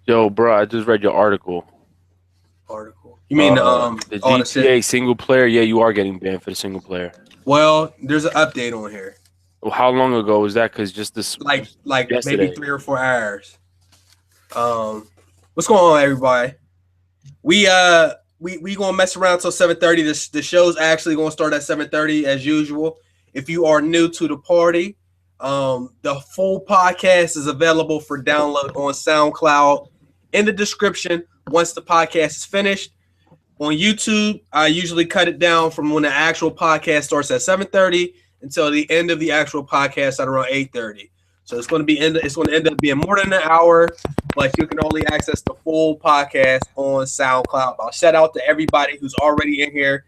Yo, bro, I just read your article. Article. You mean The all the shit? GTA single player? Yeah, you are getting banned for the single player. Well, there's an update on here. Well, how long ago was that? Because just this Like maybe yesterday. 3 or 4 hours. Um, what's going on, everybody? We gonna mess around till 7:30. The show's actually gonna start at 7:30 as usual. If you are new to the party, the full podcast is available for download on SoundCloud in the description once the podcast is finished. On YouTube, I usually cut it down from when the actual podcast starts at 7:30 until the end of the actual podcast at around 8:30. So it's going to end up being more than an hour, but you can only access the full podcast on SoundCloud. I'll shout out to everybody who's already in here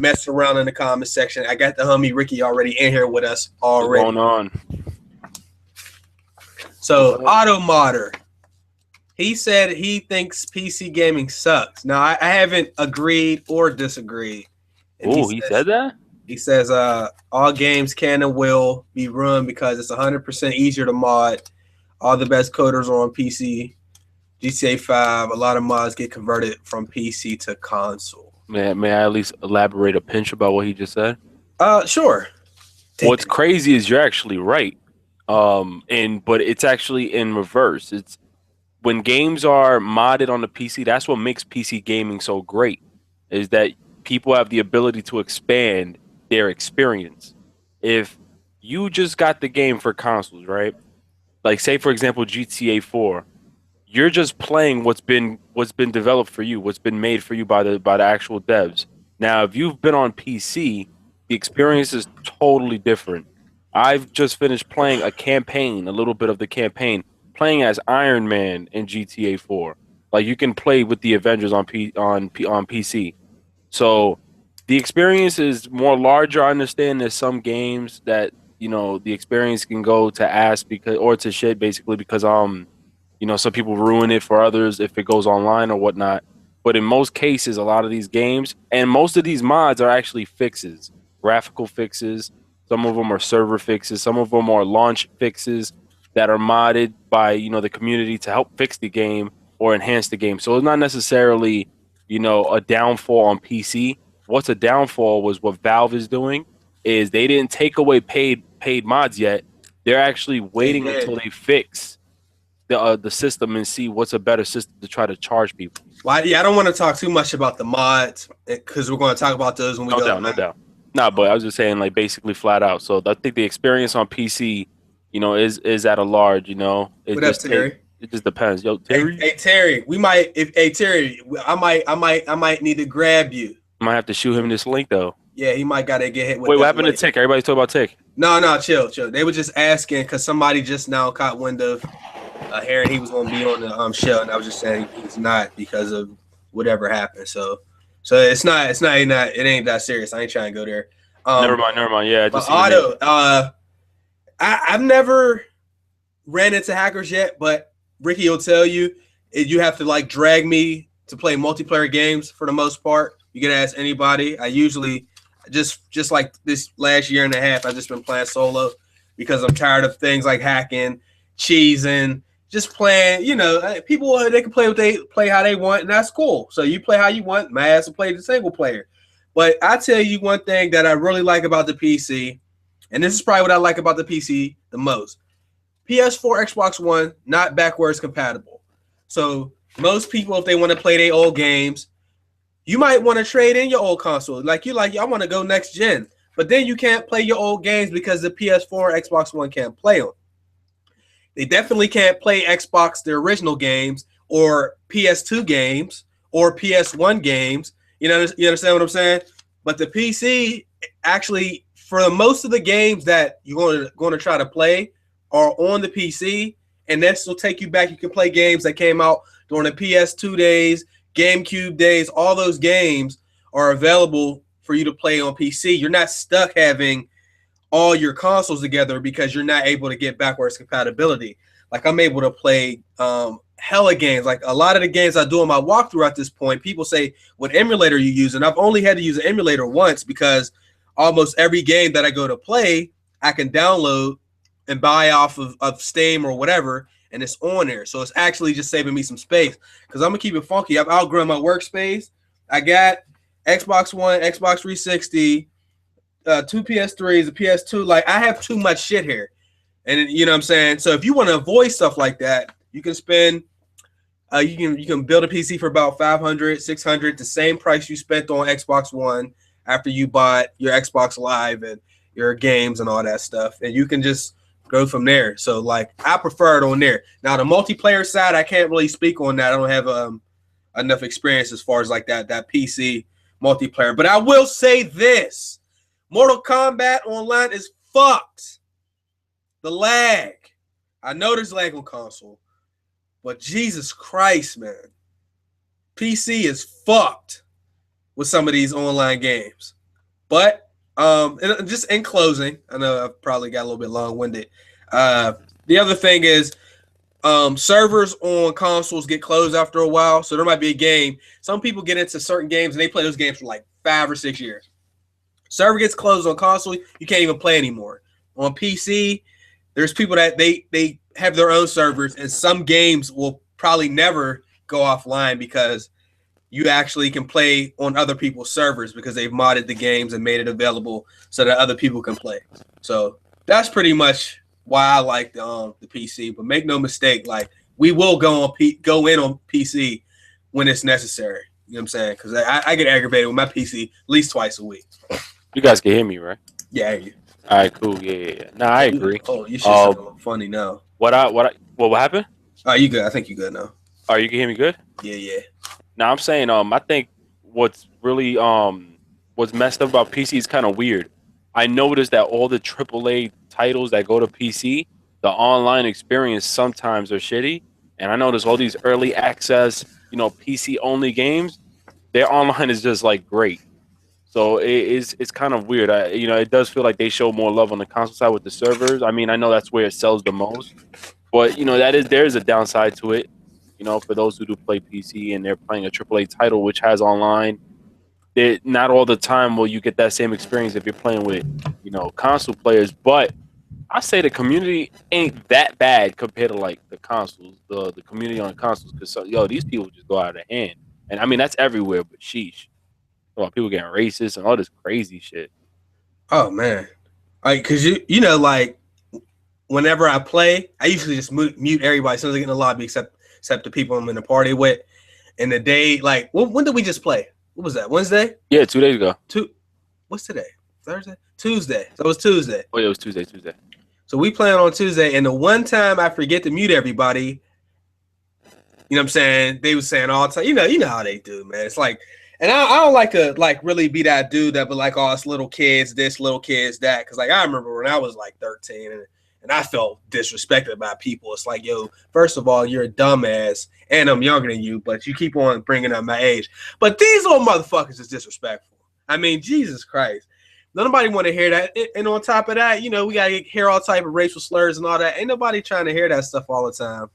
messing around in the comment section. I got the homie Ricky already in here with us already. What's going on? So Auto Modder, he said he thinks PC gaming sucks. Now I haven't agreed or disagreed. Oh, he said that? He says all games can and will be run because it's 100% easier to mod. All the best coders are on PC. GTA 5, a lot of mods get converted from PC to console. May I at least elaborate a pinch about what he just said? Sure. What's crazy is you're actually right. But it's actually in reverse. It's when games are modded on the PC, that's what makes PC gaming so great, is that people have the ability to expand their experience. If you just got the game for consoles, right? Like say for example GTA 4, you're just playing what's been developed for you, what's been made for you by the actual devs. Now, if you've been on PC, the experience is totally different. I've just finished playing a campaign, a little bit of the campaign, playing as Iron Man in GTA 4. Like you can play with the Avengers on PC. So the experience is more larger. I understand there's some games that, the experience can go to ass or to shit basically because some people ruin it for others if it goes online or whatnot. But in most cases, a lot of these games and most of these mods are actually fixes, graphical fixes. Some of them are server fixes. Some of them are launch fixes that are modded by, the community to help fix the game or enhance the game. So it's not necessarily, a downfall on PC. What's a downfall was what Valve is doing is they didn't take away paid mods yet. They're actually waiting until they fix the system and see what's a better system to try to charge people. Well, yeah, I don't want to talk too much about the mods because we're going to talk about those when we go. No doubt. Nah, but I was just saying, like, basically flat out. So I think the experience on PC, is at a large. What up, Terry? It just depends. Yo, Terry. Hey Terry, Terry, I might need to grab you. Might have to shoot him this link though. Yeah, he might gotta get hit with. Wait, what happened to Tick? Everybody's talking about Tick. No, chill. They were just asking because somebody just now caught wind of hearing he was gonna be on the show, and I was just saying he's not because of whatever happened. So it ain't that serious. I ain't trying to go there. Never mind. Yeah, just Otto. I've never ran into hackers yet, but Ricky will tell you have to like drag me to play multiplayer games for the most part. You can ask anybody. I usually just like this last year and a half, I've just been playing solo because I'm tired of things like hacking, cheesing, just playing. People they can play how they want, and that's cool. So you play how you want. My ass will play the single player. But I tell you one thing that I really like about the PC, and this is probably what I like about the PC the most. PS4, Xbox One, not backwards compatible. So most people, if they want to play their old games, you might want to trade in your old console. I want to go next gen. But then you can't play your old games because the PS4 or Xbox One can't play them. They definitely can't play Xbox, the original games, or PS2 games, or PS1 games. You understand what I'm saying? But the PC, actually, for most of the games that you're going to try to play are on the PC, and this will take you back. You can play games that came out during the PS2 days, GameCube days. All those games are available for you to play on PC. You're not stuck having all your consoles together because you're not able to get backwards compatibility. Like I'm able to play hella games. Like a lot of the games I do on my walkthrough at this point, people say, what emulator you use? And I've only had to use an emulator once because almost every game that I go to play, I can download and buy off of Steam or whatever, and it's on there. So it's actually just saving me some space because I'm gonna keep it funky. I've outgrown my workspace. I got Xbox One, Xbox 360, two PS3s, a PS2. Like I have too much shit here, and you know what I'm saying. So if you want to avoid stuff like that, you can spend. You can build a PC for about 500, 600, the same price you spent on Xbox One after you bought your Xbox Live and your games and all that stuff, and you can just go from there. So like I prefer it on there. Now the multiplayer side, I can't really speak on that. I don't have enough experience as far as like that PC multiplayer. But I will say this: Mortal Kombat Online is fucked. The lag. I know there's lag on console. But Jesus Christ, man. PC is fucked with some of these online games. But just in closing, I know I've probably got a little bit long-winded. The other thing is servers on consoles get closed after a while. So there might be a game. Some people get into certain games and they play those games for like 5 or 6 years. Server gets closed on console, you can't even play anymore. On PC, there's people that they have their own servers, and some games will probably never go offline because you actually can play on other people's servers because they've modded the games and made it available so that other people can play. So that's pretty much why I like the PC. But make no mistake, like we will go in on PC when it's necessary. You know what I'm saying? Because I get aggravated with my PC at least twice a week. You guys can hear me, right? Yeah, I hear you. All right, cool. Yeah. Nah, I agree. Oh, you should sound funny now. What happened? Oh, you good? I think you good now. Oh, you can hear me good? Yeah. Now I'm saying I think what's really what's messed up about PC is kind of weird. I noticed that all the AAA titles that go to PC, the online experience sometimes are shitty, and I notice all these early access, PC only games, their online is just like great. So it's kind of weird. It does feel like they show more love on the console side with the servers. I mean, I know that's where it sells the most, but there is a downside to it. For those who do play PC and they're playing a AAA title which has online, not all the time will you get that same experience if you're playing with console players. But I say the community ain't that bad compared to like the consoles, the community on the consoles, because these people just go out of hand, and I mean that's everywhere. But sheesh. People getting racist and all this crazy shit. Oh man, like because like whenever I play, I usually just mute everybody as soon as I get in the lobby, except the people I'm in the party with. And the day, like, when did we just play? What was that? Wednesday? Yeah, 2 days ago. What's today? Thursday? Tuesday. So it was Tuesday. Oh yeah, it was Tuesday. So we playing on Tuesday, and the one time I forget to mute everybody, you know what I'm saying? They was saying all the time, you know how they do, man. It's like. And I don't like to like really be that dude that be like, oh, it's little kids this, little kids that. Because like I remember when I was like 13 and I felt disrespected by people. It's like, yo, first of all, you're a dumbass and I'm younger than you, but you keep on bringing up my age. But these old motherfuckers is disrespectful. I mean, Jesus Christ. Nobody want to hear that. And on top of that, we got to hear all type of racial slurs and all that. Ain't nobody trying to hear that stuff all the time.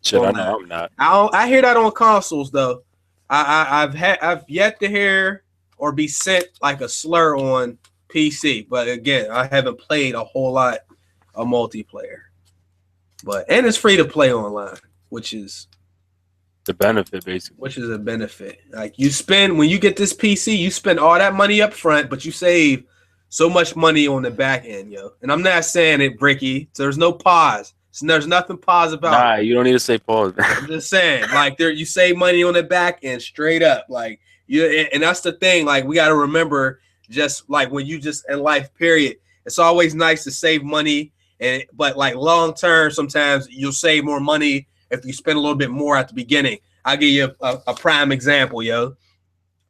Shit, I know I'm not. I hear that on consoles though. I've yet to hear or be sent like a slur on PC, but again, I haven't played a whole lot of multiplayer. And it's free to play online, which is the benefit basically. Which is a benefit. Like when you get this PC, you spend all that money up front, but you save so much money on the back end, yo. And I'm not saying it, Bricky. So there's no pause. So there's nothing pause about. Nah, you don't need to say pause. I'm just saying, like, you save money on the back end straight up, like and that's the thing. Like, we got to remember, just like when you just in life, period. It's always nice to save money, but like long term, sometimes you'll save more money if you spend a little bit more at the beginning. I'll give you a prime example, yo.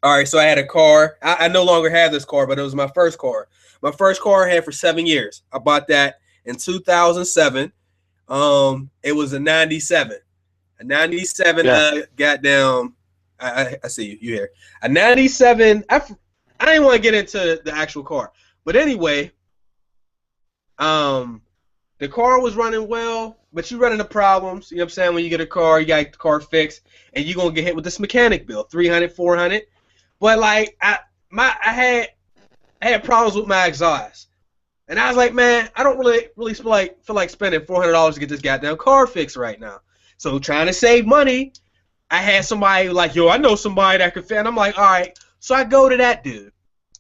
All right, so I had a car. I no longer have this car, but it was my first car. My first car I had for 7 years. I bought that in 2007. It was a 97. A 97, yeah. Goddamn. I see you here. A 97. I didn't want to get into the actual car. But anyway, the car was running well, but you run into problems. You know what I'm saying? When you get a car, you got the car fixed, and you're going to get hit with this mechanic bill, $300, $400. But like I had problems with my exhaust. And I was like, man, I don't really feel like spending $400 to get this goddamn car fixed right now. So trying to save money, I had somebody like, yo, I know somebody that could fit. And I'm like, all right. So I go to that dude.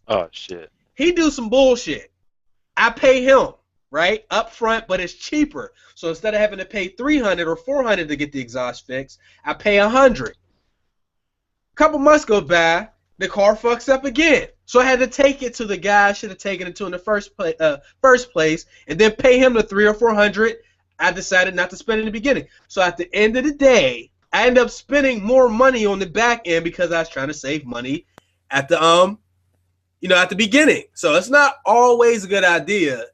Oh shit. He do some bullshit. I pay him, right, up front, but it's cheaper. So instead of having to pay $300 or $400 to get the exhaust fixed, I pay $100. A couple months go by, the car fucks up again. So I had to take it to the guy I should have taken it to in the first place, and then pay him the $300 or $400 I decided not to spend in the beginning. So at the end of the day, I ended up spending more money on the back end because I was trying to save money at the at the beginning. So it's not always a good idea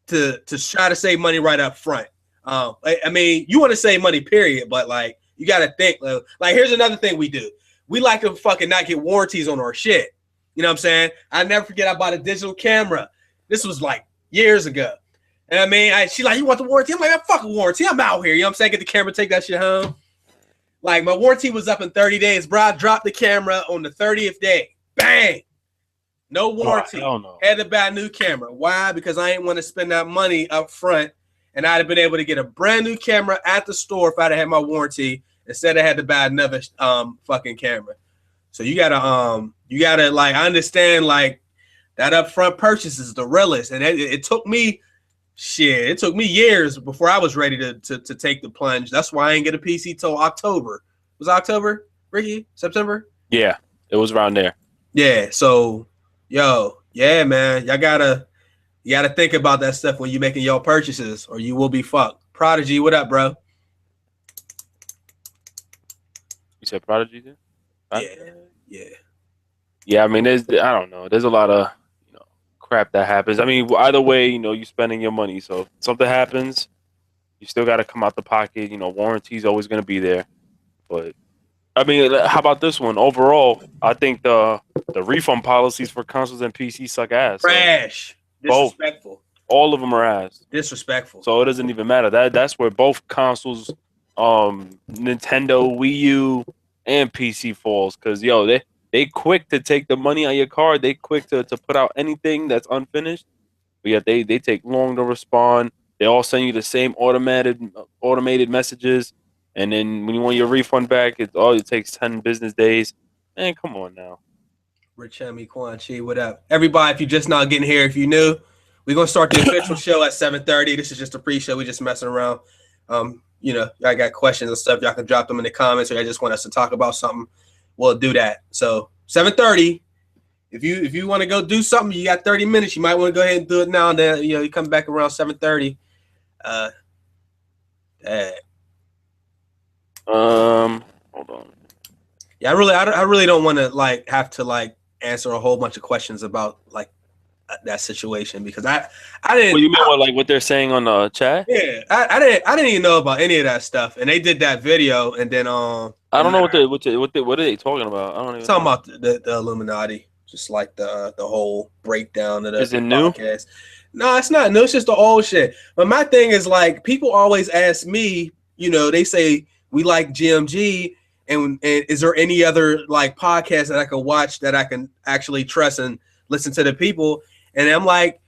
to try to save money right up front. I mean, you want to save money, period, but like you got to think. Like here's another thing we do. We like to fucking not get warranties on our shit. You know what I'm saying? I never forget I bought a digital camera. This was like years ago. And I mean, she like, you want the warranty? I'm like, man, fuck a warranty. I'm out here. You know what I'm saying? Get the camera, take that shit home. Like my warranty was up in 30 days. Bro, I dropped the camera on the 30th day. Bang. No warranty. Oh, no. Had to buy a new camera. Why? Because I didn't want to spend that money up front, and I'd have been able to get a brand new camera at the store if I'd have had my warranty instead of had to buy another fucking camera. So you gotta like I understand like that upfront purchase is the realest, and it took me years before I was ready to take the plunge. That's why I didn't get a PC till October. Was it October, Ricky? September? Yeah, it was around there. Yeah. So, yeah, man, you gotta think about that stuff when you're making your purchases, or you will be fucked. Prodigy, what up, bro? You said Prodigy? Yeah. I mean, I don't know. There's a lot of crap that happens. I mean, either way, you're spending your money. So if something happens, you still got to come out the pocket. Warranty's always going to be there. But I mean, how about this one? Overall, I think the refund policies for consoles and PC suck ass. Trash. So disrespectful. All of them are ass. Disrespectful. So it doesn't even matter. That's where both consoles, Nintendo, Wii U, and PC falls. Because they quick to take the money on your card. They quick to put out anything that's unfinished. But yet they take long to respond. They all send you the same automated messages. And then when you want your refund back, it takes 10 business days. Man, come on now. Rich Hemi, Quan Chi, what up? Everybody, if you're just not getting here, if you're new, we're going to start the official show at 7:30. This is just a pre-show. We're just messing around. Y'all got questions and stuff. Y'all can drop them in the comments, or y'all just want us to talk about something. We'll do that. So 7:30. If you want to go do something, you got 30 minutes. You might want to go ahead and do it now. And then you come back around 7:30. Hold on. Yeah, I really don't want to have to answer a whole bunch of questions about that situation, because I didn't. Well, you mean what they're saying on the chat? Yeah, I didn't even know about any of that stuff, and they did that video, and then I don't know what are they talking about? I don't even talking about the Illuminati, just like the whole breakdown of the Is it podcast. No, it's not new. It's just the old shit. But my thing is people always ask me, they say we like GMG, and is there any other podcast that I can watch that I can actually trust and listen to the people? And I'm like,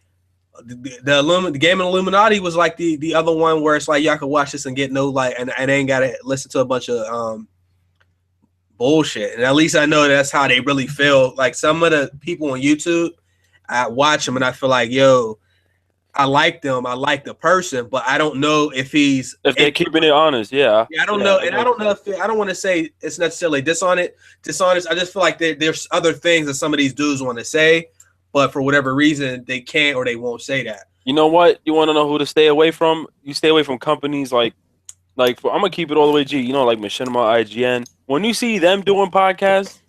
the Gaming Illuminati was the other one where it's y'all can watch this and get and ain't gotta listen to a bunch of bullshit. And at least I know that's how they really feel. Some of the people on YouTube, I watch them and I feel I like them. I like the person, but I don't know if they're keeping it honest. Yeah, I don't know, and I don't know if I don't want to say it's necessarily dishonest. I just feel like there's other things that some of these dudes want to say, but for whatever reason they can't or they won't say that. You know what? You want to know who to stay away from? You stay away from companies I'm gonna keep it all the way G. Like Machinima, IGN. When you see them doing podcasts,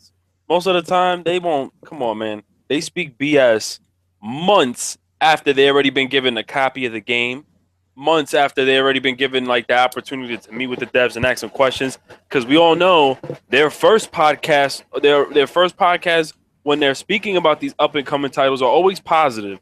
most of the time they won't. Come on, man. They speak BS months after they already been given a copy of the game, months after they already been given the opportunity to meet with the devs and ask some questions. Because we all know their first podcast, when they're speaking about these up and coming titles are always positive.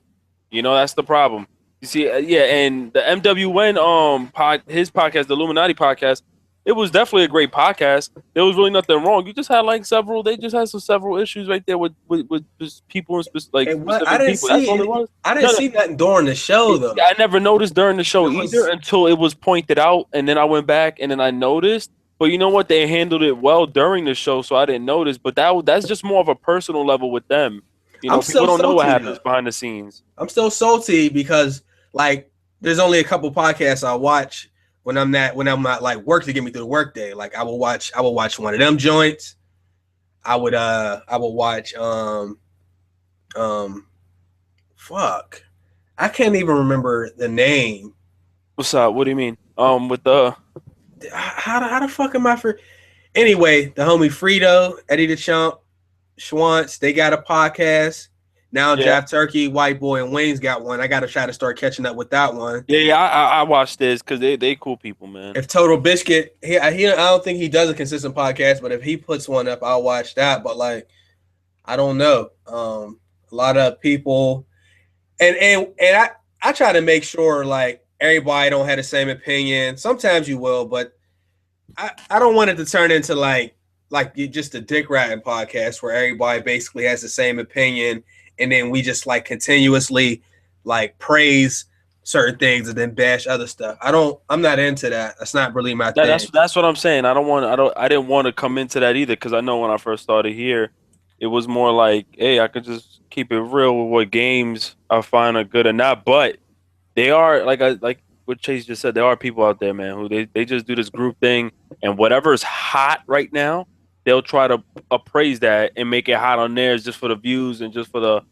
That's the problem. You see, and the MWN his podcast, the Illuminati podcast, It was definitely a great podcast. There was really nothing wrong. You just had like several. They just had several issues right there with just people and And what I specific didn't people. That's all it see, was. I didn't No, no, see nothing during the show though. I never noticed during the show It either was until it was pointed out, and then I went back and then I noticed. But you know what? They handled it well during the show, so I didn't notice. But that's just more of a personal level with them. You I'm know, people still don't know what salty happens though. behind the scenes. I'm still salty because like there's only a couple podcasts I watch when I'm not like work to get me through the workday. Like I will watch one of them joints. I would watch fuck. I can't even remember the name. What's up? What do you mean? With the How the fuck am I for anyway, the homie Frito, Eddie the Chump, Schwantz, they got a podcast. Now yeah. Draft Turkey, White Boy, and Wayne's got one. I got to try to start catching up with that one. Yeah, I watched this because they cool people, man. If Total Biscuit, I don't think he does a consistent podcast, but if he puts one up, I'll watch that. But like, I don't know. A lot of people, and I try to make sure like everybody don't have the same opinion. Sometimes you will, but I don't want it to turn into like just a dick ratting podcast where everybody basically has the same opinion, and then we just like continuously like praise certain things and then bash other stuff. I'm not into that. That's not really my thing. That's what I'm saying. I didn't want to come into that either because I know when I first started here, it was more like, hey, I could just keep it real with what games I find are good or not. But they are like what Chase just said. There are people out there, man, who they just do this group thing, and whatever's hot right now, they'll try to appraise that and make it hot on theirs just for the views and just for the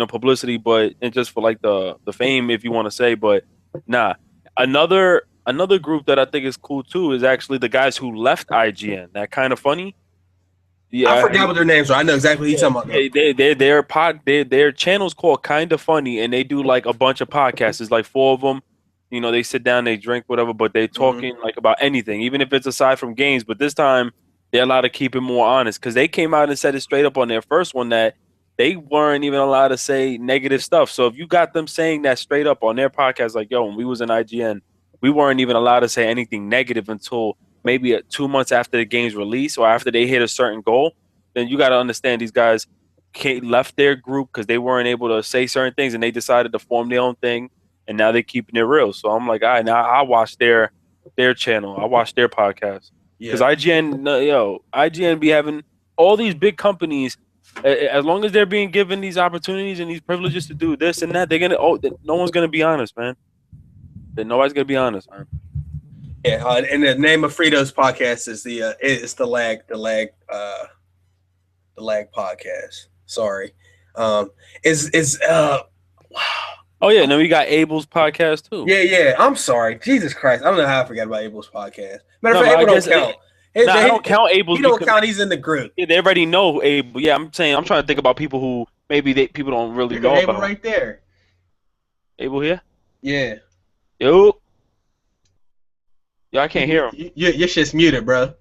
publicity, but and just for like the fame, if you want to say. But nah, another group that I think is cool too is actually the guys who left IGN. That kind of funny. Yeah, I forgot what their names are. I know exactly what you're talking about. Their channel's called Kind of Funny, and they do like a bunch of podcasts. There's like 4 of them. You know, they sit down, they drink, whatever, but they talking like about anything, even if it's aside from games. But this time, they're allowed to keep it more honest because they came out and said it straight up on their first one that they weren't even allowed to say negative stuff. So if you got them saying that straight up on their podcast, like, yo, when we was in IGN, we weren't even allowed to say anything negative until maybe 2 months after the game's release or after they hit a certain goal, then you got to understand these guys left their group because they weren't able to say certain things and they decided to form their own thing, and now they're keeping it real. So I'm like, all right, now I watch their channel. I watch their podcast. Because IGN be having all these big companies. As long as they're being given these opportunities and these privileges to do this and that, no one's gonna be honest, man. Nobody's gonna be honest, man. Yeah, and the name of Frito's podcast is the lag podcast. Sorry, wow. Oh yeah, and then we got Abel's podcast too. Yeah. I'm sorry, Jesus Christ, I don't know how I forgot about Abel's podcast. Matter of fact, Abel don't count. I don't count Abel's. He don't count. He's in the group. Yeah, they already know Abel. Yeah, I'm trying to think about people who maybe people don't really know Abel about. Right there. Abel here? Yeah. Yo, I can't hear him. Your shit's muted, bro.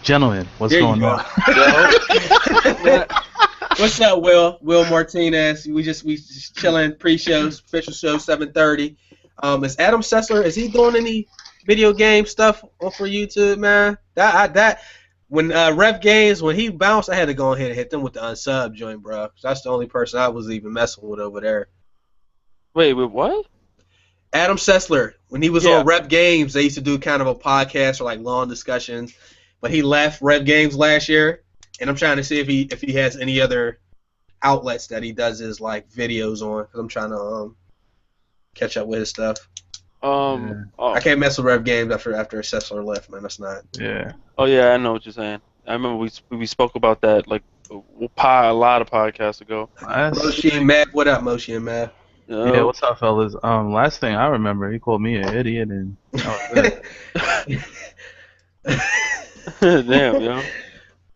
Gentlemen, what's going on? What's up, Will Martinez? We just chilling pre-show, official show 7:30. Is Adam Sessler? Is he doing any video game stuff for YouTube, man? That when Rev Games, when he bounced, I had to go ahead and hit them with the unsub joint, bro. That's the only person I was even messing with over there. Wait, what? Adam Sessler, when he was on Rev Games, they used to do kind of a podcast or like long discussions, but he left Rev Games last year, and I'm trying to see if he has any other outlets that he does his like videos on. Cause I'm trying to catch up with his stuff. I can't mess with Rev Games after Sessler left, man. That's not. Yeah. Oh yeah, I know what you're saying. I remember we spoke about that like a lot of podcasts ago. Moshi and Matt, what up, Moshi and Matt? Yeah, what's up, fellas? Last thing I remember, he called me an idiot, and damn, yo,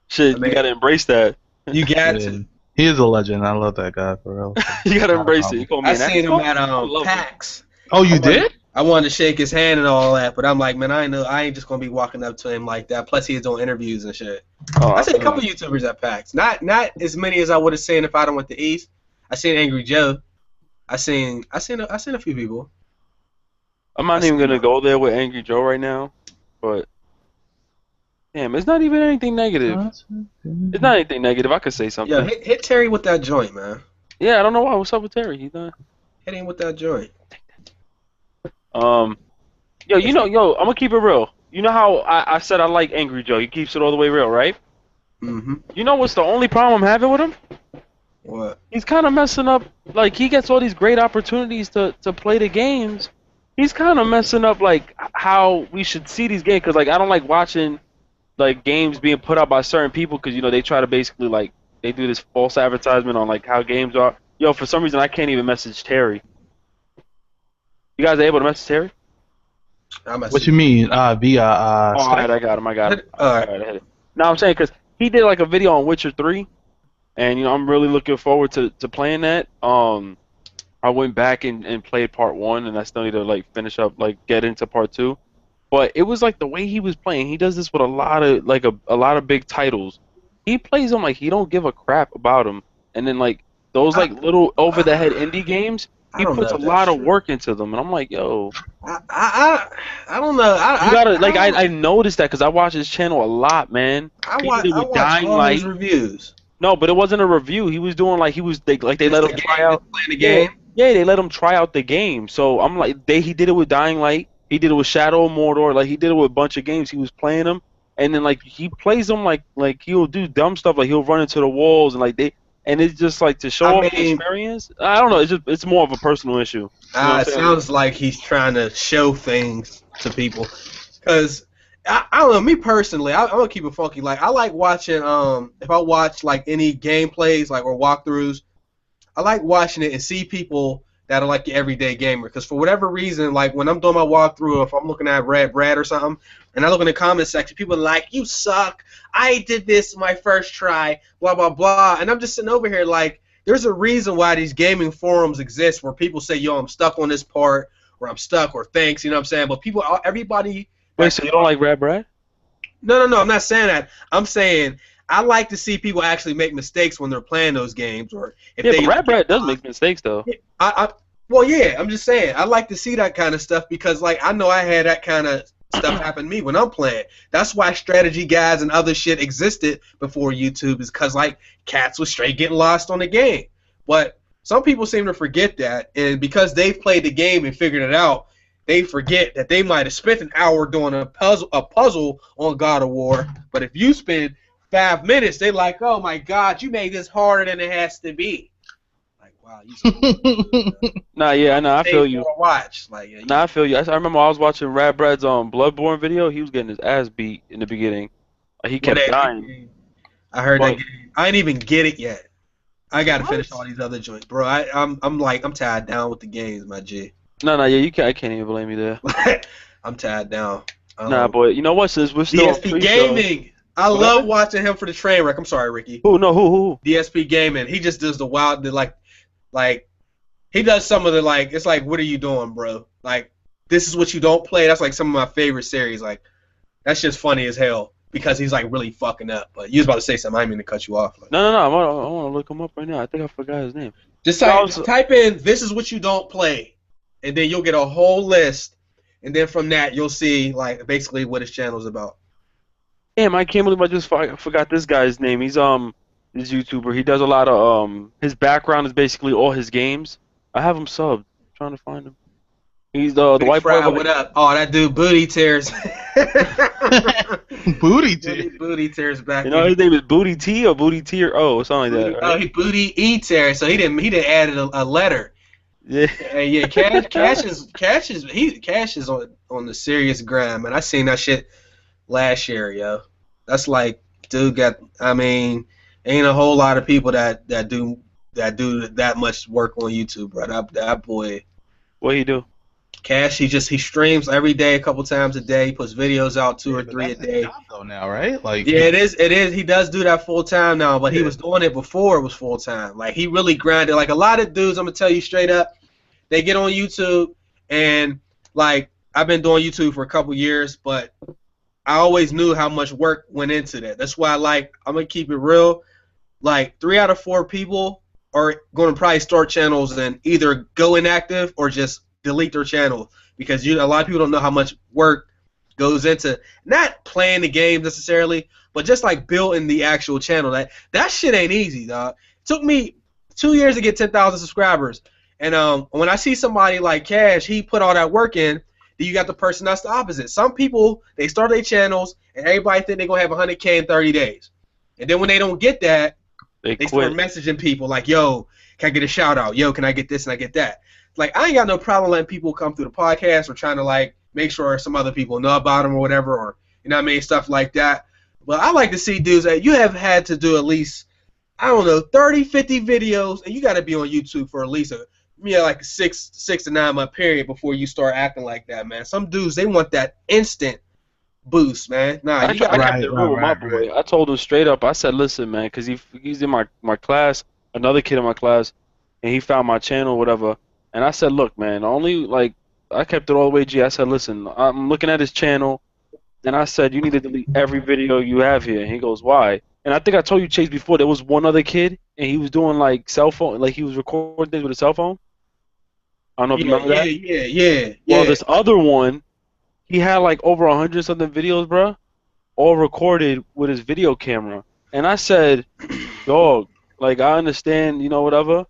shit, you gotta embrace that. You got to. He is a legend. I love that guy for real. You gotta embrace it. You called me I seen him at PAX. Oh, you did? I wanted to shake his hand and all that, but I'm like, man, I ain't just gonna be walking up to him like that. Plus, he has doing interviews and shit. I seen a couple YouTubers at PAX. Not as many as I would have seen if I'd went to East. I seen Angry Joe. I seen a few people. I'm not even gonna go there with Angry Joe right now. but damn, it's not even anything negative. It's not anything negative. I could say something. Yeah, hit Terry with that joint, man. Yeah, I don't know why. What's up with Terry? He's not. Hit him with that joint. Yo, I'm gonna keep it real. You know how I said I like Angry Joe? He keeps it all the way real, right? Mm-hmm. You know what's the only problem I'm having with him? What? He's kind of messing up. Like, he gets all these great opportunities to play the games. He's kind of messing up, like, how we should see these games. Because, like, I don't like watching, like, games being put out by certain people because, they try to basically, like, they do this false advertisement on, like, how games are. Yo, for some reason, I can't even message Terry. You guys are able to message Terry? What you mean? Via all Skype? right, I got him. All right. I hit it. No, I'm saying because he did, like, a video on Witcher 3. And I'm really looking forward to playing that. I went back and played part 1, and I still need to like finish up, like get into part 2. But it was like the way he was playing. He does this with a lot of like a lot of big titles. He plays them like he don't give a crap about them. And then like those like little over the head indie games, he puts a lot of work into them. And I'm like, yo, I don't know. you gotta like I noticed that because I watch his channel a lot, man. I watch all his reviews. No, but it wasn't a review. He was doing like they let him try out playing the game. Yeah, they let him try out the game. So I'm like, he did it with Dying Light. He did it with Shadow of Mordor. Like he did it with a bunch of games. He was playing them, and then like he plays them like he'll do dumb stuff. Like he'll run into the walls and it's just like to show off the experience. I don't know. It's more of a personal issue. It sounds like he's trying to show things to people, because. I don't know, me personally, I'm gonna keep it funky. Like I like watching if I watch like any gameplays like or walkthroughs, I like watching it and see people that are like the everyday gamer. Because for whatever reason, like when I'm doing my walkthrough, if I'm looking at Red Brad or something, and I look in the comment section, people are like, "You suck! I did this my first try, blah blah blah," and I'm just sitting over here like, there's a reason why these gaming forums exist where people say, "Yo, I'm stuck on this part," or "I'm stuck," or "Thanks," you know what I'm saying? But everybody. Wait, so you don't like Red Brad? No, I'm not saying that. I'm saying I like to see people actually make mistakes when they're playing those games, or if but Red Brad does make mistakes though. Well, yeah, I'm just saying I like to see that kind of stuff because, like, I know I had that kind of stuff happen to me when I'm playing. That's why strategy guides and other shit existed before YouTube, is because like cats was straight getting lost on the game. But some people seem to forget that, and because they've played the game and figured it out, they forget that they might have spent an hour doing a puzzle on God of War, but if you spend 5 minutes, they like, "Oh my God, you made this harder than it has to be." Like, wow, you. I feel you. Watch, like, I feel you. I remember I was watching Red Brad's Bloodborne video. He was getting his ass beat in the beginning. He kept dying. I heard that game. I didn't even get it yet. I gotta finish all these other joints, bro. I'm tied down with the games, my G. No, I can't even blame you there. I'm tied down. Nah, boy, you know what? Since we're still DSP Gaming, I love watching him for the train wreck. I'm sorry, Ricky. Who? DSP Gaming. He just does the wild, like he does some of the like. It's like, what are you doing, bro? Like, this is what you don't play. That's like some of my favorite series. Like, that's just funny as hell because he's like really fucking up. But you was about to say something. I didn't mean to cut you off. Like, no. I want to look him up right now. I think I forgot his name. Just type in "this is what you don't play." And then you'll get a whole list, and then from that you'll see like basically what his channel is about. Damn, I can't believe I just forgot this guy's name. He's this YouTuber. He does a lot of his background is basically all his games. I have him subbed. I'm trying to find him. He's the white boy. What up? Oh, that dude Booty Tears. Booty Tears back. You know his name is Booty T or Booty T or something like that. Right? Oh, he Booty E Tears. So he didn't added a letter. Yeah, yeah. Cash is on the serious grind, man. I seen that shit last year, yo. That's like, dude got. I mean, ain't a whole lot of people that do that much work on YouTube, bro. That boy. What he do? Cash, he streams every day, a couple times a day. He puts videos out 2 or 3 a day. Job though now, right? Like, yeah, it is. He does do that full time now, but he was doing it before it was full time. Like, he really grinded. Like, a lot of dudes, I'm gonna tell you straight up, they get on YouTube and like, I've been doing YouTube for a couple years, but I always knew how much work went into that. That's why I'm gonna keep it real. Like, 3 out of 4 people are gonna probably start channels and either go inactive or just delete their channel, because a lot of people don't know how much work goes into not playing the game necessarily, but just like building the actual channel. That shit ain't easy, dog. It took me 2 years to get 10,000 subscribers. And when I see somebody like Cash, he put all that work in. Then you got the person that's the opposite. Some people, they start their channels and everybody think they're gonna have 100K in 30 days. And then when they don't get that, they start messaging people like, yo, can I get a shout out? Yo, can I get this and I get that? Like, I ain't got no problem letting people come through the podcast or trying to like make sure some other people know about them or whatever, or you know what I mean, stuff like that. But I like to see dudes that you have had to do at least, I don't know, 30, 50 videos, and you got to be on YouTube for at least like a 6 to 9 month period before you start acting like that, man. Some dudes, they want that instant boost, man. Nah, you got kept it real with my boy. I told him straight up. I said, listen, man, because he's in my class, another kid in my class, and he found my channel, whatever. And I said, look, man, I kept it all the way G. I said, listen, I'm looking at his channel, and I said, you need to delete every video you have here. And he goes, why? And I think I told you, Chase, before, there was one other kid, and he was doing, like, cell phone, like, he was recording things with a cell phone. I don't know if you remember that. Yeah. Well, this other one, he had, like, over 100-something videos, bro, all recorded with his video camera. And I said, dog, like, I understand, you know, whatever,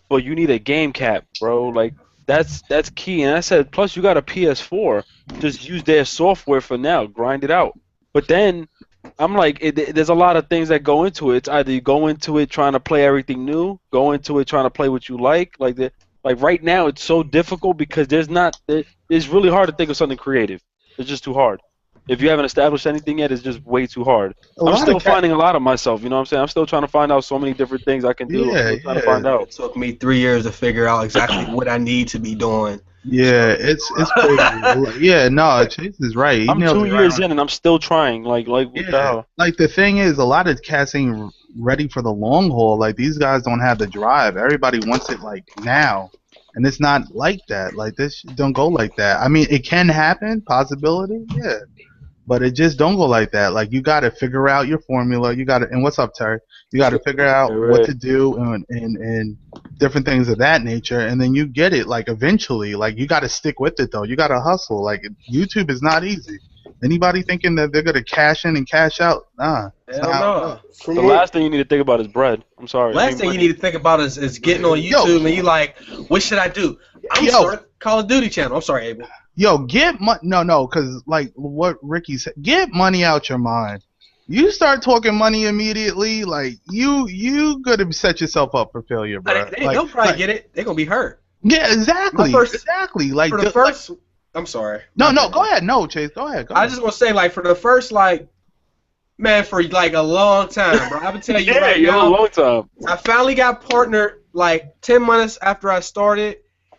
but you need a game cap, bro. Like, that's key. And I said, plus you got a PS4. Just use their software for now. Grind it out. But then I'm like, there's a lot of things that go into it. It's either you go into it trying to play everything new, go into it trying to play what you like. Like right now, it's so difficult because it's really hard to think of something creative. It's just too hard. If you haven't established anything yet, it's just way too hard. I'm still finding a lot of myself, you know what I'm saying? I'm still trying to find out so many different things I can do. I'm trying to find out. It took me 3 years to figure out exactly what I need to be doing. Yeah, it's crazy. Yeah, no, Chase is right. I'm 2 years in and I'm still trying. Like what the hell? Like the thing is, a lot of cats ain't ready for the long haul. Like these guys don't have the drive. Everybody wants it like now. And it's not like that. Like this don't go like that. I mean, it can happen, possibility, yeah. But it just don't go like that. Like you got to figure out your formula. You got to, and what's up, Terry? You got to figure out what to do and different things of that nature, and then you get it. Like eventually, like you got to stick with it though. You got to hustle. Like YouTube is not easy. Anybody thinking that they're gonna cash in and cash out? Nah. No. The last thing you need to think about is bread. I'm sorry. Last thing you need to think about is getting on YouTube and you like, what should I do? I'm starting Call of Duty channel. I'm sorry, Abel. Yo, get money. No, because like what Ricky said, get money out your mind. You start talking money immediately, like you gonna set yourself up for failure, bro. They'll probably get it. They're gonna be hurt. Yeah, exactly. Exactly. Like for the first. I'm sorry. No, go ahead. No, Chase, go ahead. I just want to say, like, for the first, like, man, for like a long time, bro. I would tell you right now. A long time. I finally got partnered like 10 months after I started.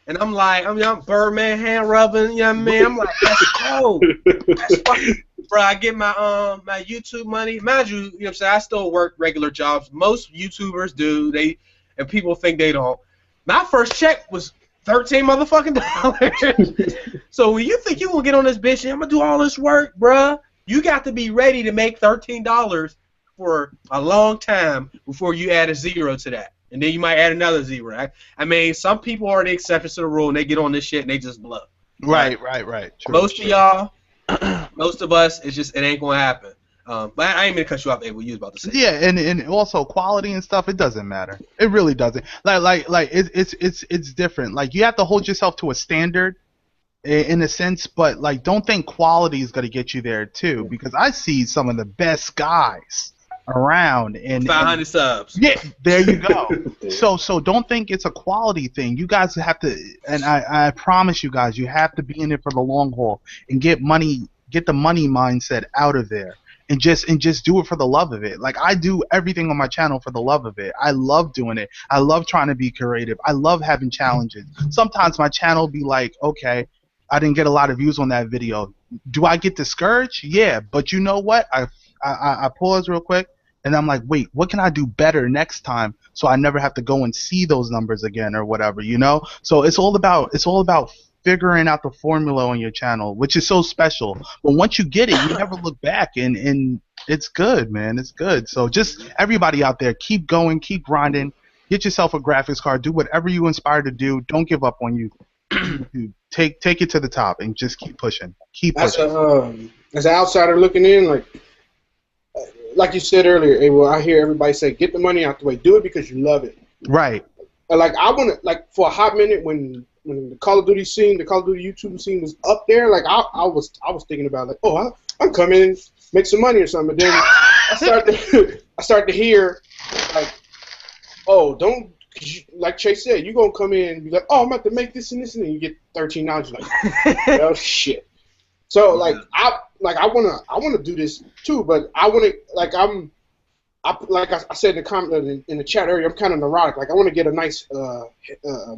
And I'm like, I'm Birdman hand rubbing, you know what I mean? I'm like, let's go. That's fucking, bro, I get my my YouTube money. Mind you, you know what I'm saying? I still work regular jobs. Most YouTubers do. And people think they don't. My first check was $13 motherfucking dollars. So when you think you gonna get on this bitch and I'm gonna do all this work, bruh, you got to be ready to make $13 for a long time before you add a zero to that. And then you might add another zero. I mean, some people are the exceptions to the rule, and they get on this shit and they just blow. Right. True, most of y'all, most of us, it ain't gonna happen. But I ain't gonna cut you off, Abel. You was about to say. Yeah, and also quality and stuff. It doesn't matter. It really doesn't. Like it's different. Like you have to hold yourself to a standard, in a sense. But like, don't think quality is gonna get you there too. Because I see some of the best guys around and 500 subs. Yeah, there you go. So don't think it's a quality thing. You guys have to, and I promise you guys, you have to be in it for the long haul and get the money mindset out of there. And just do it for the love of it. Like I do everything on my channel for the love of it. I love doing it. I love trying to be creative. I love having challenges. Sometimes my channel be like, okay, I didn't get a lot of views on that video. Do I get discouraged? Yeah, but you know what? I pause real quick and I'm like, wait, what can I do better next time so I never have to go and see those numbers again or whatever, you know? So it's all about figuring out the formula on your channel, which is so special. But once you get it, you never look back, and it's good, man. It's good. So just everybody out there, keep going, keep grinding. Get yourself a graphics card. Do whatever you inspire to do. Don't give up on you. take it to the top and just keep pushing. Keep As pushing. As an outsider looking in, like you said earlier, I hear everybody say, "Get the money out the way. Do it because you love it." Right. Like I want to, for a hot minute when the Call of Duty scene, the Call of Duty YouTube scene was up there, like I was thinking about I'm coming in, make some money or something. But then I start to hear like, oh, don't, like Chase said, you gonna come in and be like, oh, I'm about to make this and this, and then you get $13. Like, oh shit. So like I wanna do this too, but I wanna like I said in the comment in the chat earlier, I'm kind of neurotic. Like I want to get a nice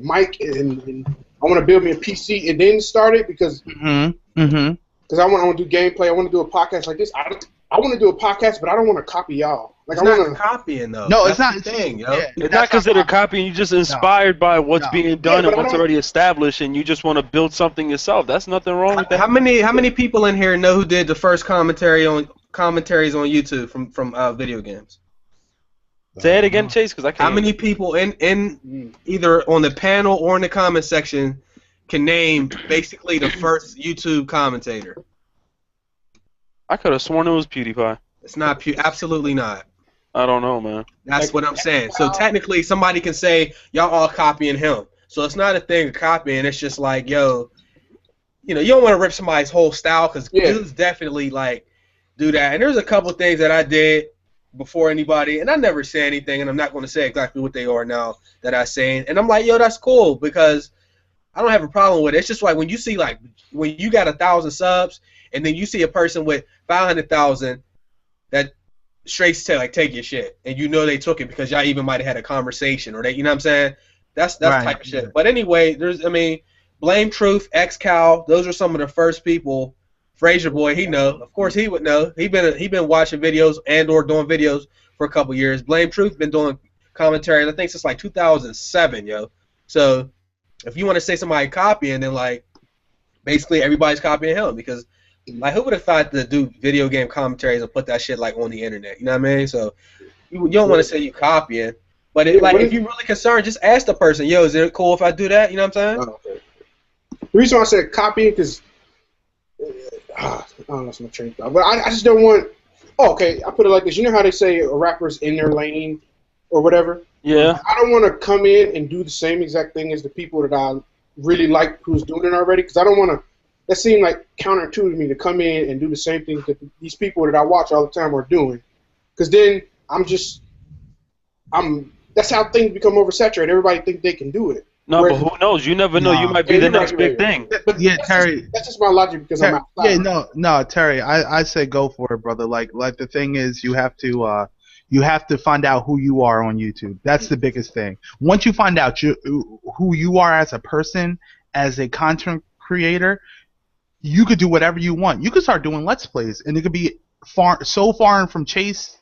mic and I want to build me a PC and then start it because I want to do gameplay. I want to do a podcast like this. I want to do a podcast, but I don't want to copy y'all. Like it's I not copying though. No, That's it's not the thing, yo. Yeah, it's not considered copying. You're just inspired by what's being done and what's already established, and you just want to build something yourself. That's nothing wrong with that. How many people in here know who did the first commentaries on YouTube from video games? Say it again, Chase, because I can't. How many people in either on the panel or in the comment section can name basically the first YouTube commentator? I could have sworn it was PewDiePie. It's not absolutely not. I don't know, man. That's what I'm saying. So technically, somebody can say y'all all copying him. So it's not a thing of copying. It's just like, yo, you don't want to rip somebody's whole style because dudes definitely like do that. And there's a couple things that I did before anybody, and I never say anything, and I'm not going to say exactly what they are now that I say. And I'm like, yo, that's cool because I don't have a problem with it. It's just like when you see when you got 1,000 subs, and then you see a person with 500,000 that straight to take your shit, and they took it because y'all even might have had a conversation or you know what I'm saying? That's right, type of shit. But anyway, Blame Truth, xCal, those are some of the first people. Frazier boy, he know. Of course, he would know. He been watching videos and/or doing videos for a couple years. Blame Truth been doing commentary, I think since 2007, yo. So if you want to say somebody copying, then basically everybody's copying him because who would have thought to do video game commentaries and put that shit on the internet? You know what I mean? So you don't want to say you copying, but if you're really concerned, just ask the person, yo, is it cool if I do that? You know what I'm saying? Oh, okay. The reason why I said copying because. I lost my train of thought. But I just don't want. Oh, okay, I put it like this. You know how they say a rapper's in their lane or whatever? Yeah. I don't want to come in and do the same exact thing as the people that I really like who's doing it already because I don't want to. That seemed like counterintuitive to me to come in and do the same thing that these people that I watch all the time are doing. Because then that's how things become oversaturated. Everybody thinks they can do it. No, but who knows? You never know. You might be the next big thing. But Terry. That's just my logic because I'm outside. Yeah, no, Terry. I say go for it, brother. Like the thing is, you have to find out who you are on YouTube. That's the biggest thing. Once you find out who you are as a person, as a content creator, you could do whatever you want. You could start doing Let's Plays, and it could be so foreign from Chase,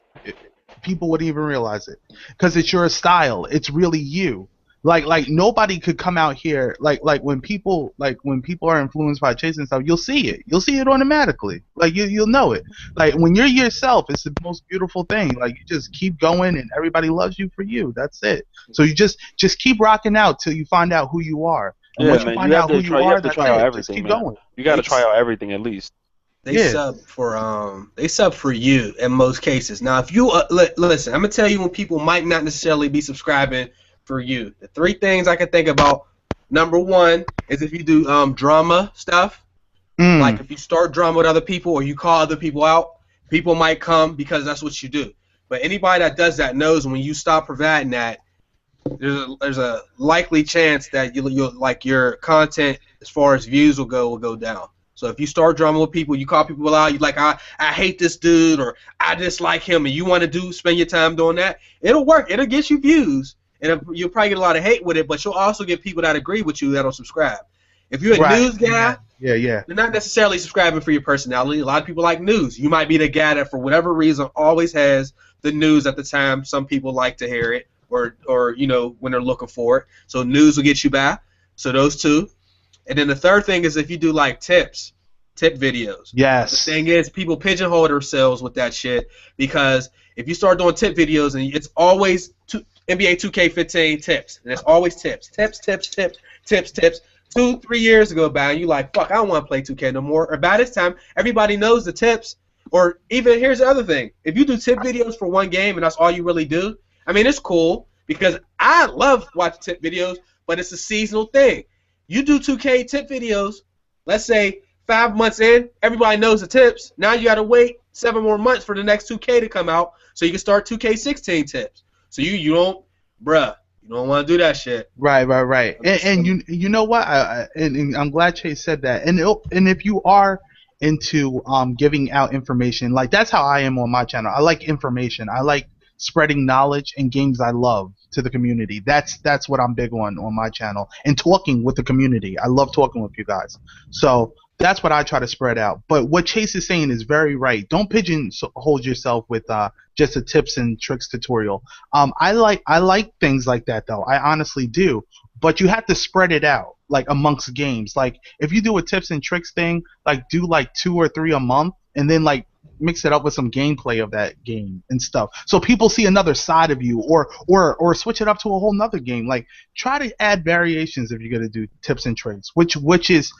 people wouldn't even realize it because it's your style. It's really you. Like nobody could come out here like when people are influenced by Chase and stuff, you'll see it. You'll see it automatically. You'll know it. Like when you're yourself, it's the most beautiful thing. Like you just keep going and everybody loves you for you. That's it. So you just keep rocking out till you find out who you are. And once you find out who you are, that's it. Just keep going. You got to try out everything at least. They sub for you in most cases. Now, if you listen, I'm gonna tell you when people might not necessarily be subscribing for you. The three things I can think about. Number one is if you do drama stuff, like if you start drama with other people or you call other people out, people might come because that's what you do. But anybody that does that knows when you stop providing that, there's a likely chance that you'll your content as far as views will go down. So if you start drama with people, you call people out, you I hate this dude or I dislike him, and you want to spend your time doing that, it'll work. It'll get you views. And you'll probably get a lot of hate with it, but you'll also get people that agree with you that'll subscribe. If you're a news guy, they're not necessarily subscribing for your personality. A lot of people like news. You might be the guy that, for whatever reason, always has the news at the time. Some people like to hear it, or when they're looking for it. So news will get you by. So those two. And then the third thing is if you do tip videos. Yes. The thing is, people pigeonhole themselves with that shit because if you start doing tip videos and it's always NBA 2K15 tips, and it's always tips. 2-3 years ago, and you like, fuck, I don't want to play 2K no more. Or by this time, everybody knows the tips. Or even here's the other thing: if you do tip videos for one game and that's all you really do, I mean, it's cool because I love watching tip videos, but it's a seasonal thing. You do 2K tip videos, let's say 5 months in, everybody knows the tips. Now you got to wait 7 more months for the next 2K to come out so you can start 2K16 tips. So you don't, bruh, you don't want to do that shit. Right. And you know what? And I'm glad Chase said that. And if you are into giving out information, like that's how I am on my channel. I like information. I like spreading knowledge and games I love to the community. That's what I'm big on my channel, and talking with the community. I love talking with you guys. So that's what I try to spread out. But what Chase is saying is very right. Don't pigeonhole yourself with just a tips and tricks tutorial. I like things like that though. I honestly do. But you have to spread it out, like amongst games. Like if you do a tips and tricks thing, like do like 2 or 3 a month, and then like mix it up with some gameplay of that game and stuff, so people see another side of you, or switch it up to a whole nother game. Like try to add variations if you're gonna do tips and tricks, which is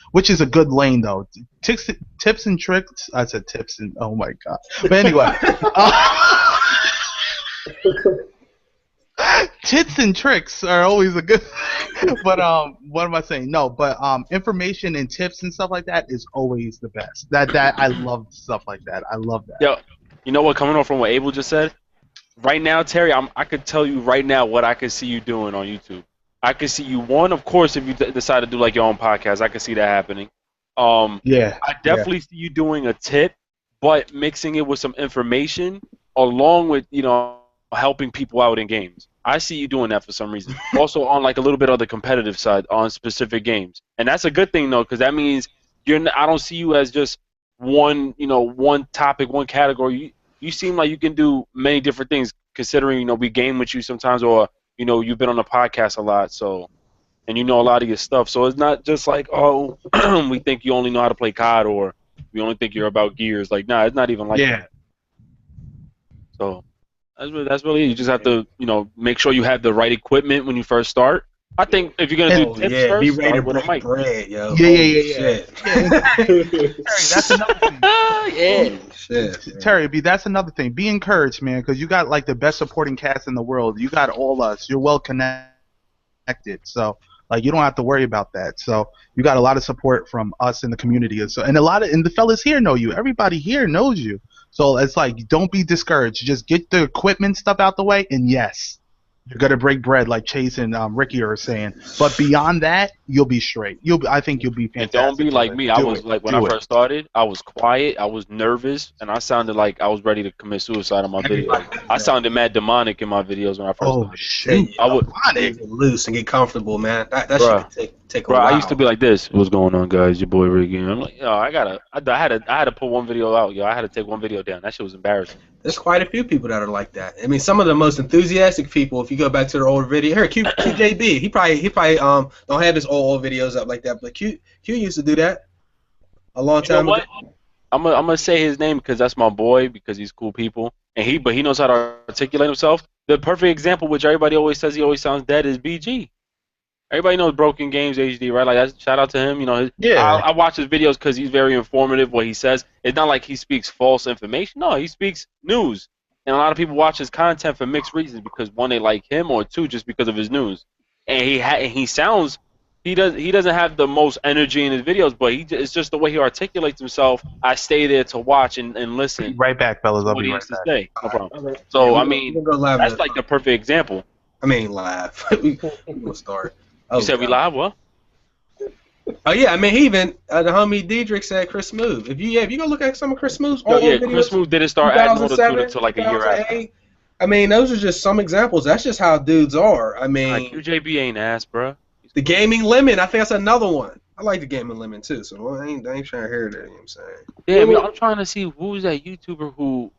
a good lane though. Tips and tricks. I said tips and oh my god. But anyway. Tips and tricks are always a good but what am I saying? No, but information and tips and stuff like that is always the best. That I love stuff like that. I love that. Yo, you know what, coming on from what Abel just said, right now, Terry, I could tell you right now what I could see you doing on YouTube. I could see you, one, of course, if you decide to do like your own podcast, I could see that happening. Yeah. I definitely see you doing a tip, but mixing it with some information along with, helping people out in games. I see you doing that for some reason. Also on like a little bit of the competitive side on specific games, and that's a good thing though, because that means I don't see you as just one topic, one category. You seem like you can do many different things, considering we game with you sometimes, or you've been on the podcast a lot, so and you know a lot of your stuff. So it's not just like, oh, we think you only know how to play COD, or we only think you're about gears. Like, nah, it's not even like that. So. That's really it. You just have to, make sure you have the right equipment when you first start. I think if you're gonna do tips first, be ready to with a mic. bread, yo. Yeah. Terry, that's another thing. Shit. Terry, that's another thing. Be encouraged, man, because you got like the best supporting cast in the world. You got all us. You're well connected, so like you don't have to worry about that. So you got a lot of support from us in the community, and the fellas here know you. Everybody here knows you. So it's like, don't be discouraged. Just get the equipment stuff out the way, and yes, you're gonna break bread like Chase and Ricky are saying. But beyond that, you'll be straight. I think you'll be fantastic. And don't be like me. I was like when I first started, I was quiet, I was nervous, and I sounded like I was ready to commit suicide on my video. I sounded mad demonic in my videos when I first started. Oh shit! I would get loose and get comfortable, man. That shit could take a while. I used to be like this. What's going on, guys? Your boy Ricky. I'm like, yo, I had to put one video out. Yo, I had to take one video down. That shit was embarrassing. There's quite a few people that are like that. I mean, some of the most enthusiastic people, if you go back to their old video, here, QJB, he probably don't have his old videos up like that, but Q used to do that a long time ago. I'm gonna say his name because that's my boy, because he's cool people, and he knows how to articulate himself. The perfect example, which everybody always says he always sounds dead, is BG. Everybody knows Broken Games HD, right? Like, shout out to him. I watch his videos because he's very informative. What he says, it's not like he speaks false information. No, he speaks news, and a lot of people watch his content for mixed reasons, because one, they like him, or two, just because of his news. And he doesn't have the most energy in his videos, but it's just the way he articulates himself. I stay there to watch and listen. Be right back, fellas. I'll what be he right has back. to say. No problem. Right. So Yeah, I mean, that's like the perfect example. I mean, live. We'll start. You said we live? What? Oh yeah, I mean, he even the homie Diedrich said Chris Smooth. If you go look at some of Chris Smooth's old videos, Chris Smooth didn't start adding auto-tune until like a year after. I mean, those are just some examples. That's just how dudes are. I mean, QJB ain't ass, bro. The Gaming Lemon, I think that's another one. I like the Gaming Lemon too, so I ain't trying to hear that. You know what I'm saying? Yeah, I mean, I'm trying to see who's that YouTuber who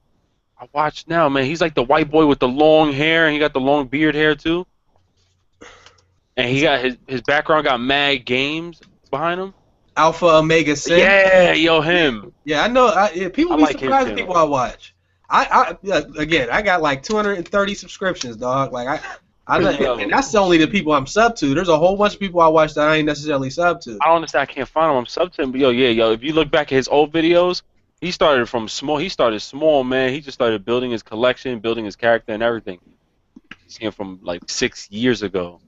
I watch now, man. He's like the white boy with the long hair, and he got the long beard hair too. And he got his background got mad games behind him. Alpha Omega Sin. Yeah, yo, him. Yeah, I know. People be like surprised people I watch. I got like 230 subscriptions, dog. Like And that's only the people I'm sub to. There's a whole bunch of people I watch that I ain't necessarily sub to. I don't understand. I can't find him. I'm sub to him, but yo. If you look back at his old videos, he started from small. He started small, man. He just started building his collection, building his character, and everything. He's here from like 6 years ago.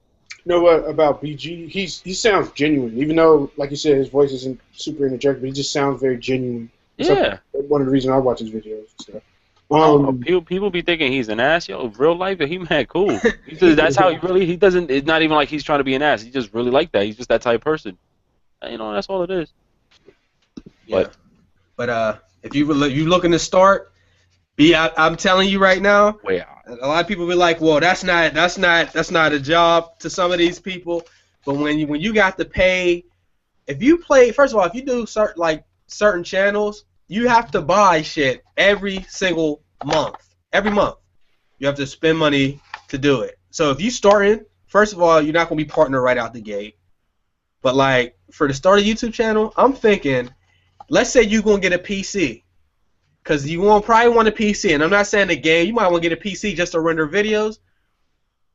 You know what about BG? He sounds genuine, even though, like you said, his voice isn't super interjected. But he just sounds very genuine. Yeah. One of the reasons I watch his videos. So. People be thinking he's an ass, yo. Real life, he mad cool. That's how he really. He doesn't. It's not even like he's trying to be an ass. He just really like that. He's just that type of person. You know, that's all it is. Yeah. But if you looking to start, I'm telling you right now. Way out. A lot of people be like, well, that's not a job to some of these people. But when you got to pay, if you play, first of all, if you do certain channels, you have to buy shit every single month. Every month, you have to spend money to do it. So if you starting, first of all, you're not gonna be partner right out the gate. But like for the start of YouTube channel, I'm thinking, let's say you're gonna get a PC. Because you probably want a PC, and I'm not saying the game. You might want to get a PC just to render videos.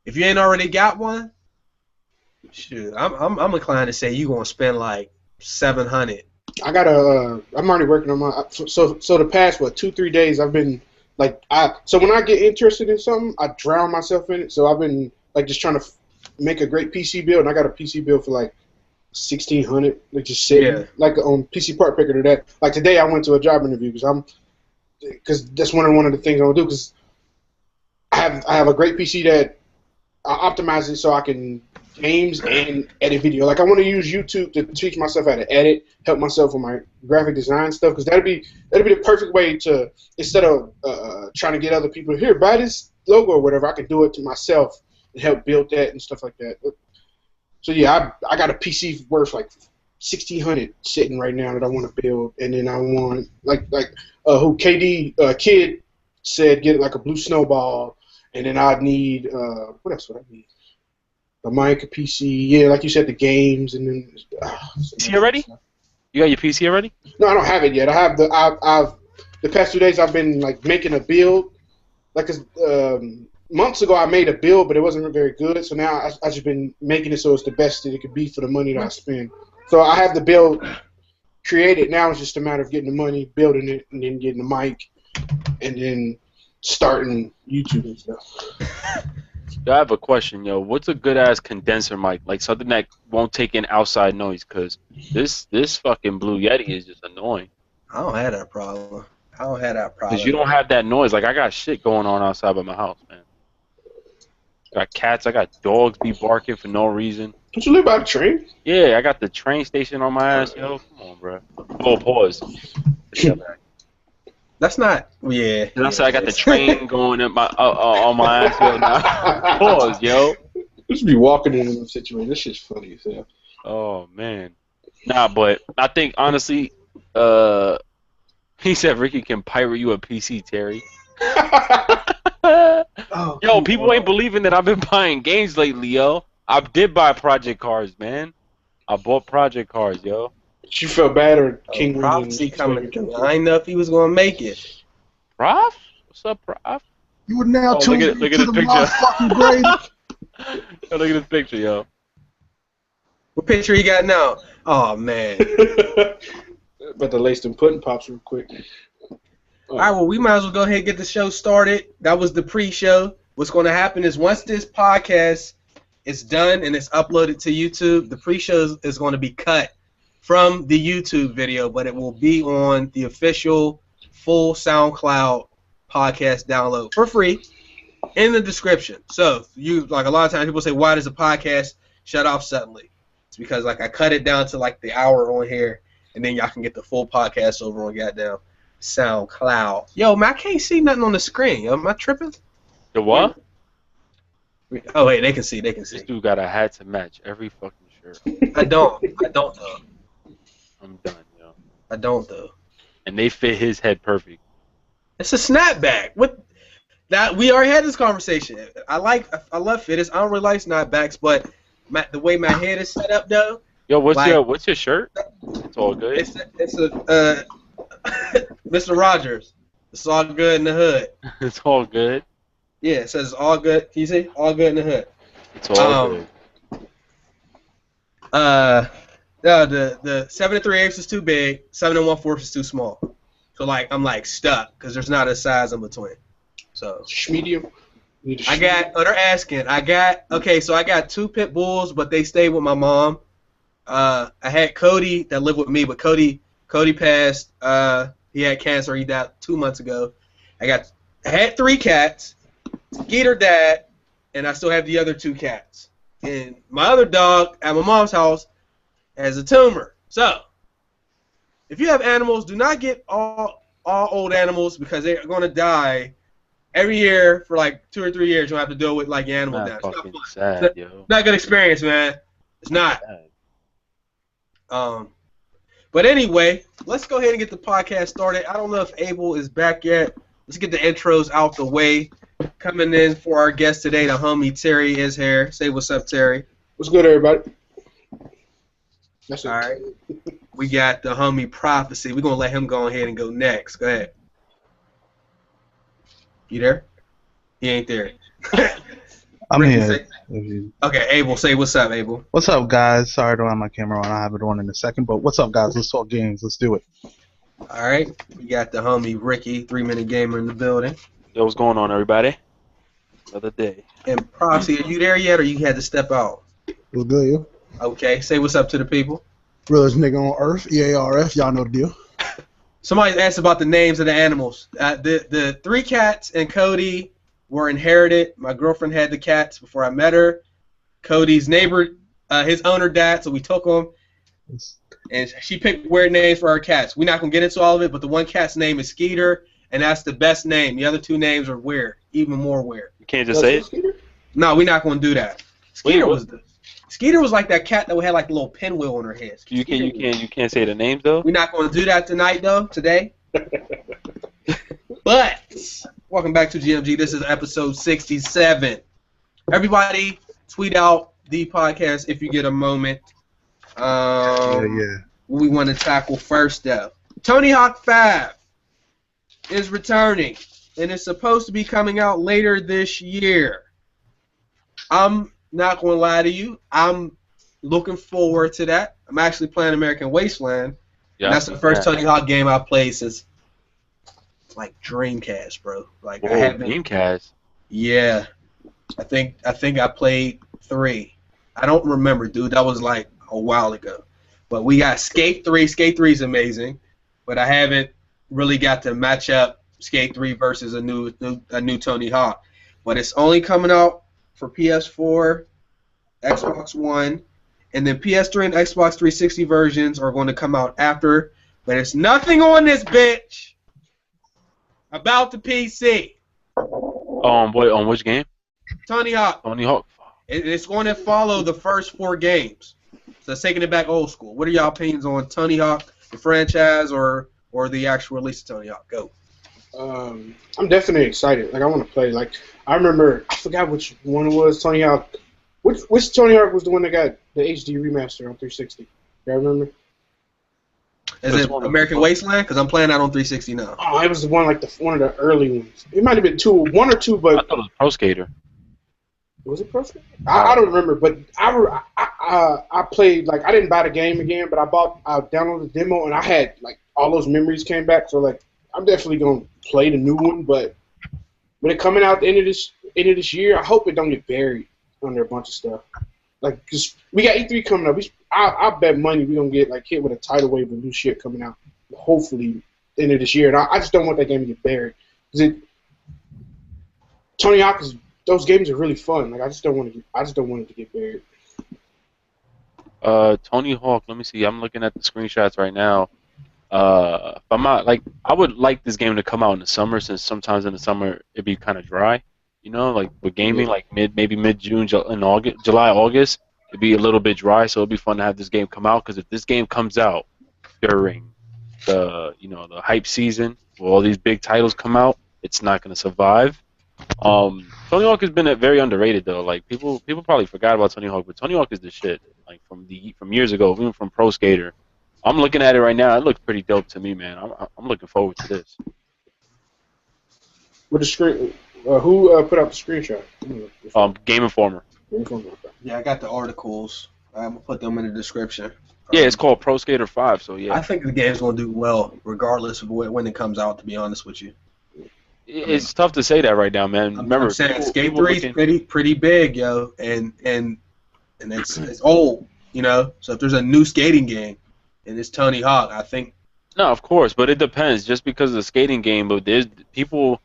If you ain't already got one, shoot, I'm inclined to say you're gonna spend like $700. I'm already working on my. So the past 2-3 days I've been so when I get interested in something, I drown myself in it. So I've been like just trying to make a great PC build, and I got a PC build for like $1,600, like just sitting like on PC Part Picker to that. Like today I went to a job interview because that's one of the things I want to do, because I have a great PC that I optimize it so I can games and edit video. Like I want to use YouTube to teach myself how to edit, help myself with my graphic design stuff, because that'd be the perfect way to, instead of trying to get other people here buy this logo or whatever, I can do it to myself and help build that and stuff like that. So yeah, I got a PC worth like $1,600 sitting right now that I want to build, and then I want who Kid said, get like a blue snowball, and then I'd need what else would I need? A mic, a PC, yeah, like you said, the games, and then PC already? You got your PC already? No, I don't have it yet. I have the past 2 days I've been like making a build, like months ago I made a build, but it wasn't very good, so now I just been making it so it's the best that it could be for the money that I spend. So I have the build created. Now it's just a matter of getting the money, building it, and then getting the mic, and then starting YouTube and stuff. I have a question, yo. What's a good ass condenser mic? Like something that won't take in outside noise, cause this fucking Blue Yeti is just annoying. I don't have that problem. Cause you don't have that noise. Like I got shit going on outside of my house, man. Got cats. I got dogs be barking for no reason. Don't you live by the train? Yeah, I got the train station on my ass, yo. Come on, bro. Oh, pause. That's not. Yeah. And I said I got the train going in my on my ass right now. Pause, yo. You should be walking in a situation. This shit's funny as hell. Oh man. Nah, but I think honestly, he said Ricky can pirate you a PC, Terry. Yo, people ain't believing that I've been buying games lately, yo. I did buy project cards, man. I bought project cards, yo. You felt bad, or King Prophecy coming? I ain't know if he was gonna make it. Prof? What's up, Prof? You would now tune look at to this the picture. motherfucking grade. Look at this picture, yo. What picture you got now? Oh man. About to lace them pudding pops real quick. All right, well, we might as well go ahead and get the show started. That was the pre-show. What's going to happen is once this podcast is done and it's uploaded to YouTube, the pre-show is going to be cut from the YouTube video, but it will be on the official full SoundCloud podcast download for free in the description. So you, like a lot of times people say, why does a podcast shut off suddenly? It's because like I cut it down to like the hour on here, and then y'all can get the full podcast over on goddamn SoundCloud. Yo, man, I can't see nothing on the screen. Yo, am I tripping? The what? Oh wait, they can see. They can see. This dude got a hat to match every fucking shirt. I don't though. I'm done, yo. I don't though. And they fit his head perfect. It's a snapback. What? That we already had this conversation. I love fitteds. I don't really like snapbacks, but the way my head is set up though. Yo, what's your shirt? It's all good. It's a Mr. Rogers. It's all good in the hood. It's all good. Yeah, it says all good. Can you see? All good in the hood. It's all good. No, the 7 3/8 is too big. 7 1/4 is too small. So like I'm like stuck because there's not a size in between. So Medium. I got. Oh, they're asking. So I got 2 pit bulls, but they stay with my mom. I had Cody that lived with me, but Cody passed. He had cancer. He died 2 months ago. I had 3 cats. Skeeter died, and I still have the other 2 cats. And my other dog at my mom's house has a tumor. So if you have animals, do not get all old animals because they're going to die every year for like 2 or 3 years. You'll have to deal with like your animal death. It's not fun. Sad, yo. Not a good experience, man. It's not. But anyway, let's go ahead and get the podcast started. I don't know if Abel is back yet. Let's get the intros out the way. Coming in for our guest today, the homie Terry is here. Say what's up, Terry. What's good, everybody? That's it. All right. We got the homie Prophecy. We're going to let him go ahead and go next. Go ahead. You there? He ain't there. I'm Ricky, here. Okay, Abel, say what's up, Abel. What's up, guys? Sorry I don't have my camera on. I'll have it on in a second. But what's up, guys? Let's talk games. Let's do it. All right. We got the homie Ricky, 3-minute gamer in the building. Yo, what's going on, everybody? Another day. And Prophecy, are you there yet, or you had to step out? What's good, yo? Okay, say what's up to the people. Realest nigga on earth, EARF, y'all know the deal. Somebody asked about the names of the animals. The 3 cats and Cody were inherited. My girlfriend had the cats before I met her. Cody's neighbor, his owner died, so we took them. And she picked weird names for our cats. We're not going to get into all of it, but the one cat's name is Skeeter, and that's the best name. The other 2 names are weird, even more weird. You can't just say it? No, we're not going to do that. Skeeter was like that cat that had like a little pinwheel on her head. You can't say the names though. We're not going to do that today. But welcome back to GMG. This is episode 67. Everybody, tweet out the podcast if you get a moment. What we want to tackle first, though. Tony Hawk 5 is returning, and it's supposed to be coming out later this year. I'm not going to lie to you. I'm looking forward to that. I'm actually playing American Wasteland. Yeah, and that's the first Tony Hawk game I've played since, like, Dreamcast, bro. Like, I haven't. Dreamcast? Yeah. I think I played 3. I don't remember, dude. That was, like, a while ago. But we got Skate 3. Skate 3 is amazing. But I haven't really got to match up Skate 3 versus a new Tony Hawk. But it's only coming out for PS4, Xbox One, and then PS3 and Xbox 360 versions are going to come out after. But there's nothing on this bitch about the PC. On which game? Tony Hawk. Tony Hawk. It's going to follow the first 4 games. So it's taking it back old school. What are y'all opinions on Tony Hawk, the franchise, or the actual release of Tony Hawk? Go. I'm definitely excited. Like, I want to play. Like, I remember, I forgot which one it was. Tony Hawk. Which Tony Hawk was the one that got the HD remaster on 360? Y'all remember? Is it American Wasteland? Because I'm playing that on 360 now. Oh, it was the one, like, one of the early ones. It might have been 1 or 2, but... I thought it was Pro Skater. Was it Pro Skater? I don't remember, but I played, like, I didn't buy the game again, but I downloaded the demo, and I had, like, all those memories came back, so, like, I'm definitely going to play the new one, but when it coming out at the end of this year, I hope it don't get buried under a bunch of stuff. Like, cause we got E3 coming up. I bet money we're going to get, like, hit with a tidal wave of new shit coming out, hopefully, the end of this year. And I just don't want that game to get buried. Because Tony Hawk those games are really fun. Like, I just don't want it to get buried. Tony Hawk, let me see. I'm looking at the screenshots right now. If I'm not, like, I would like this game to come out in the summer, since sometimes in the summer it'd be kind of dry, you know, like with gaming, like maybe mid-June and July, August, it'd be a little bit dry, so it'd be fun to have this game come out, because if this game comes out during the hype season where all these big titles come out, it's not going to survive. Tony Hawk has been very underrated though. Like, people probably forgot about Tony Hawk, but Tony Hawk is the shit. Like, from years ago, even from Pro Skater. I'm looking at it right now. It looks pretty dope to me, man. I'm looking forward to this. With the screen, Who put out the screenshot? Game Informer. Yeah, I got the articles. I'm gonna put them in the description. Yeah, it's called Pro Skater 5. So yeah, I think the game's gonna do well, regardless of when it comes out. To be honest with you, it's tough to say that right now, man. Remember, I'm saying Skate people 3 is pretty big, yo, and it's old, you know. So if there's a new skating game, and it's Tony Hawk, I think. No, of course, but it depends. Just because of the skating game, but there's people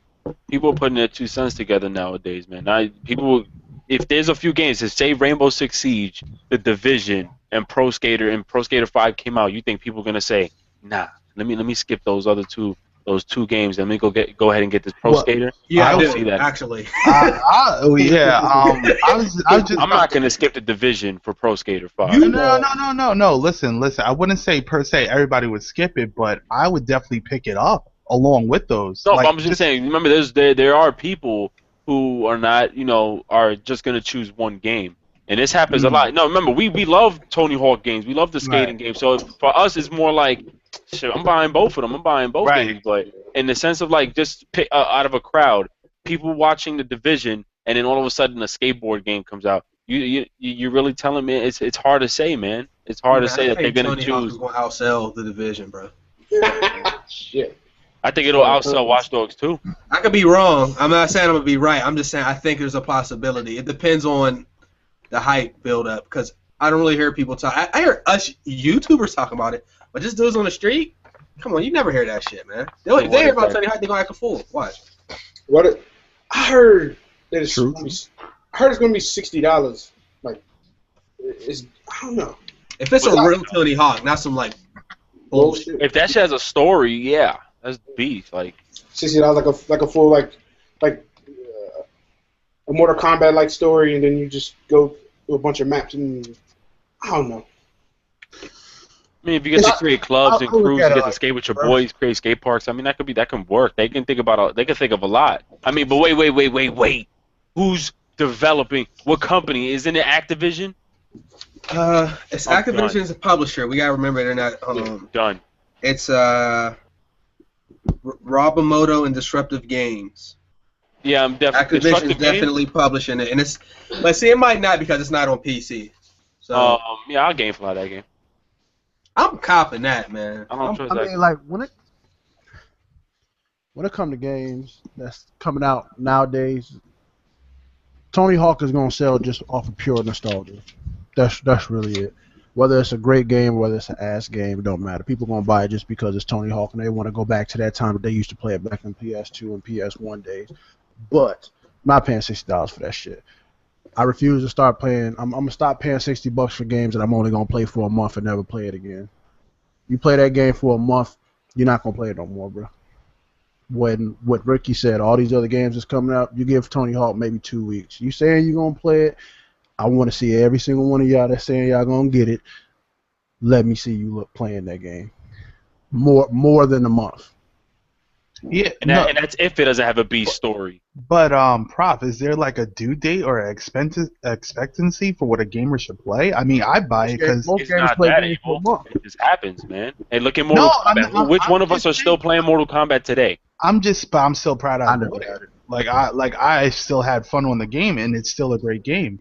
putting their 2 cents together nowadays, man. If there's a few games that say Rainbow Six Siege, The Division, and Pro Skater 5 came out, you think people are gonna say, nah, let me skip those two games and let me go ahead and get this Pro Skater? Yeah, I don't do, see that. actually. I'm not gonna skip The Division for Pro Skater 5. No. Listen. I wouldn't say per se everybody would skip it, but I would definitely pick it up along with those. No, but I'm just saying. Remember, there are people who are not, are just gonna choose one game, and this happens a lot. No, remember, we love Tony Hawk games. We love the skating games. So for us, it's more like, shit, I'm buying both of them. I'm buying both games. But in the sense of like just pick out of a crowd, people watching The Division, and then all of a sudden a skateboard game comes out. You're really telling me it's hard to say, man. It's hard to say that they're gonna Tony choose. Hawk is gonna outsell The Division, bro. Shit. I think it'll outsell Watch Dogs too. I could be wrong. I'm not saying I'm gonna be right. I'm just saying I think there's a possibility. It depends on the hype build up, because I don't really hear people talk. I hear us YouTubers talking about it, but just dudes on the street, come on, you never hear that shit, man. They hear about Tony Hawk, they gonna act a fool. Watch. I heard that it's true. I heard it's gonna be $60. Like, I don't know. If it's a real Tony Hawk, not some like bullshit. If that shit has a story, yeah, that's beef. Like $60, like a full like a Mortal Kombat like story, and then you just go through a bunch of maps, and I don't know. I mean, if you get to create clubs and crews, you get to skate with your boys, create skate parks. I mean, that can work. They can think of a lot. I mean, but wait. Who's developing? What company? Isn't it Activision? It's Activision's a publisher. We gotta remember they're not done. It's Robomoto and Disruptive Games. Yeah, I'm definitely. Activision's definitely publishing it, and but see, it might not because it's not on PC. So yeah, I'll gamefly that game. I'm copping that, man. I mean, like when it comes to games that's coming out nowadays, Tony Hawk is gonna sell just off of pure nostalgia. That's really it. Whether it's a great game or whether it's an ass game, it don't matter. People gonna buy it just because it's Tony Hawk and they want to go back to that time that they used to play it back in PS2 and PS1 days. But I'm not paying $60 for that shit. I refuse to start playing. I'm gonna stop paying $60 for games that I'm only gonna play for a month and never play it again. You play that game for a month, you're not gonna play it no more, bro. When what Ricky said, all these other games that's coming out, you give Tony Hawk maybe 2 weeks. You saying you're gonna play it? I want to see every single one of y'all that's saying y'all gonna get it. Let me see you playing that game more than a month. Yeah, and that's if it doesn't have a B story. But Prof, is there like a due date or expectancy for what a gamer should play? I mean, I buy it because it's not that able. It just happens, man. Hey, look at Mortal Kombat. Which one of us are still playing Mortal Kombat today? I'm still proud of it. I still had fun on the game, and it's still a great game.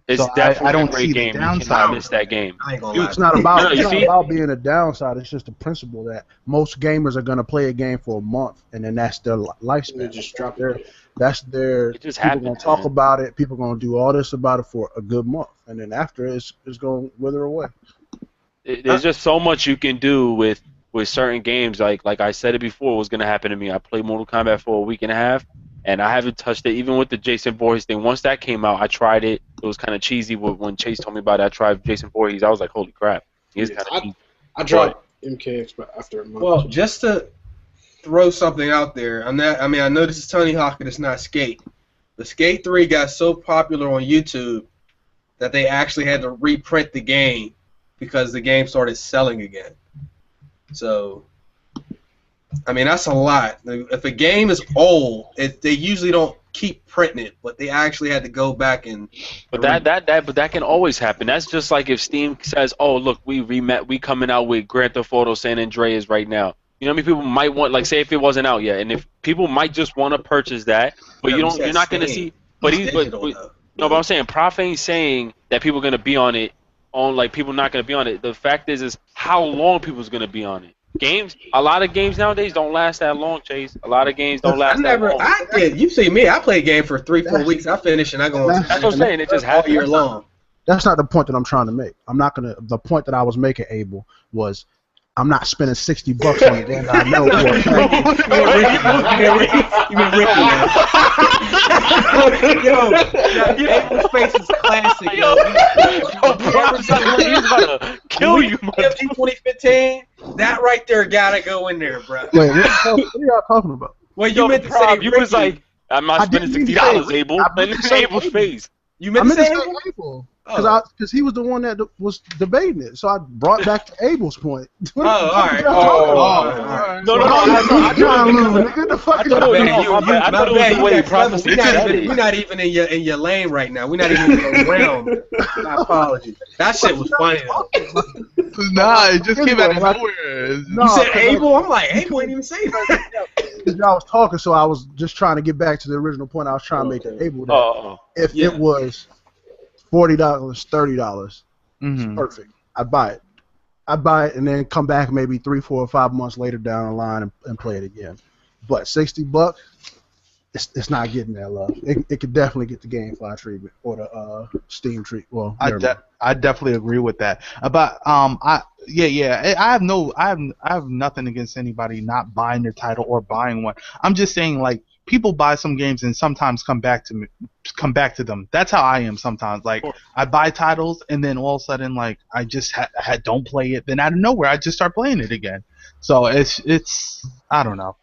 It's so definitely I don't a great see game. The downside. You cannot miss that game. It's not about being a downside. It's just the principle that most gamers are gonna play a game for a month, and then that's their lifespan. They just drop That's their. It just people happens, gonna talk about it. People gonna do all this about it for a good month, and then after it's gonna wither away. There's just so much you can do with certain games. Like I said it before, what was gonna happen to me. I played Mortal Kombat for a week and a half. And I haven't touched it, even with the Jason Voorhees thing. Once that came out, I tried it. It was kind of cheesy. When Chase told me about it, I tried Jason Voorhees. I was like, holy crap. I dropped MKX after a month. Well, just to throw something out there, I know this is Tony Hawk and it's not Skate. The Skate 3 got so popular on YouTube that they actually had to reprint the game because the game started selling again. So, I mean, that's a lot. If a game is old, they usually don't keep printing it, but they actually had to go back and. But that can always happen. That's just like if Steam says, "Oh, look, we coming out with Grand Theft Auto San Andreas right now." You know how many people might want, like, say if it wasn't out yet, and if people might just want to purchase that, but Yeah, you're not gonna see. But It's digital, though. no, but I'm saying Prof ain't saying that people are gonna be on it. Like people not gonna be on it. The fact is how long people's gonna be on it. A lot of games nowadays don't last that long, Chase. A lot of games don't last that long. I did. You see me? I play a game for 3-4 weeks. I finish and I go. That's what I'm saying. It just all happens. year long. That's not the point that I'm trying to make. I'm not gonna. The point that I was making, Abel, was I'm not spending $60 on a game that I know. You mean Ricky? Yo, Abel's face is classic. Yo, He's about to kill you, GMG 2015. That right there gotta go in there, bro. Wait, what are y'all talking about? Well, you meant to say you was like, I'm not spending $60, Abel. And it's Abel's face. You meant to say Abel. Because he was the one that was debating it, so I brought back to Abel's point. All right. No. We're not even in your lane right now. We're not even in your realm. My apologies. That shit was funny though. Nah, it just came out of nowhere. You said Abel? I'm like, Abel ain't even saying that. Y'all was talking, so I was just trying to get back to the original point I was trying to make to Abel. If it was $40, $30, perfect. I'd buy it. I'd buy it and then come back maybe 3, 4, or 5 months later down the line and play it again. But $60, it's not getting that love. It could definitely get the GameFly treatment or the Steam treatment. Well, I definitely agree with that. But I have nothing against anybody not buying their title or buying one. I'm just saying, like, people buy some games and sometimes come back to them. That's how I am sometimes. Like, I buy titles and then all of a sudden, like, I just don't play it. Then out of nowhere, I just start playing it again. So it's I don't know.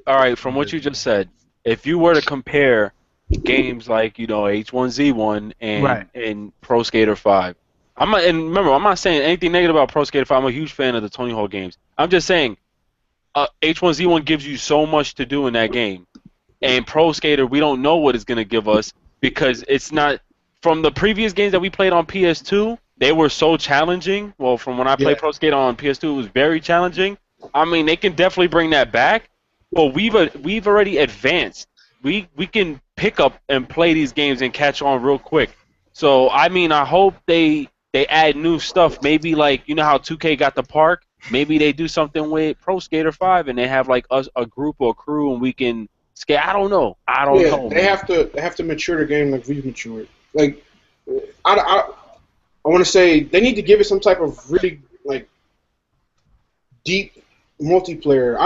All right, from what you just said, if you were to compare games like, H1Z1 and Pro Skater 5, and remember, I'm not saying anything negative about Pro Skater 5. I'm a huge fan of the Tony Hawk games. I'm just saying H1Z1 gives you so much to do in that game. And Pro Skater, we don't know what it's going to give us because it's not from the previous games that we played on PS2. They were so challenging. Well, from when I played Pro Skater on PS2, it was very challenging. I mean, they can definitely bring that back. But we've already advanced. We can pick up and play these games and catch on real quick. So I mean, I hope they add new stuff. Maybe like how 2K got the park. Maybe they do something with Pro Skater 5 and they have like a group or a crew and we can. I don't know. They have to mature the game like we've matured. Like, I want to say they need to give it some type of really like deep multiplayer.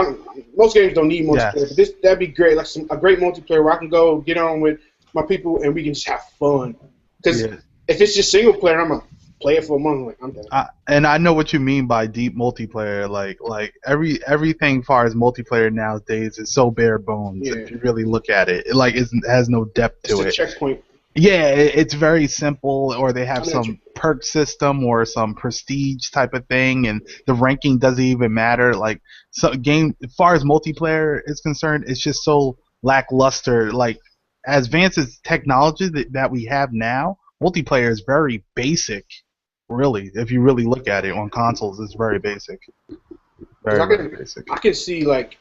Most games don't need multiplayer, but that'd be great. Like a great multiplayer where I can go get on with my people and we can just have fun. Because if it's just single player, I'm gonna play it for a month. Like I'm done. And I know what you mean by deep multiplayer. Like everything far as multiplayer nowadays is so bare bones. If you really look at it, it has no depth to it. It's a checkpoint. Yeah, it's very simple, or they have some perk system or some prestige type of thing, and the ranking doesn't even matter. Like, so as far as multiplayer is concerned, it's just so lackluster. Like, as advanced as technology that we have now, multiplayer is very basic. Really, if you really look at it on consoles, it's very basic. Very basic. I can see like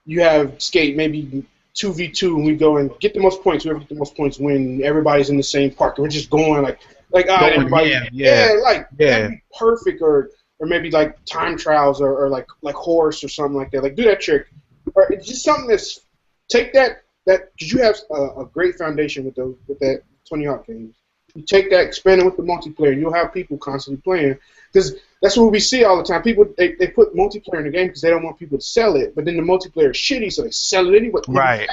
you have skate maybe 2v2 and we go and get the most points. Whoever gets the most points win. Everybody's in the same park. And we're just going everybody. That'd be perfect. Or maybe like time trials or like horse or something like that. Like do that trick. Or it's just something that's take that because you have a great foundation with that Tony Hawk games. You take that, expand it with the multiplayer, and you'll have people constantly playing. Because that's what we see all the time. People they put multiplayer in the game because they don't want people to sell it, but then the multiplayer is shitty, so they sell it anyway. Right.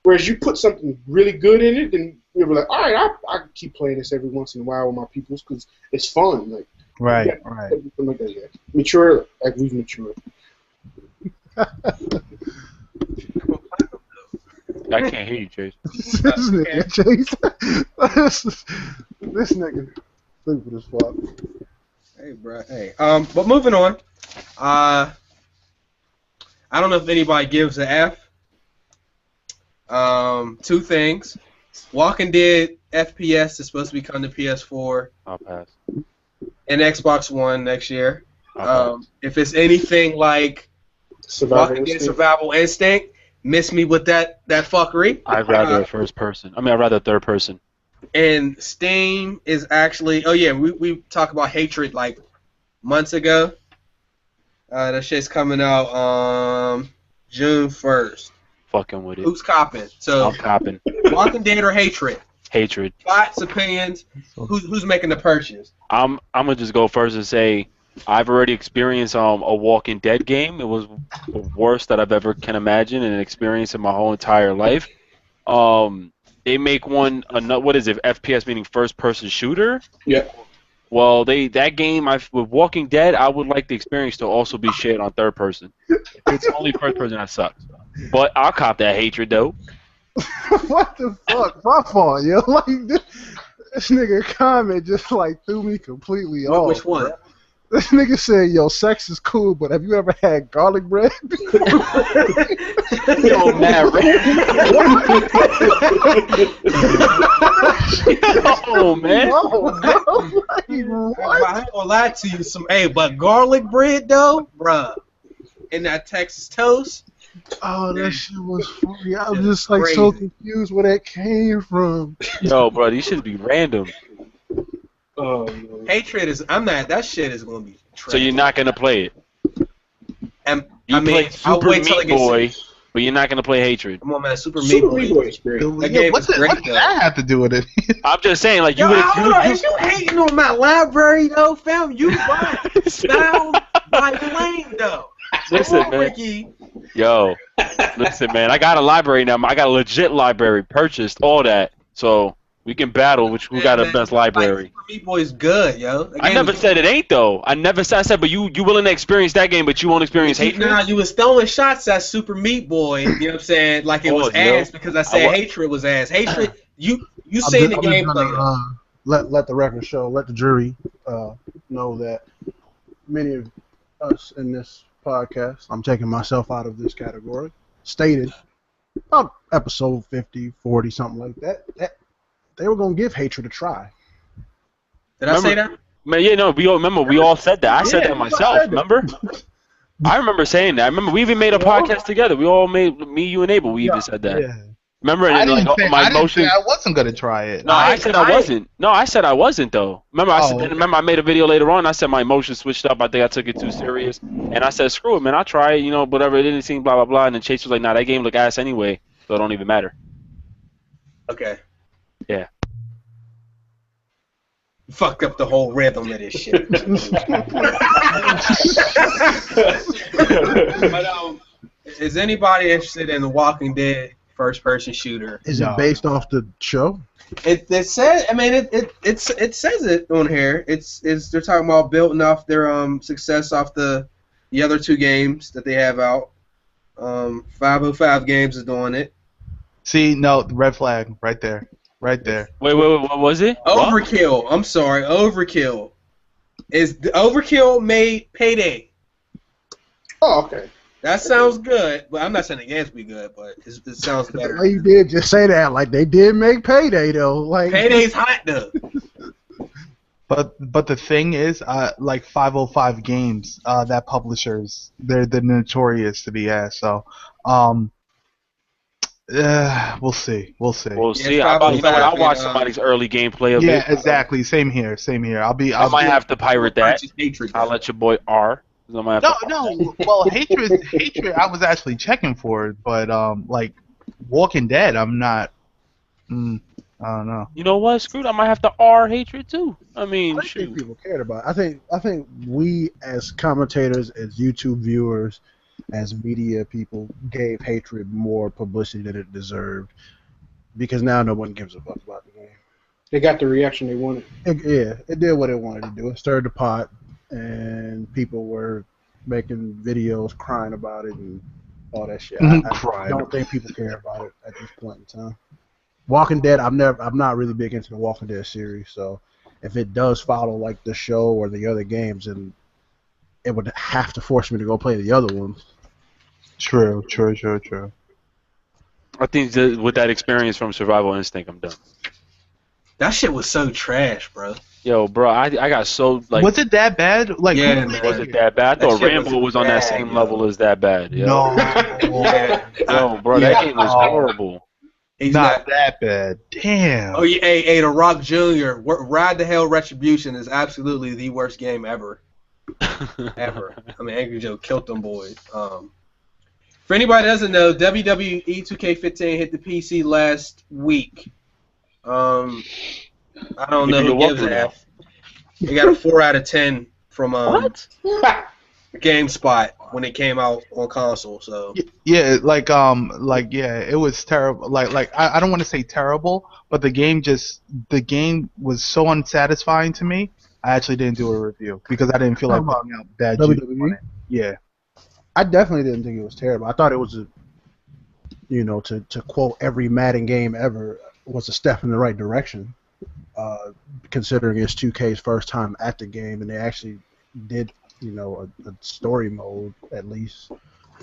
Whereas you put something really good in it, then you'll be like, all right, I keep playing this every once in a while with my peoples because it's fun. Like, right. Mature like we've matured. I can't hear you, Chase. This nigga stupid as fuck. Hey, bro. Hey. But moving on. I don't know if anybody gives a F. Two things. Walking Dead FPS is supposed to be coming to PS4. I'll pass. And Xbox One next year. If it's anything like Survival Walking Dead Instinct. Survival Instinct. Miss me with that fuckery. I'd rather a first person. I mean, I'd rather a third person. And Steam is actually. Oh yeah, we talked about Hatred like months ago. That shit's coming out June 1st. Fucking with it. Who's copping? So I'm copping. Walking Dead or Hatred? Hatred. Thoughts, opinions. Who's making the purchase? I'm gonna just go first and say I've already experienced a Walking Dead game. It was the worst that I've ever can imagine and experienced in my whole entire life. They make one what is it? FPS meaning first person shooter. Yeah. Well, that game with Walking Dead, I would like the experience to also be shared on third person. If it's only first person, that sucks. But I'll cop that Hatred though. What the fuck? My fault, yo. Like this nigga comment just like threw me completely off. Which one? Bro. This nigga said, "Yo, sex is cool, but have you ever had garlic bread?" Yo, man, oh man. Like, what? I ain't gonna lie to you, but garlic bread though, bruh, and that Texas toast. Oh, that shit was funny. I was just like so Crazy. confused where that came from. Yo, bro, these should be random. Oh, man. Hatred is. I'm not. That shit is gonna be. Trash. So you're not gonna play it. And, You I mean, play I'll Super wait till it Meat Boy, gets. but you're not gonna play Hatred. Come on, man. Super Super Meat Meat Boy. Boy is great. That game is great, What does that have to do with it? I'm just saying, like Yo, you would. hold on. Is you hating on my library though, fam? You found my flame though. Listen, Come on, man. Ricky. Yo, listen, man. I got a library now. I got a legit library, purchased all that. So we can battle who got the Man, best library. Like, Super Meat Boy is good, yo. That I game never is- said it ain't though. I never said. I said, but you willing to experience that game, but you won't experience Hatred. Nah, you was throwing shots at Super Meat Boy. You know what I'm saying? Like it was Oh, yo. ass because I said Hatred was ass. Hatred. You I'm seen the just gonna, gameplay? let the record show, let the jury know that many of us in this podcast, I'm taking myself out of this category, stated about episode 50, 40, something like that they were going to give Hatred a try. Did I say that? Man, yeah, no, we all said that. I said Yeah, that you myself. said that. Remember? I remember saying that. I remember we even made a podcast together. We all made me, you, and Abel. We even said that. Yeah. Remember? I And didn't like say, my I didn't say emotions. I wasn't gonna try it. No, I said I wasn't. No, I said I wasn't though. Remember, I said. Oh. Remember, I made a video later on. I said my emotions switched up. I think I took it too serious, and I said, "Screw it, man. I'll try it. You know, whatever. It didn't seem blah blah blah." And then Chase was like, "Nah, that game look ass anyway, so it don't even matter." Okay. Yeah. You fucked up the whole rhythm of this shit. But is anybody interested in the Walking Dead first-person shooter? Is No. it based off the show? It says. I mean, it says it on here. They're talking about building off their success off the other two games that they have out. 505 Games is doing it. See, no, red flag right there, right there. Wait, what was it? What? Overkill. I'm sorry, Overkill. Is the Overkill made Payday? Oh, okay. That sounds good, but I'm not saying the games be good, but it sounds better. They did just say that, like they did make Payday though. Like Payday's hot though. But the thing is, like 505 Games, that publishers, they're notorious to be ass. So, we'll see. We'll Yeah, see. You know what? I'll watch 505, somebody's early gameplay of Yeah, it. exactly. Same here. I might have to pirate that. Hatred. I'll let your boy R. I might have to- No. Well, hatred. I was actually checking for it, but like Walking Dead, I'm not. I don't know. You know what? Screwed. I might have to R Hatred too. I mean, I think shoot. people cared about it. I think we as commentators, as YouTube viewers, as media people, gave Hatred more publicity than it deserved, because now no one gives a fuck about the game. They got the reaction they wanted. It did what it wanted to do. It stirred the pot, and people were making videos crying about it and all that shit. I Crying. don't think people care about it at this point in time. Walking Dead, I'm not really big into the Walking Dead series, so if it does follow like the show or the other games, then it would have to force me to go play the other ones. True. I think with that experience from Survival Instinct, I'm done. That shit was so trash, bro. Yo, bro, I got so like. Was it that bad? Like, Yeah, who- man. Was it that bad? I That thought shit Rambo was on that bad, same yo. level as that bad. Yo, No, Yeah. yo, bro, Yeah. that game was horrible. He's not that bad. Damn. Oh, yeah, hey, The Rock Jr. Ride the Hell Retribution is absolutely the worst game ever. Ever. I mean, Angry Joe killed them boys. For anybody that doesn't know, WWE 2K15 hit the PC last week. I don't know who gives a F. It got a 4 out of 10 from What? GameSpot when it came out on console. So Yeah, yeah, it was terrible. I don't want to say terrible, but the game was so unsatisfying to me. I actually didn't do a review because I didn't feel like putting out bad juice on WWE? it. Yeah. I definitely didn't think it was terrible. I thought it was to quote every Madden game ever, was a step in the right direction. Considering it's 2K's first time at the game, and they actually did, a story mode at least.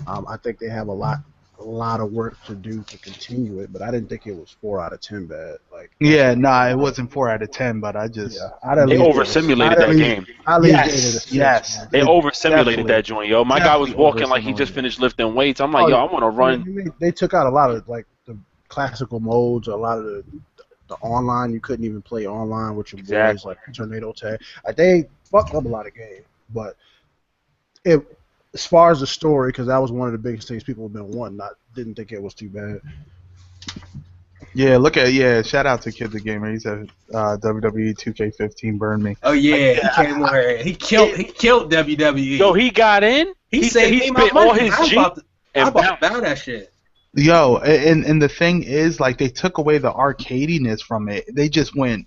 I think they have a lot of work to do to continue it, but I didn't think it was 4 out of 10 bad. Yeah, nah, it wasn't 4 out of 10, but I just They over-simulated that game. Yes. They over-simulated Definitely. that joint, yo. My guy was walking like he just finished lifting weights. I'm like, yo, I want to run. They took out a lot of the classical modes, a lot of the online. You couldn't even play online with your boys, like Tornado Tag. They fucked up a lot of games, but as far as the story, because that was one of the biggest things people have been wanting, I didn't think it was too bad. Yeah, shout out to Kid the Gamer. He said WWE 2K15 burned me. oh yeah, he came over here. He killed WWE. Yo, he got in. he saved he me my spent money. all his I'm G about to and bounced. buy that shit. Yo, and the thing is, like, they took away the arcadiness from it. They just went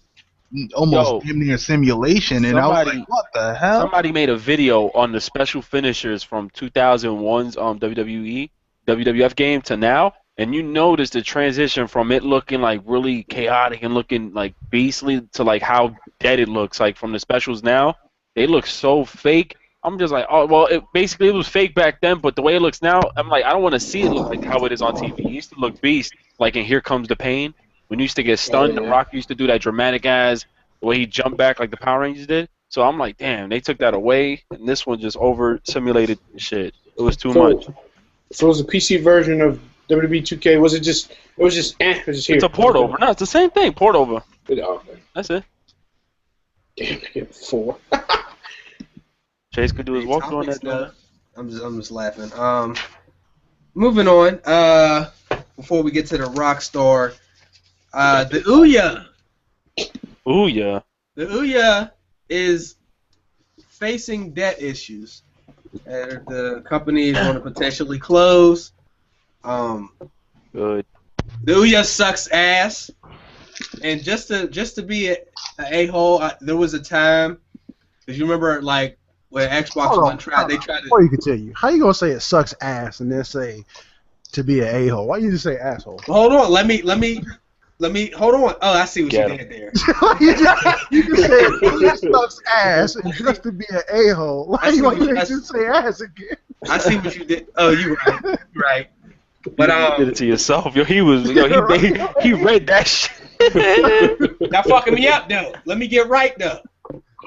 almost damn near simulation, and I was like, what the hell? Somebody made a video on the special finishers from 2001's WWE WWF game to now, and you notice the transition from it looking like really chaotic and looking like beastly to like how dead it looks like from the specials now. They look so fake. I'm just like, oh, well, it was fake back then, but the way it looks now, I'm like, I don't want to see it look like how it is on TV. It used to look beast, like in Here Comes the Pain. When you used to get stunned, The Rock used to do that dramatic ass, the way he jumped back like the Power Rangers did. So I'm like, damn, they took that away, and this one just over-simulated shit. It was too much. So it was a PC version of WWE 2K. It was just here. It's a port over. No, it's the same thing, port over. Okay. That's it. Damn, I get 4. Chase could do his walk on that. I'm just laughing. Moving on. Before we get to the Rockstar, the Ouya. Ouya. The Ouya is facing debt issues. The company is going to potentially close. Good. The Ouya sucks ass. And just to be an a-hole, there was a time, because you remember, like, when Xbox One tried to... Before you continue, how you gonna say it sucks ass and then say to be an a-hole? Why you just say asshole? Hold on, let me hold on. Oh, I see what you did there. you just say it sucks ass and just to be an a-hole. Why you just say ass again? I see what you did. Oh, you right. But you did it to yourself. Yo, he read that shit. That fucking me up though. Let me get right though.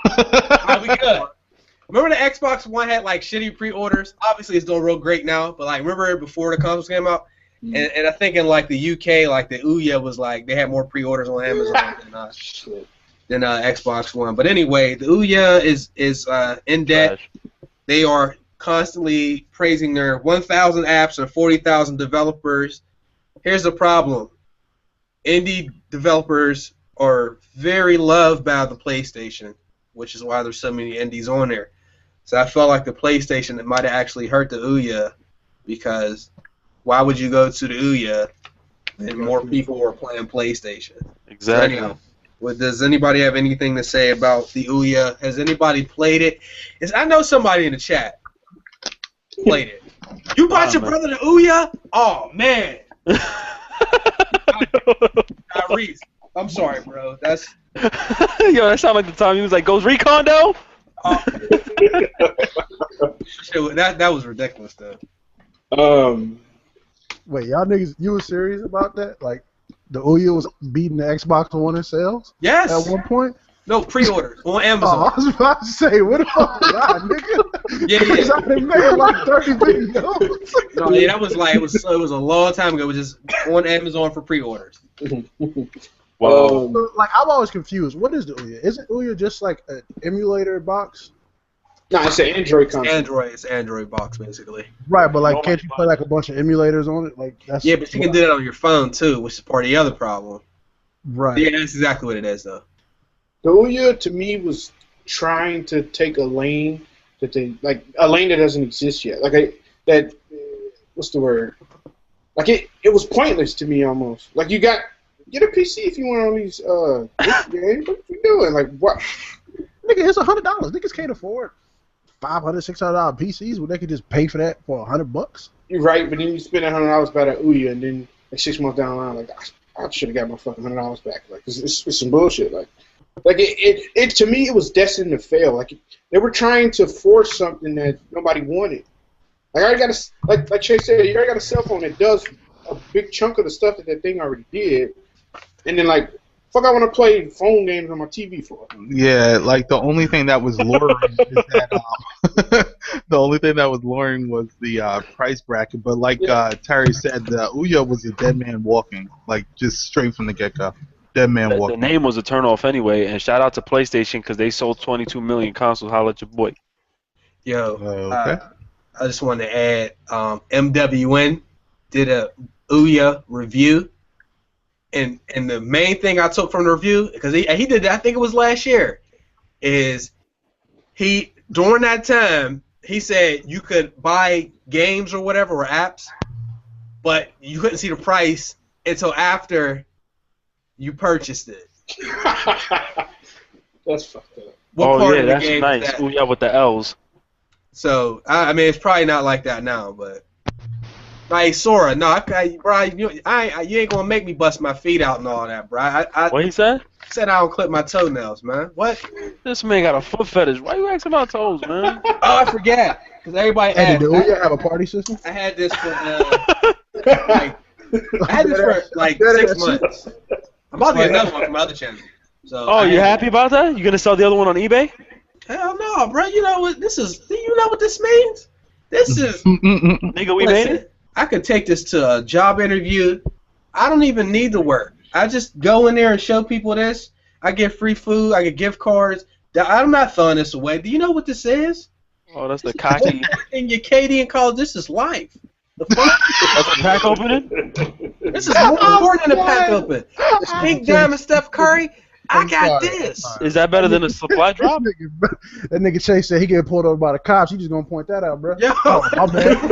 Alright, we good. Remember the Xbox One had like shitty pre-orders? Obviously it's doing real great now, but like remember before the consoles came out? And I think in like the UK, like the Ouya was like they had more pre-orders on Amazon than Xbox One. But anyway, the Ouya is in debt. They are constantly praising their 1,000 apps and 40,000 developers. Here's the problem. Indie developers are very loved by the PlayStation, which is why there's so many indies on there. So I felt like the PlayStation might have actually hurt the Ouya, because why would you go to the Ouya and more people were playing PlayStation? Exactly. So anyhow, does anybody have anything to say about the Ouya? Has anybody played it? I know somebody in the chat played it. You bought your brother the Ouya? Oh, man. Reese, I'm sorry, bro. That's... Yo, that sounded like the time he was like, Ghost Recon, though? That was ridiculous, though. Wait, y'all niggas, you were serious about that? Like, the Ouya was beating the Xbox One in sales? Yes. At one point? No, pre-orders on Oh, Amazon. I was about to say, what the fuck was that, nigga? Yeah. Because I done made like 30 videos. No, yeah, that was like it was a long time ago. It was just on Amazon for pre-orders. Well, Like, I'm always confused. What is the Ouya? Isn't Ouya just like an emulator box? No, it's an Android console. It's Android box basically. Right, but like, can't you play like a bunch of emulators on it? Like, that's Yeah, but you can do that on your phone too, which is part of the other problem. right. Yeah, that's exactly what it is though. The Ouya to me was trying to take a lane that a lane that doesn't exist yet. What's the word? Like it was pointless to me almost. Like get a PC if you want all these games. What you doing? Like what? Nigga, it's $100. Niggas can't afford $500, $600 PCs when they could just pay for that for $100. You're right, but then you spend $100 by that Ouya, and then like 6 months down the line, like I should have got my fucking $100 back. Like it's some bullshit. Like it to me, it was destined to fail. Like they were trying to force something that nobody wanted. Like I already got like Chase said, you already got a cell phone that does a big chunk of the stuff that thing already did, and then like, fuck, I want to play phone games on my TV for. Yeah, like the only thing that was luring is that the only thing that was luring was the price bracket. But like Terry said, the Ouya was a dead man walking, like just straight from the get-go. Dead man the walking. name was a turnoff anyway. And shout out to PlayStation because they sold 22 million consoles. Holla at your boy. Yo, Okay. I just wanted to add, MWN did a Ouya review, and the main thing I took from the review, because he did that, I think it was last year, is during that time he said you could buy games or whatever or apps, but you couldn't see the price until after you purchased it. That's fucked up. What part yeah, of the that's game nice. is that? Ouya with the L's. So I mean, it's probably not like that now, but like Sora, no, bro, you ain't gonna make me bust my feet out and all that, bro. I What he said? said I don't clip my toenails, man. What? This man got a foot fetish. Why you asking about toes, man? Oh, I forgot, because everybody Hey, asked. did the Ouya have a party system? I had this for like 6 months. I'm about to get another one from my other channel. So Oh, you happy about that? You gonna sell the other one on eBay? Hell no, bro. You know what this is? Do you know what this means? This is. Nigga, we made Listen, it. I could take this to a job interview. I don't even need to work. I just go in there and show people this. I get free food. I get gift cards. I'm not throwing this away. Do you know what this is? Oh, that's the cocky. In your KD and college, this is life. The fuck? That's a pack opening. This is more important than a pack open. This Pink Diamond Steph Curry, I got this. Is that better than a supply drop? That nigga Chase said he get pulled over by the cops. You just gonna point that out, bro? Yo. Oh, my bad. My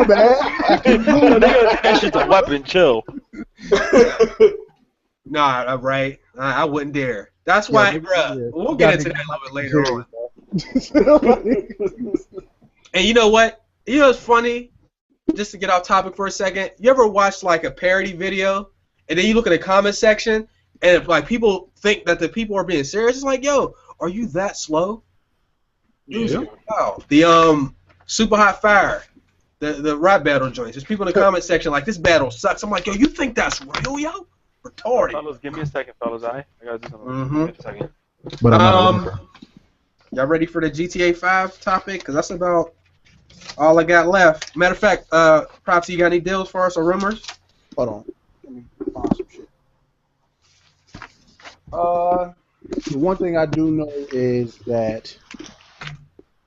bad. Nigga, that shit's a weapon. Chill. Nah, right. I wouldn't dare. That's why, Yeah, bro. We'll get into that a little bit later on. And you know what? You know what's funny? Just to get off topic for a second, you ever watch like a parody video, and then you look at the comment section, and if like people think that the people are being serious, it's like, yo, are you that slow? Yeah. Wow. The Super Hot Fire, the rap battle joints. There's people in the comment section like, this battle sucks. I'm like, yo, you think that's real, yo? Retarded. Fellas, give me a second, fellas. I gotta do something. Mm-hmm. Give me a second. But I'm not Y'all ready for the GTA 5 topic? Because that's about all I got left. Matter of fact, Propsy, you got any deals for us or rumors? Hold on. Let me find some shit. The one thing I do know is that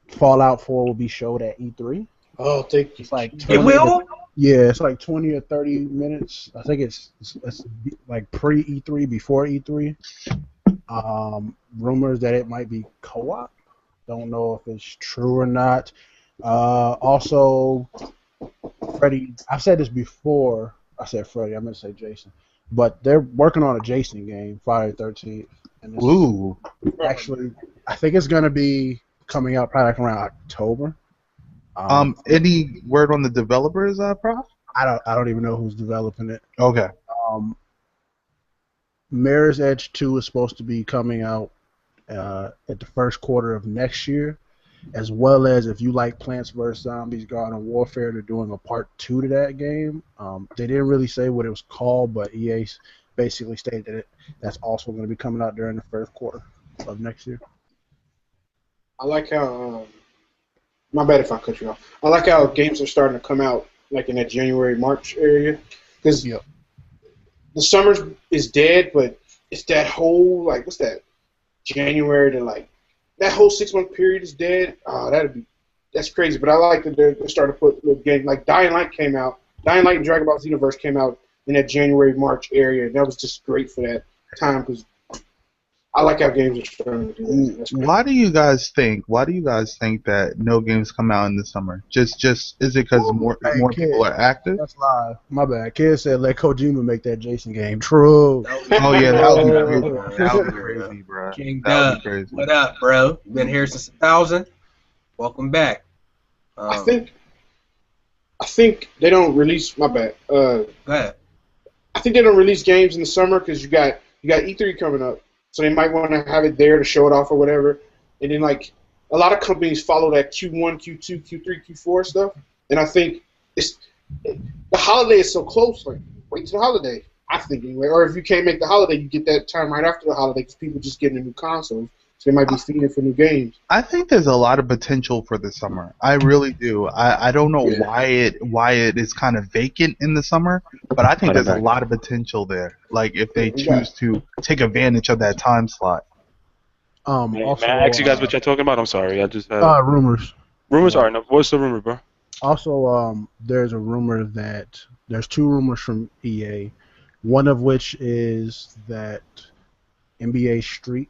Fallout 4 will be showed at E3. Oh, thank you. It's like It will? Yeah, it's like 20 or 30 minutes. I think it's like pre E3, before E3. Rumors that it might be co-op. Don't know if it's true or not. Also, Freddy. I've said this before. I said Freddy. I meant to say Jason. But they're working on a Jason game, Friday the 13th. And it's Ooh. actually, I think it's gonna be coming out probably like around October. Any word on the developers, Prof? I don't even know who's developing it. Okay. Mirror's Edge 2 is supposed to be coming out at the first quarter of next year, as well as if you like Plants vs. Zombies Garden Warfare, they're doing a part 2 to that game. They didn't really say what it was called, but EA basically stated that that's also going to be coming out during the first quarter of next year. I like how. My bad if I cut you off. I like how games are starting to come out like in that January, March area, because the summer is dead, but it's that whole like what's that? January to like that whole 6-month period is dead. Oh, that's crazy. But I like that they're starting to put the game like Dying Light came out. Dying Light and Dragon Ball Xenoverse came out in that January, March area, and that was just great for that time because I like how games are starting to do that. Why do you guys think that no games come out in the summer? Just is it because more people are active? That's live. My bad. Kid said let Kojima make that Jason game. True. Oh yeah, that would be crazy. That would be crazy, bro. King That would Dub, be crazy. what up, bro? You been here since 1000? Welcome back. I think they don't release. My bad. Go ahead. I think they don't release games in the summer because you got E3 coming up, so they might want to have it there to show it off or whatever. And then like a lot of companies follow that Q1, Q2, Q3, Q4 stuff. And I think the holiday is so close. Like wait till the holiday. I think anyway. Or if you can't make the holiday, you get that time right after the holiday because people just getting a new console. So they might be feeding for new games. I think there's a lot of potential for the summer. I really do. I don't know why it is kind of vacant in the summer, but I think there's a lot of potential there. Like if they choose to take advantage of that time slot. Also, may I ask you guys what you're talking about? I'm sorry, I just rumors. Rumors are no. What's the rumor, bro? Also, there's a rumor that there's 2 rumors from EA. One of which is that NBA Street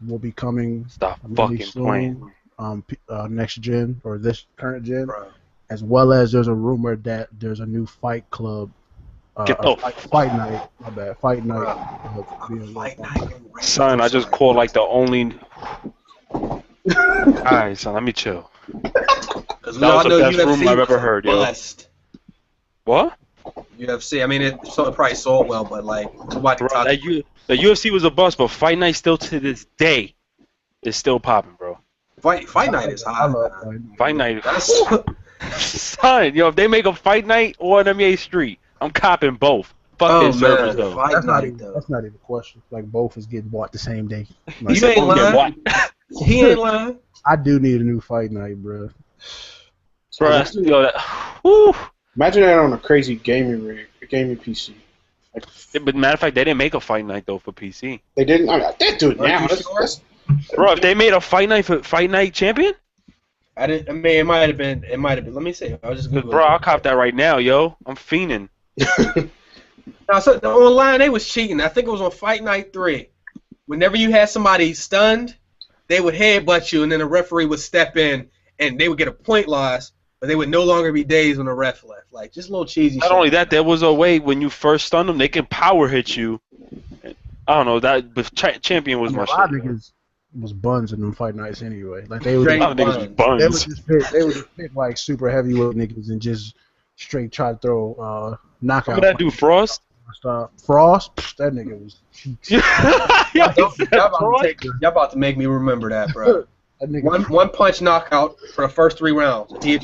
will be coming Stop really fucking soon, playing. next gen or this current gen, as well as there's a rumor that there's a new Fight Club, Fight Night. My bad, Fight Night. Fight Night. Son, I just called like the only. Alright, son, let me chill. That was the best rumor I've ever heard, yo. What? UFC. I mean, it probably sold well, but like, the UFC was a bust, but Fight Night still to this day is still popping, bro. Fight Night is hot. Fight Night. Son, yo, if they make a Fight Night or an NBA Street, I'm copping both. Fuck their servers though. That's not even a question. Like both is getting bought the same day. Like, you ain't lying. He ain't lying. I do need a new Fight Night, bro. Bro, whew. Imagine that on a crazy gaming rig, a gaming PC. Like, but matter of fact, they didn't make a Fight Night though for PC. They didn't. I mean, they do it now. Bro, if they made a Fight Night for Fight Night Champion, I mean, it might have been. Let me see. I'll just Google. Bro, I'll cop that right now, yo. I'm fiending. No, so online they was cheating. I think it was on Fight Night 3. Whenever you had somebody stunned, they would headbutt you, and then the referee would step in, and they would get a point loss. But they would no longer be days when the ref left. Like, just a little cheesy Not only that, there was a way when you first stun them, they can power hit you. I don't know, but Champion was my shit. A lot of niggas was buns in them Fight Nights anyway. Like, they would just pick like super heavyweight niggas and just straight try to throw knockout. What did that do, Frost? Frost? That nigga was... Y'all about to make me remember that, bro. One punch knockout for the first 3 rounds. He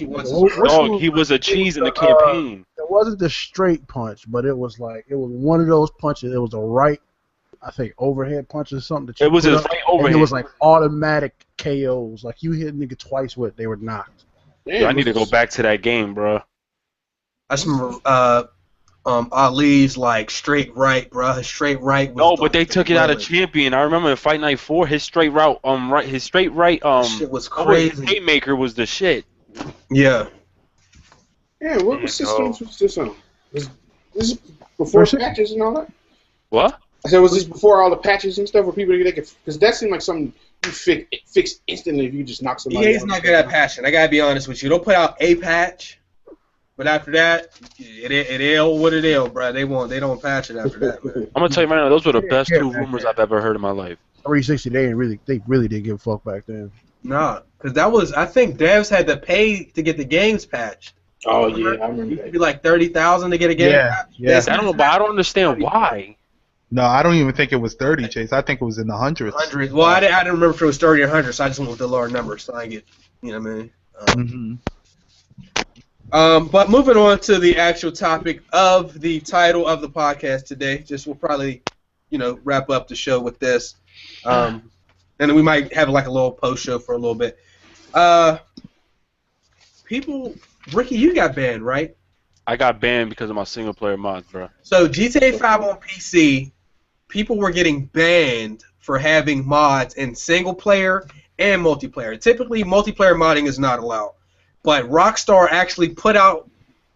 was a cheese in the campaign. It wasn't the straight punch, but it was one of those punches. It was a right, I think, overhead punch or something. It was his right overhead. And it was like automatic KOs. Like you hit a nigga twice with, they were knocked. Damn, I need to go back to that game, bro. I just remember Ali's like straight right, bro. His straight right. No, but they took it out of Champion. I remember in Fight Night 4, his straight right, his straight right, shit was crazy. Haymaker was the shit. Yeah. Yeah, what systems was this on? This is before patches and all that? What? I said, was this before all the patches and stuff where people they could, because that seemed like something you fix instantly if you just knock somebody out. EA's not good at patching. I gotta be honest with you. Don't put out a patch. But after that, it is what it is, bro. They don't patch it after that, man. I'm gonna tell you right now, those were the best 2 rumors I've ever heard in my life. 360, they really didn't give a fuck back then. Nah, because I think devs had to pay to get the games patched. Oh yeah, I remember. It used to be like $30,000 to get a game patched. Yeah. I don't understand why. No, I don't even think it was 30, Chase. I think it was in the hundreds. Well, I didn't remember if it was 30 or 100, so I just went with the lower number, so I get, you know what I mean. But moving on to the actual topic of the title of the podcast today, we'll probably, wrap up the show with this, and then we might have like a little post show for a little bit. Ricky, you got banned, right? I got banned because of my single player mods, bro. So GTA 5 on PC, people were getting banned for having mods in single player and multiplayer. Typically, multiplayer modding is not allowed. But Rockstar actually put out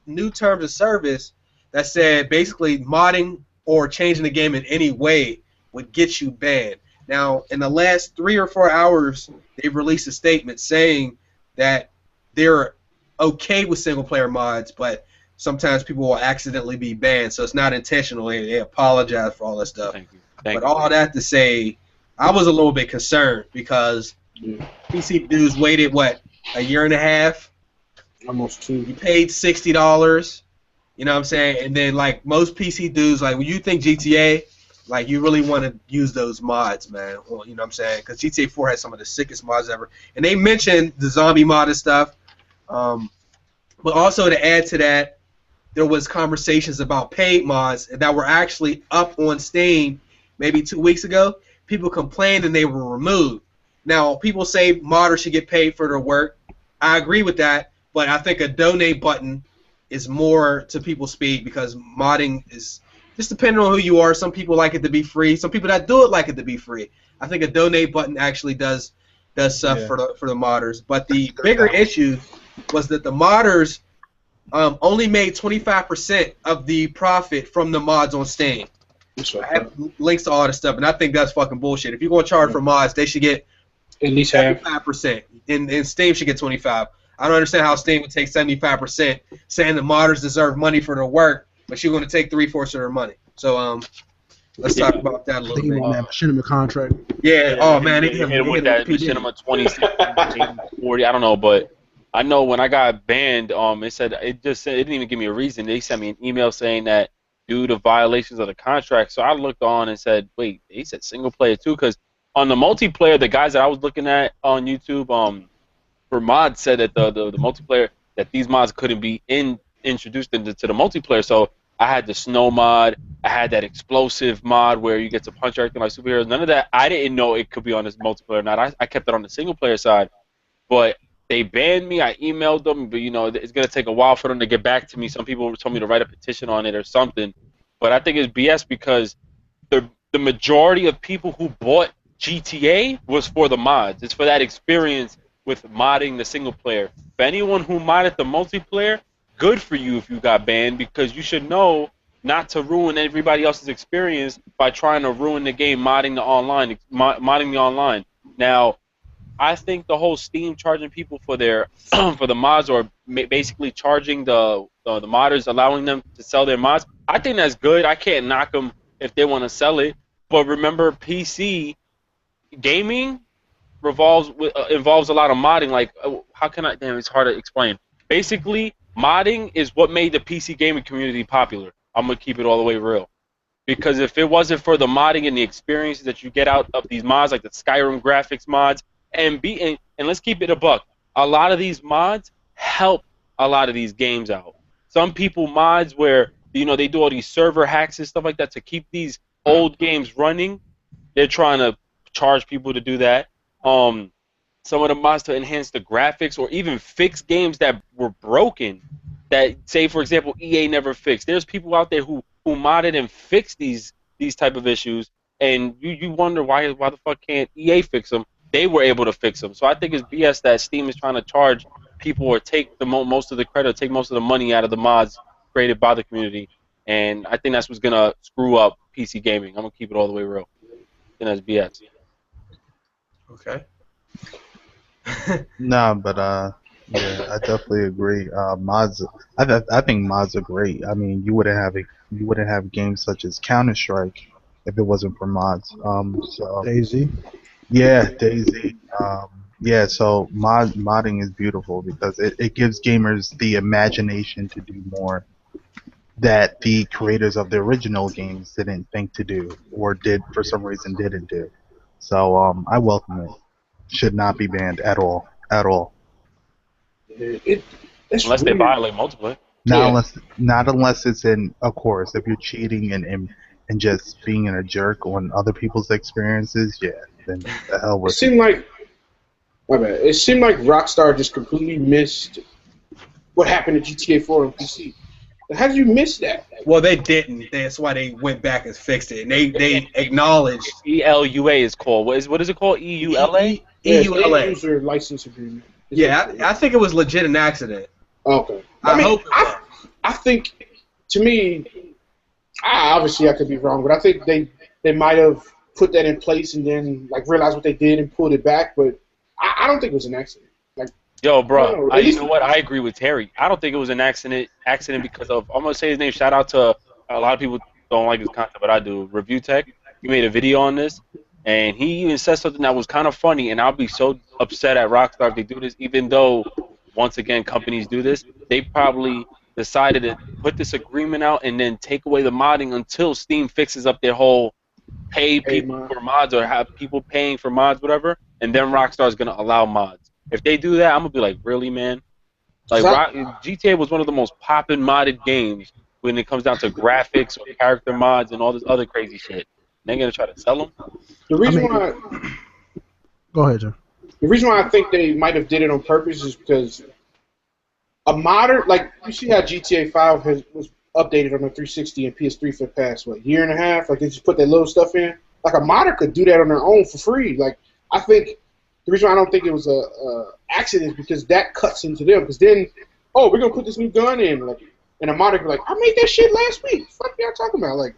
new terms of service that said basically modding or changing the game in any way would get you banned. Now, in the last 3 or 4 hours, they've released a statement saying that they're okay with single-player mods, but sometimes people will accidentally be banned, so it's not intentional. They apologize for all that stuff. Thank you. But all that to say, I was a little bit concerned because PC dudes waited, a year and a half? Almost 2. You paid $60, you know what I'm saying? And then, like, most PC dudes, like, when you think GTA, like, you really want to use those mods, man. Well, you know what I'm saying? Because GTA 4 has some of the sickest mods ever. And they mentioned the zombie mod and stuff. But also to add to that, there was conversations about paid mods that were actually up on Steam maybe 2 weeks ago. People complained and they were removed. Now, people say modders should get paid for their work. I agree with that. But I think a donate button is more to people's speed because modding is just depending on who you are. Some people like it to be free. Some people that do it like it to be free. I think a donate button actually does stuff for the modders. But the bigger issue was that the modders only made 25% of the profit from the mods on Steam. I have links to all this stuff, and I think that's fucking bullshit. If you're going to charge for mods, they should get at least half. 75%, and Steam should get 25%. I don't understand how Steam would take 75%, saying the modders deserve money for their work, but you're going to take 3/4 of their money. So let's talk about that a little bit. That machinima contract. Yeah. Oh man, they hit him with that machinima 20, 40. I don't know, but I know when I got banned, it didn't even give me a reason. They sent me an email saying that due to violations of the contract. So I looked on and said, wait, they said single player too, because on the multiplayer, the guys that I was looking at on YouTube, for mods said that the multiplayer, that these mods couldn't be introduced into the multiplayer. So I had the snow mod, I had that explosive mod where you get to punch everything like superheroes. None of that, I didn't know it could be on this multiplayer or not. I kept it on the single player side, but they banned me. I emailed them, but it's gonna take a while for them to get back to me. Some people told me to write a petition on it or something, but I think it's BS because the majority of people who bought GTA was for the mods. It's for that experience with modding the single player. For anyone who modded the multiplayer, good for you if you got banned, because you should know not to ruin everybody else's experience by trying to ruin the game modding the online. Now, I think the whole Steam charging people for their for the mods, or basically charging the modders, allowing them to sell their mods, I think that's good. I can't knock them if they want to sell it. But remember, PC gaming involves a lot of modding. Like, how can I? Damn, it's hard to explain. Basically, modding is what made the PC gaming community popular. I'm gonna keep it all the way real, because if it wasn't for the modding and the experiences that you get out of these mods, like the Skyrim graphics mods, and let's keep it a buck, a lot of these mods help a lot of these games out. Some people mods where they do all these server hacks and stuff like that to keep these old games running. They're trying to charge people to do that. Some of the mods to enhance the graphics or even fix games that were broken, that, say, for example, EA never fixed. There's people out there who modded and fixed these type of issues, and you wonder why the fuck can't EA fix them? They were able to fix them. So I think it's BS that Steam is trying to charge people or take the most of the credit, take most of the money out of the mods created by the community, and I think that's what's gonna screw up PC gaming. I'm gonna keep it all the way real. I think that's BS. Okay. No, but yeah, I definitely agree. Mods, I think mods are great. I mean, you wouldn't have games such as Counter-Strike if it wasn't for mods. So Daisy. yeah, Daisy. Yeah, so modding is beautiful because it gives gamers the imagination to do more that the creators of the original games didn't think to do, or did for some reason didn't do. So I welcome it. Should not be banned at all. At all. It That's Unless they weird. violate multiplayer. Not unless it's in, of course, if you're cheating and just being a jerk on other people's experiences, yeah, then the hell It with it. seemed like, my bad. It seemed like Rockstar just completely missed what happened to GTA 4 on PC. How did you miss that? Well, they didn't. That's why they went back and fixed it. And they acknowledged ELUA is called. What is it called? EULA? EULA. User license agreement. Yeah, I think it was legit an accident. Okay. I hope it was. I think, to me, obviously I could be wrong, but I think they might have put that in place and then like realized what they did and pulled it back. But I don't think it was an accident. Like, Yo, bro, No, you know what? I agree with Terry. I don't think it was an accident because of, I'm going to say his name, shout out to, a lot of people don't like his content, but I do. Review Tech, he made a video on this, and he even said something that was kind of funny, and I'll be so upset at Rockstar if they do this, even though, once again, companies do this. They probably decided to put this agreement out and then take away the modding until Steam fixes up their whole pay people for mods or have people paying for mods, whatever, and then Rockstar's going to allow mods. If they do that, I'm gonna be like, really, man? Like, GTA was one of the most poppin' modded games when it comes down to graphics or character mods and all this other crazy shit. They're gonna try to sell them. the reason why. Go ahead, Joe. The reason why I think they might have did it on purpose is because a modder, like you see how GTA 5 was updated on the 360 and PS3 for the past year and a half. Like they just put that little stuff in. Like a modder could do that on their own for free. Like I think. The reason why I don't think it was a accident is because that cuts into them. Because then, we're gonna put this new gun in, like, and a modder be like, I made that shit last week. Fuck y'all talking about? Like,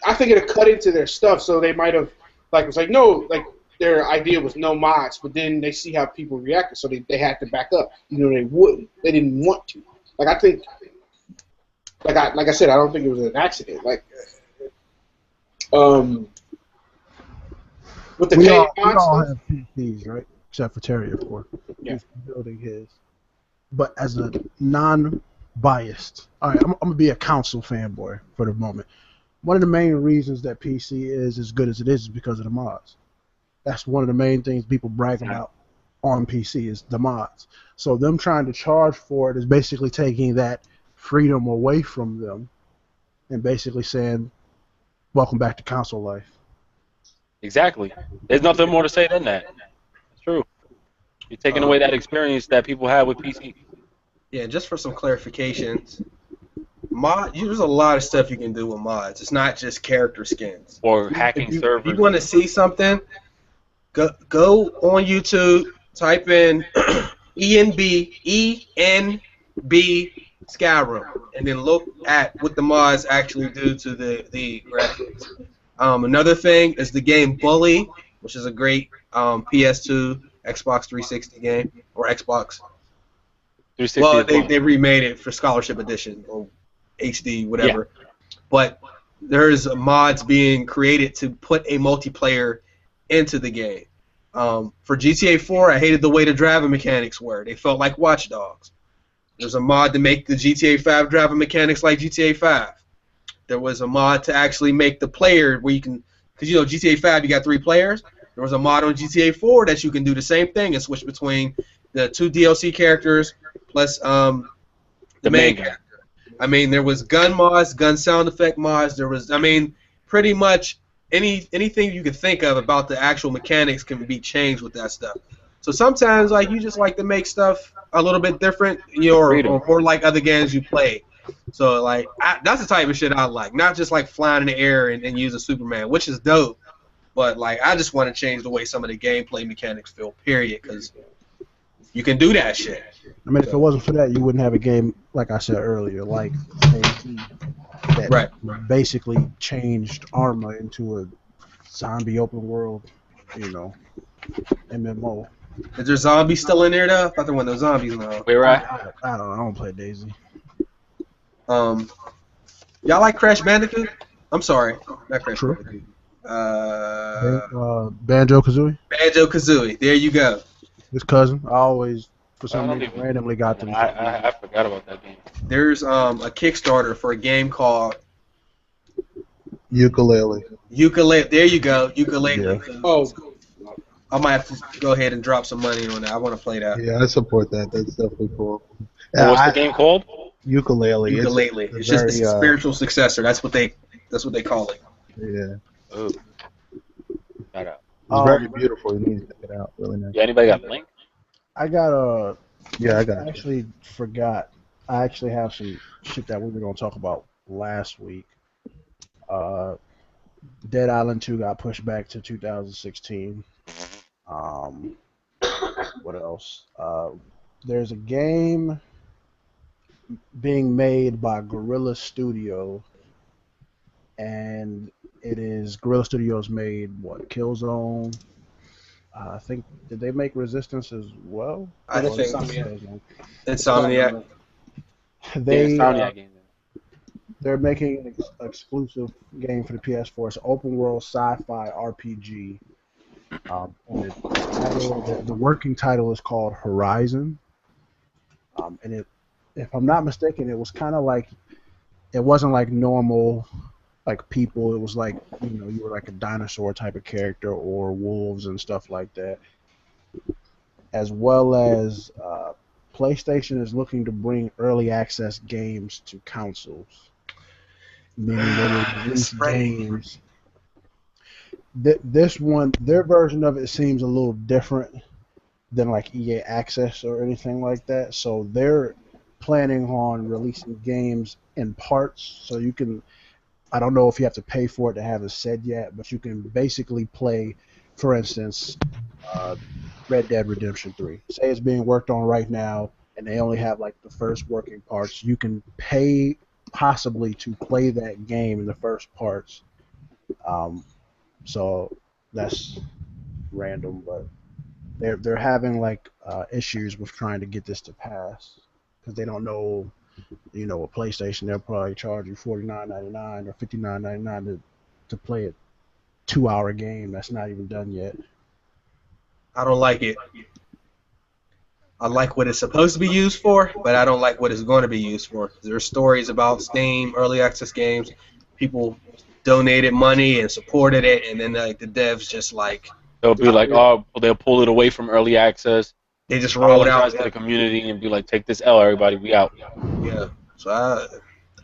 I think it'll cut into their stuff, so they might have, like, it's like no, like their idea was no mods, but then they see how people reacted, so they had to back up. You know, they wouldn't, they didn't want to. Like I think, like I said, I don't think it was an accident. Like, with the We paid all mods, have PCs, right? Except for Terry, of course. Yeah. He's building his. But as a non-biased, all right, I'm gonna be a console fanboy for the moment. One of the main reasons that PC is as good as it is because of the mods. That's one of the main things people brag about on PC is the mods. So them trying to charge for it is basically taking that freedom away from them and basically saying, welcome back to console life. Exactly. There's nothing more to say than that. It's true. You're taking away that experience that people have with PC. Yeah, just for some clarifications, there's a lot of stuff you can do with mods. It's not just character skins. Or hacking servers. If you want to see something, go on YouTube, type in ENB Skyrim, and then look at what the mods actually do to the graphics. Another thing is the game Bully, which is a great PS2, Xbox 360 game, or Xbox. 360 Well, as well. they remade it for Scholarship Edition, or HD, whatever. Yeah. But there's mods being created to put a multiplayer into the game. For GTA 4, I hated the way the driving mechanics were. They felt like Watch Dogs. There's a mod to make the GTA 5 driving mechanics like GTA 5. There was a mod to actually make the player where you can, because you know GTA 5 you got 3 players. There was a mod on GTA 4 that you can do the same thing and switch between the 2 DLC characters plus the main character. I mean, there was gun mods, gun sound effect mods. There was, I mean, pretty much anything you could think of about the actual mechanics can be changed with that stuff. So sometimes, like, you just like to make stuff a little bit different, you know, or more like other games you play. So, like, that's the type of shit I like. Not just, like, flying in the air and use a Superman, which is dope. But, like, I just want to change the way some of the gameplay mechanics feel, period, because you can do that shit. I mean, if it wasn't for that, you wouldn't have a game, like I said earlier, like that basically changed Arma into a zombie open world, you know, MMO. Is there zombies still in there, though? I thought there weren't no zombies now. Where I don't know. I don't play DayZ. Y'all like Crash Bandicoot? I'm sorry, not Crash True. Bandicoot. Banjo-Kazooie? Banjo-Kazooie. There you go. His cousin. I always, for some reason, randomly got to I forgot about that game. There's a Kickstarter for a game called Ukulele. Ukulele. There you go. Ukulele. Yeah. Oh, I might have to go ahead and drop some money on that. I want to play that. Yeah, I support that. That's definitely cool. What's the game called? Ukulele. Ukulele. It's just very, a spiritual successor. That's what they call it. Yeah. Oh, shout out. It's very beautiful. You need to check it out. Really nice. Yeah, anybody got a link? I got a. Yeah, I got I actually forgot. I actually have some shit that we were going to talk about last week. Dead Island 2 got pushed back to 2016. What else? There's a game being made by Guerrilla Studio, and it is Guerrilla Studios made what? Killzone. I think did they make Resistance as well? I Or think Killzone? Insomniac. They Insomniac game. they're making an exclusive game for the PS4. It's an open world sci-fi RPG. And the working title is called Horizon. And if I'm not mistaken, it was kind of like it wasn't like normal like people. It was like you were like a dinosaur type of character or wolves and stuff like that. As well as PlayStation is looking to bring early access games to consoles, meaning they will release games. This one, their version of it seems a little different than like EA Access or anything like that. So they're planning on releasing games in parts, so you can. I don't know if you have to pay for it to have it said yet, but you can basically play, for instance, Red Dead Redemption 3. Say it's being worked on right now, and they only have like the first working parts. You can pay possibly to play that game in the first parts. So that's random, but they're having like issues with trying to get this to pass because they don't know. With PlayStation, they'll probably charge you $49.99 or $59.99 to play a 2-hour game that's not even done yet. I don't like it. I like what it's supposed to be used for, but I don't like what it's going to be used for. There's stories about Steam early access games. People donated money and supported it, and then like the devs just like They'll be like, oh, they'll pull it away from early access. they just roll it out Apologize to the community and be like, take this L, everybody, we out. Yeah, so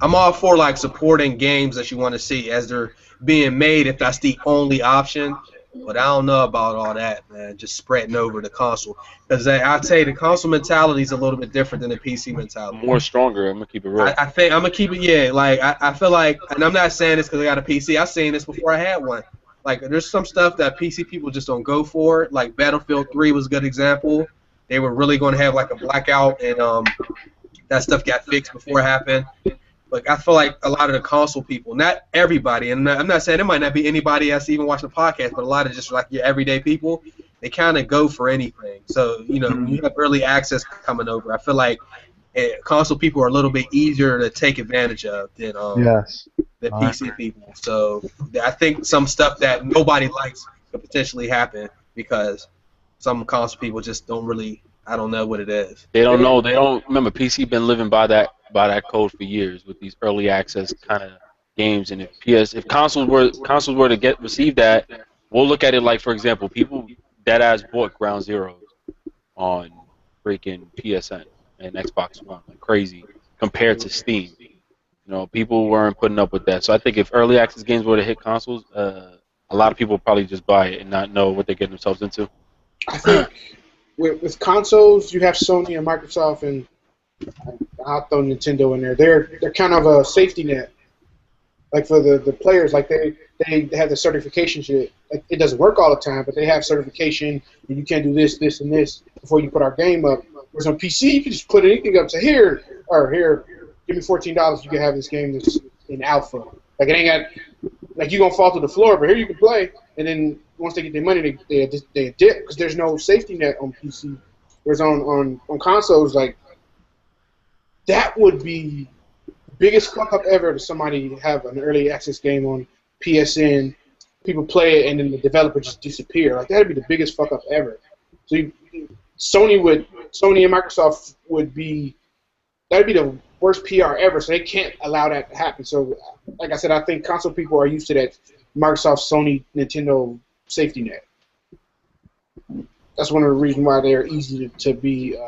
I'm all for like supporting games that you want to see as they're being made if that's the only option. But I don't know about all that, man. Just spreading over the console, because I'd say the console mentality is a little bit different than the PC mentality. More stronger. I'm gonna keep it real. I think I'm gonna keep it. Yeah, like I feel like, and I'm not saying this because I got a PC. I've seen this before I had one. Like there's some stuff that PC people just don't go for. Like Battlefield 3 was a good example. They were really going to have like a blackout, and that stuff got fixed before it happened. Like I feel like a lot of the console people, not everybody, and I'm not saying it might not be anybody that's even watching the podcast, but a lot of just like your everyday people, they kind of go for anything. So when you have early access coming over, I feel like console people are a little bit easier to take advantage of than than PC people. So I think some stuff that nobody likes could potentially happen because some console people just don't really. I don't know what it is. They don't know. They don't remember. PC been living by that code for years with these early access kind of games. And if consoles were to receive that, we'll look at it like, for example, people dead ass bought Ground Zeroes on freaking PSN and Xbox One like crazy compared to Steam. People weren't putting up with that. So I think if early access games were to hit consoles, a lot of people would probably just buy it and not know what they're getting themselves into. I think with consoles, you have Sony and Microsoft, and I'll throw Nintendo in there. They're kind of a safety net, like for the players. Like they have the certification shit. Like it doesn't work all the time, but they have certification, and you can't do this, this, and this before you put our game up. Whereas on PC, you can just put anything up. Say here, give me $14. You can have this game that's in alpha. Like it ain't got, like you gonna fall to the floor, but here you can play, and then once they get their money, they dip because there's no safety net on PC. Whereas on consoles, like that would be the biggest fuck up ever to somebody have an early access game on PSN. People play it and then the developer just disappear. Like that'd be the biggest fuck up ever. So Sony and Microsoft that'd be the worst PR ever. So they can't allow that to happen. So like I said, I think console people are used to that Microsoft, Sony, Nintendo safety net. That's one of the reasons why they're easy to be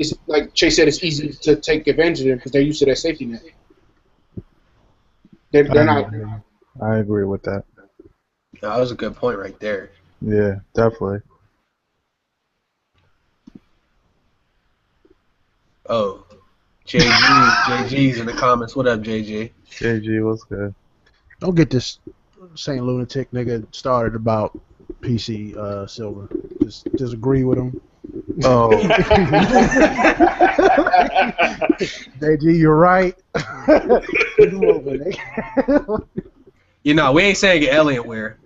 it's like Chase said, it's easy to take advantage of them because they're used to that safety net. They're not. I agree with that. That was a good point right there. Yeah, definitely. Oh, JG's in the comments. What up, JG? JG, what's good? Don't get this Saint Lunatic nigga started about PC Silver. Just agree with him. Oh. JG, you're right. You know, we ain't saying get Alienware.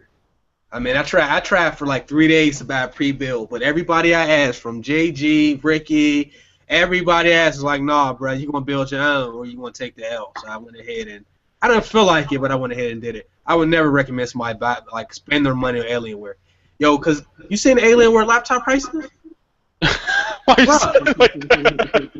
I mean, I tried for like 3 days to buy a pre-build, but everybody I asked, from JG, Ricky, everybody asked is like, nah, bro, you gonna build your own or you gonna take the L. So I went ahead and I didn't feel like it, but I went ahead and did it. I would never recommend somebody buy, like, spend their money on Alienware. Yo, cause you seen the Alienware laptop prices? Why you saying it like that?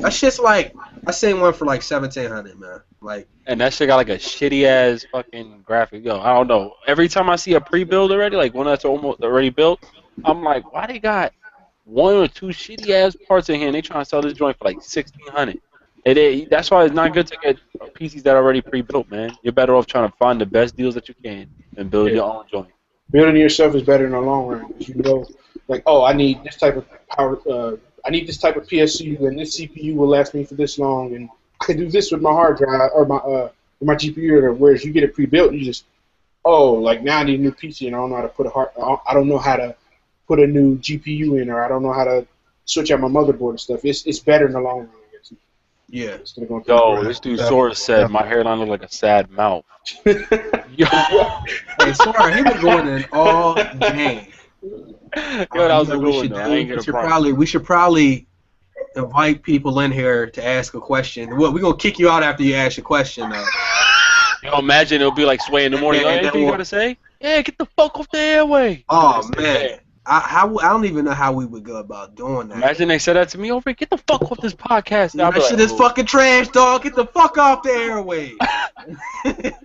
That shit's like, I seen one for like $1,700, man. Like, And that shit got like a shitty ass fucking graphic. Yo, I don't know. Every time I see a pre-build already, like one that's almost already built, I'm like, why they got 1 or 2 shitty ass parts in here and they trying to sell this joint for like $1,600? That's why it's not good to get PCs that are already pre-built, man. You're better off trying to find the best deals that you can and build your own joint. Building yourself is better in the long run. You know, like, oh, I need this type of power. I need this type of PSU, and this CPU will last me for this long, and I can do this with my hard drive or my GPU. Or whereas you get it pre-built, you just, oh, like now I need a new PC, and I don't know how to put I don't know how to put a new GPU in, or I don't know how to switch out my motherboard and stuff. It's better in the long run. yeah. Yo, this dude Sora said my hairline looked like a sad mouth. Yo, Hey, sorry, he been going in all game. that was a good one, though. I ain't gonna front. We should probably invite people in here to ask a question. Well, we're gonna kick you out after you ask your question, though. Yo, imagine it'll be like Sway in the morning. Yeah, Yo, anything you gotta say? Yeah, get the fuck off the airway. Oh man, I don't even know how we would go about doing that. Imagine they said that to me over. Get the fuck off this podcast. I'll be That shit like, is fucking trash, dog. Get the fuck off the airway.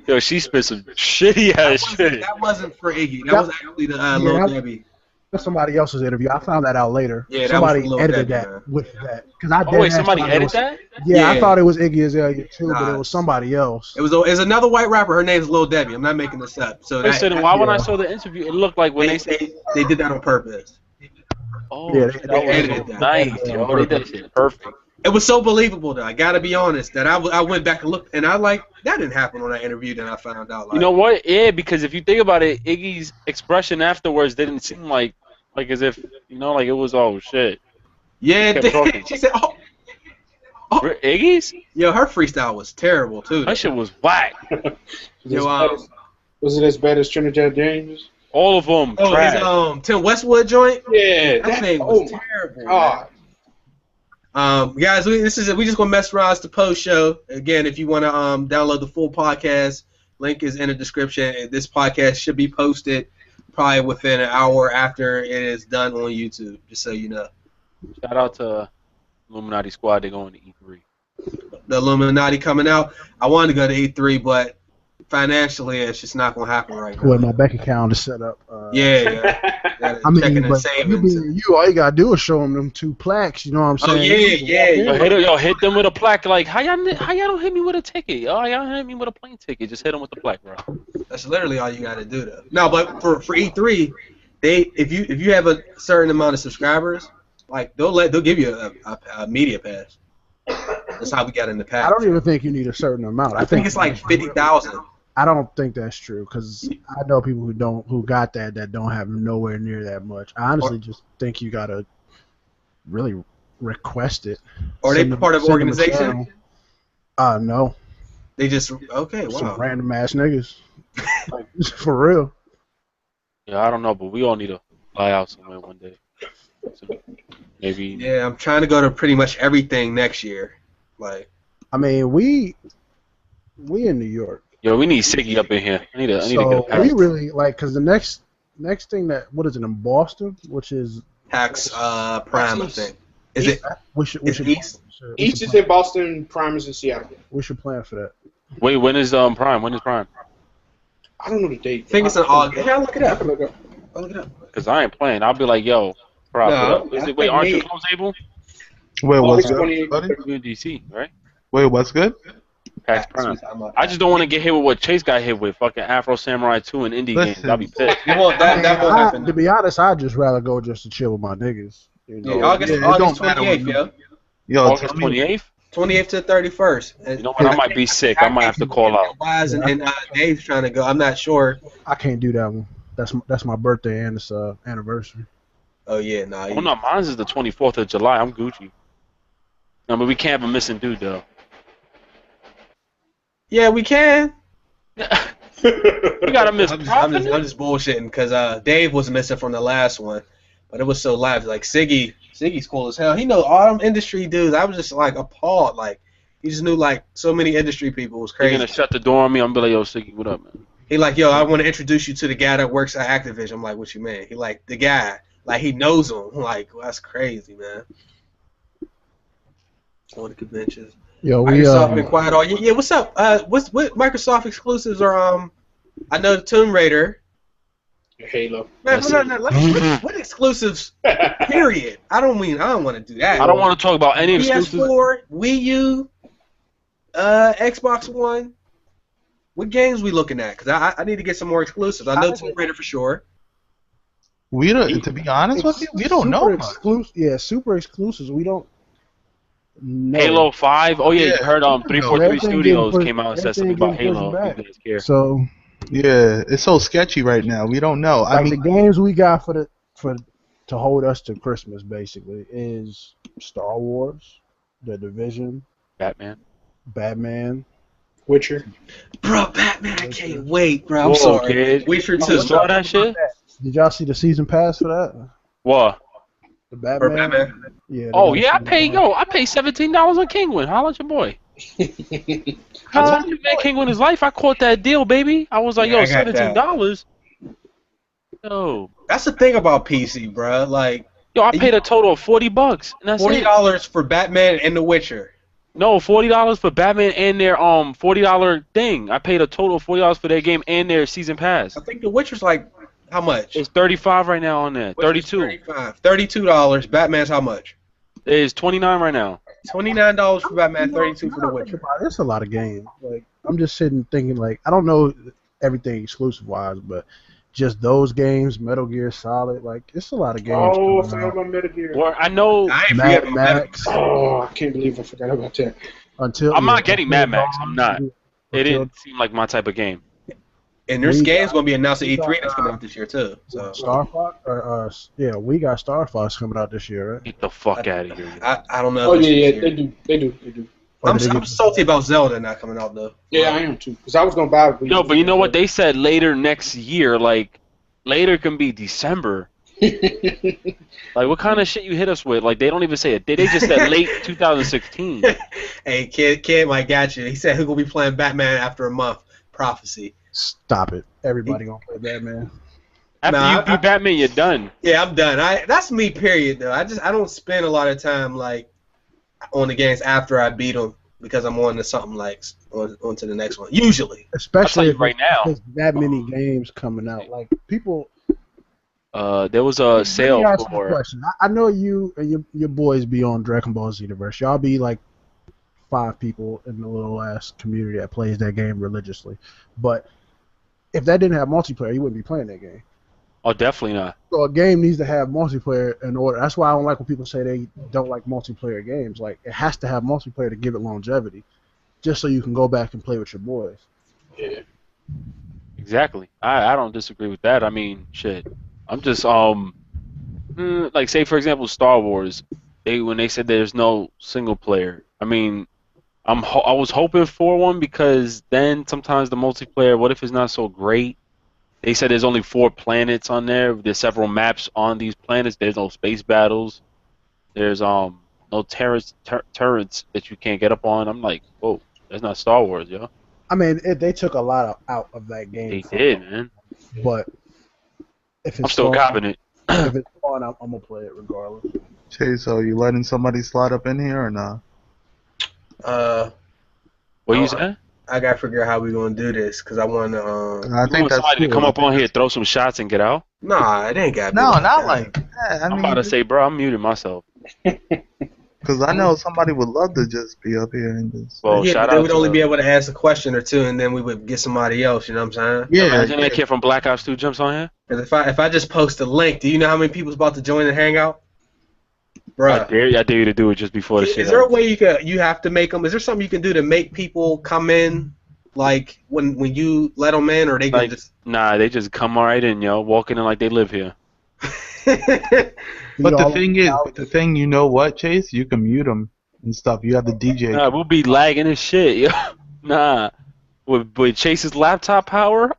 Yo, she spit some shitty ass shit. That wasn't for Iggy. That was actually the Lil Debbie. That's somebody else's interview. I found that out later. Yeah, that somebody was Lil edited Debbie, that man. with that. Cause I Oh wait, somebody edited that? Yeah, I Yeah. thought it was Iggy Azalea too, but Nah. it was somebody else. It was another white rapper. Her name's Lil Debbie. I'm not making this up. So Wait, that, so then why when I saw the interview, it looked like when they said, they did that on purpose. oh, Yeah, shit, they that edited was that. nice, yo. They did that shit perfect. It was so believable, though. I gotta be honest that I went back and looked, and I like that didn't happen on that interview. Then I found out. Like, You know what? Yeah, because if you think about it, Iggy's expression afterwards didn't seem like as if, like it was, oh shit. yeah, kept talking. she said, "Oh, Iggy's? yo, her freestyle was terrible too." That shit was whack. Yo, Was it as bad as Trinidad James? All of them. Trash. his Tim Westwood joint. Yeah, That thing was terrible. God. Guys, we just gonna mess around. It's the post show. Again, if you want to download the full podcast, link is in the description. This podcast should be posted probably within an hour after it is done on YouTube. Just so you know, Shout out to Illuminati Squad. They're going to E3. the Illuminati coming out. I wanted to go to E3, but financially, it's just not gonna happen right now. Well, my bank account is set up. Yeah. I mean, Checking and but savings. you all you gotta do is show them 2 plaques. You know what I'm Oh saying? yeah. Hit them with a plaque. Like, how y'all don't hit me with a ticket? Oh, y'all hit me with a plane ticket. Just hit them with the plaque, bro. That's literally all you gotta do, though. No, but for E3, if you have a certain amount of subscribers, like they'll give you a media pass. That's how we got in the past. I don't even think you need a certain amount. I think it's like 50,000. I don't think that's true because I know people who got that don't have nowhere near that much. I honestly just think you gotta really request it. Are they part of send them a organization? channel. No. They just okay. Wow. Some random ass niggas. Like, for real. Yeah, I don't know, but we all need to fly out somewhere one day. So maybe. Yeah, I'm trying to go to pretty much everything next year. Like, I mean, we in New York. Yo, we need Siggy up in here. I need to get a So pass. we really because the next thing what is it in Boston, which is PAX Prime, I think. Is it? we should East? East is in Boston, Prime is in Seattle. we should plan for that. Wait, when is Prime? When is Prime? I don't know the date. I think it's in August. Yeah, look it up. Look up. I'll look it up. Because I ain't playing. I'll be like, yo, prop No, it up. I Wait, think aren't you May- close able? Wait, what's August good, 28th. buddy? UNGC, right? Wait, what's good? PAX Prime. I just don't want to get hit with what Chase got hit with. Fucking Afro Samurai 2 and indie games. I'll be pissed. You won't, that won't happen. To be honest, I'd just rather go just to chill with my niggas. You know? Yeah, August it don't 28th, matter yo. Yo, August 28th? 28th to 31st. You know what? I might be sick. I might have to call out. Wise and Dave's trying to go. I'm not sure. I can't do that one. That's my birthday and it's anniversary. Oh yeah, nah. Oh no, mine's is the 24th of July. I'm Gucci. No, but we can't have a missing dude though. Yeah, we can. We gotta miss. I'm just bullshitting because Dave was missing from the last one, but it was so live. Like Siggy's cool as hell. He know all them industry dudes. I was just like appalled. Like he just knew like so many industry people. It was They're crazy. gonna shut the door on me. I'm gonna be like, yo, Siggy, what up, man? He like, yo, I want to introduce you to the guy that works at Activision. I'm like, what you mean? He like the guy. Like he knows him. I'm like, well, that's crazy, man. On the conventions. Yo, Microsoft been quiet all year. Yeah, what's up? What Microsoft exclusives are? I know Tomb Raider. Halo. Man, what exclusives? Period. I don't want to do that. I don't want to talk about any exclusives. PS4, Wii U, Xbox One. What games we looking at? Because I need to get some more exclusives. I know Tomb Raider for sure. We don't. To be honest with you, we don't know. Super exclusives. We don't. know. Halo 5. Oh yeah, you heard 343 Everything Studios getting came out and said everything something about getting Halo. pushed If you guys care. So Yeah, it's so sketchy right now. We don't know. I like mean, the games we got to hold us to Christmas basically is Star Wars, The Division, Batman. Witcher. Bro, Batman, I can't wait, bro. I'm Whoa, sorry. kid. Witcher You 2. saw that shit? Did y'all see the season pass for that? What? The Or Batman. Batman. Yeah. they Oh got yeah, I season paid pass. I paid $17 on Kingwin. Holla at your boy. I told you, man, Kingwin is life. I caught that deal, baby. I was like, Yeah, yo, I got that. $17. Yo, That's the thing about PC, bro. Like, I paid a total of $40, and that's it. $40 for Batman and The Witcher. No, $40 for Batman and their $40 thing. I paid a total of $40 for their game and their season pass. I think The Witcher's like how much? It's 35 right now on there. Witcher's 32. $32. Batman's how much? It's 29 right now. $29 for Batman, 32 for The Witcher. It's a lot of games. Like I'm just sitting thinking, like I don't know everything exclusive wise, but just those games, Metal Gear Solid, like it's a lot of games. Oh, I coming forgot out. about Metal Gear. Or I know I ain't Mad forgetting about Max. Oh, I can't believe I forgot about that. Until I'm not getting Mad Max. I'm not. It Until- didn't seem like my type of game. And there's We games got- going to be announced at we E3 got, that's coming out this year, too. So Star Fox, we got Star Fox coming out this year, right? Get the fuck out of here. I don't know. Oh if it's yeah, this they year. do. They do. Or I'm did they get- salty about Zelda not coming out, though. Yeah, I am too. Because I was gonna buy it. No, but you know what? They said later next year. Like, later can be December. Like, what kind of shit you hit us with? Like, they don't even say it. They just said late 2016. Hey, kid, Mike got you. He said who gonna be playing Batman after a month? Prophecy. Stop it! Everybody gonna play Batman. After Nah, you beat Batman, you're done. Yeah, I'm done. That's me. Period. Though I don't spend a lot of time like on the games after I beat them because I'm on to something like on to the next one. Usually. Especially you if right now. there's that many games coming out. Like people. There was a sale Let me ask you a for. question. I know you and your boys be on Dragon Ball Xenoverse. Y'all be like 5 people in the little ass community that plays that game religiously. But if that didn't have multiplayer, you wouldn't be playing that game. Oh, definitely not. So a game needs to have multiplayer in order. That's why I don't like when people say they don't like multiplayer games. Like it has to have multiplayer to give it longevity, just so you can go back and play with your boys. Yeah. Exactly. I don't disagree with that. I mean, shit. I'm just like say for example Star Wars. When they said there's no single player. I mean, I was hoping for one because then sometimes the multiplayer. What if it's not so great? They said there's only 4 planets on there. There's several maps on these planets. There's no space battles. There's no turrets that you can't get up on. I'm like, whoa, that's not Star Wars, yo. I mean, they took a lot out of that game. They did, man. But if it's I'm still fun, copping it. if it's fun, I'm gonna play it regardless. Chase, so you letting somebody slide up in here or not? What you saying? I gotta figure out how we gonna do this because I want to. I You think want that's somebody to cool. come up on here, throw some shots, and get out? Nah, it ain't got. No, not like that. I I'm mean, about to say, bro, I'm muting myself. Because I know somebody would love to just be up here and just. Well, Yeah, shout but they out would to only be able to ask a question or two, and then we would get somebody else. You know what I'm saying? Yeah. Imagine that kid from Black Ops 2 jumps on here. Because if I just post a link, do you know how many people's about to join the hangout? Bruh. I dare you to do it just before the shit. Is there a way you have to make them? Is there something you can do to make people come in, like when you let them in, or they can Like, just? nah, they just come right in, yo, walking in like they live here. But the thing you know what, Chase? You can mute them and stuff. You have the DJ. Nah, we'll be lagging as shit, yo. Nah, with Chase's laptop power,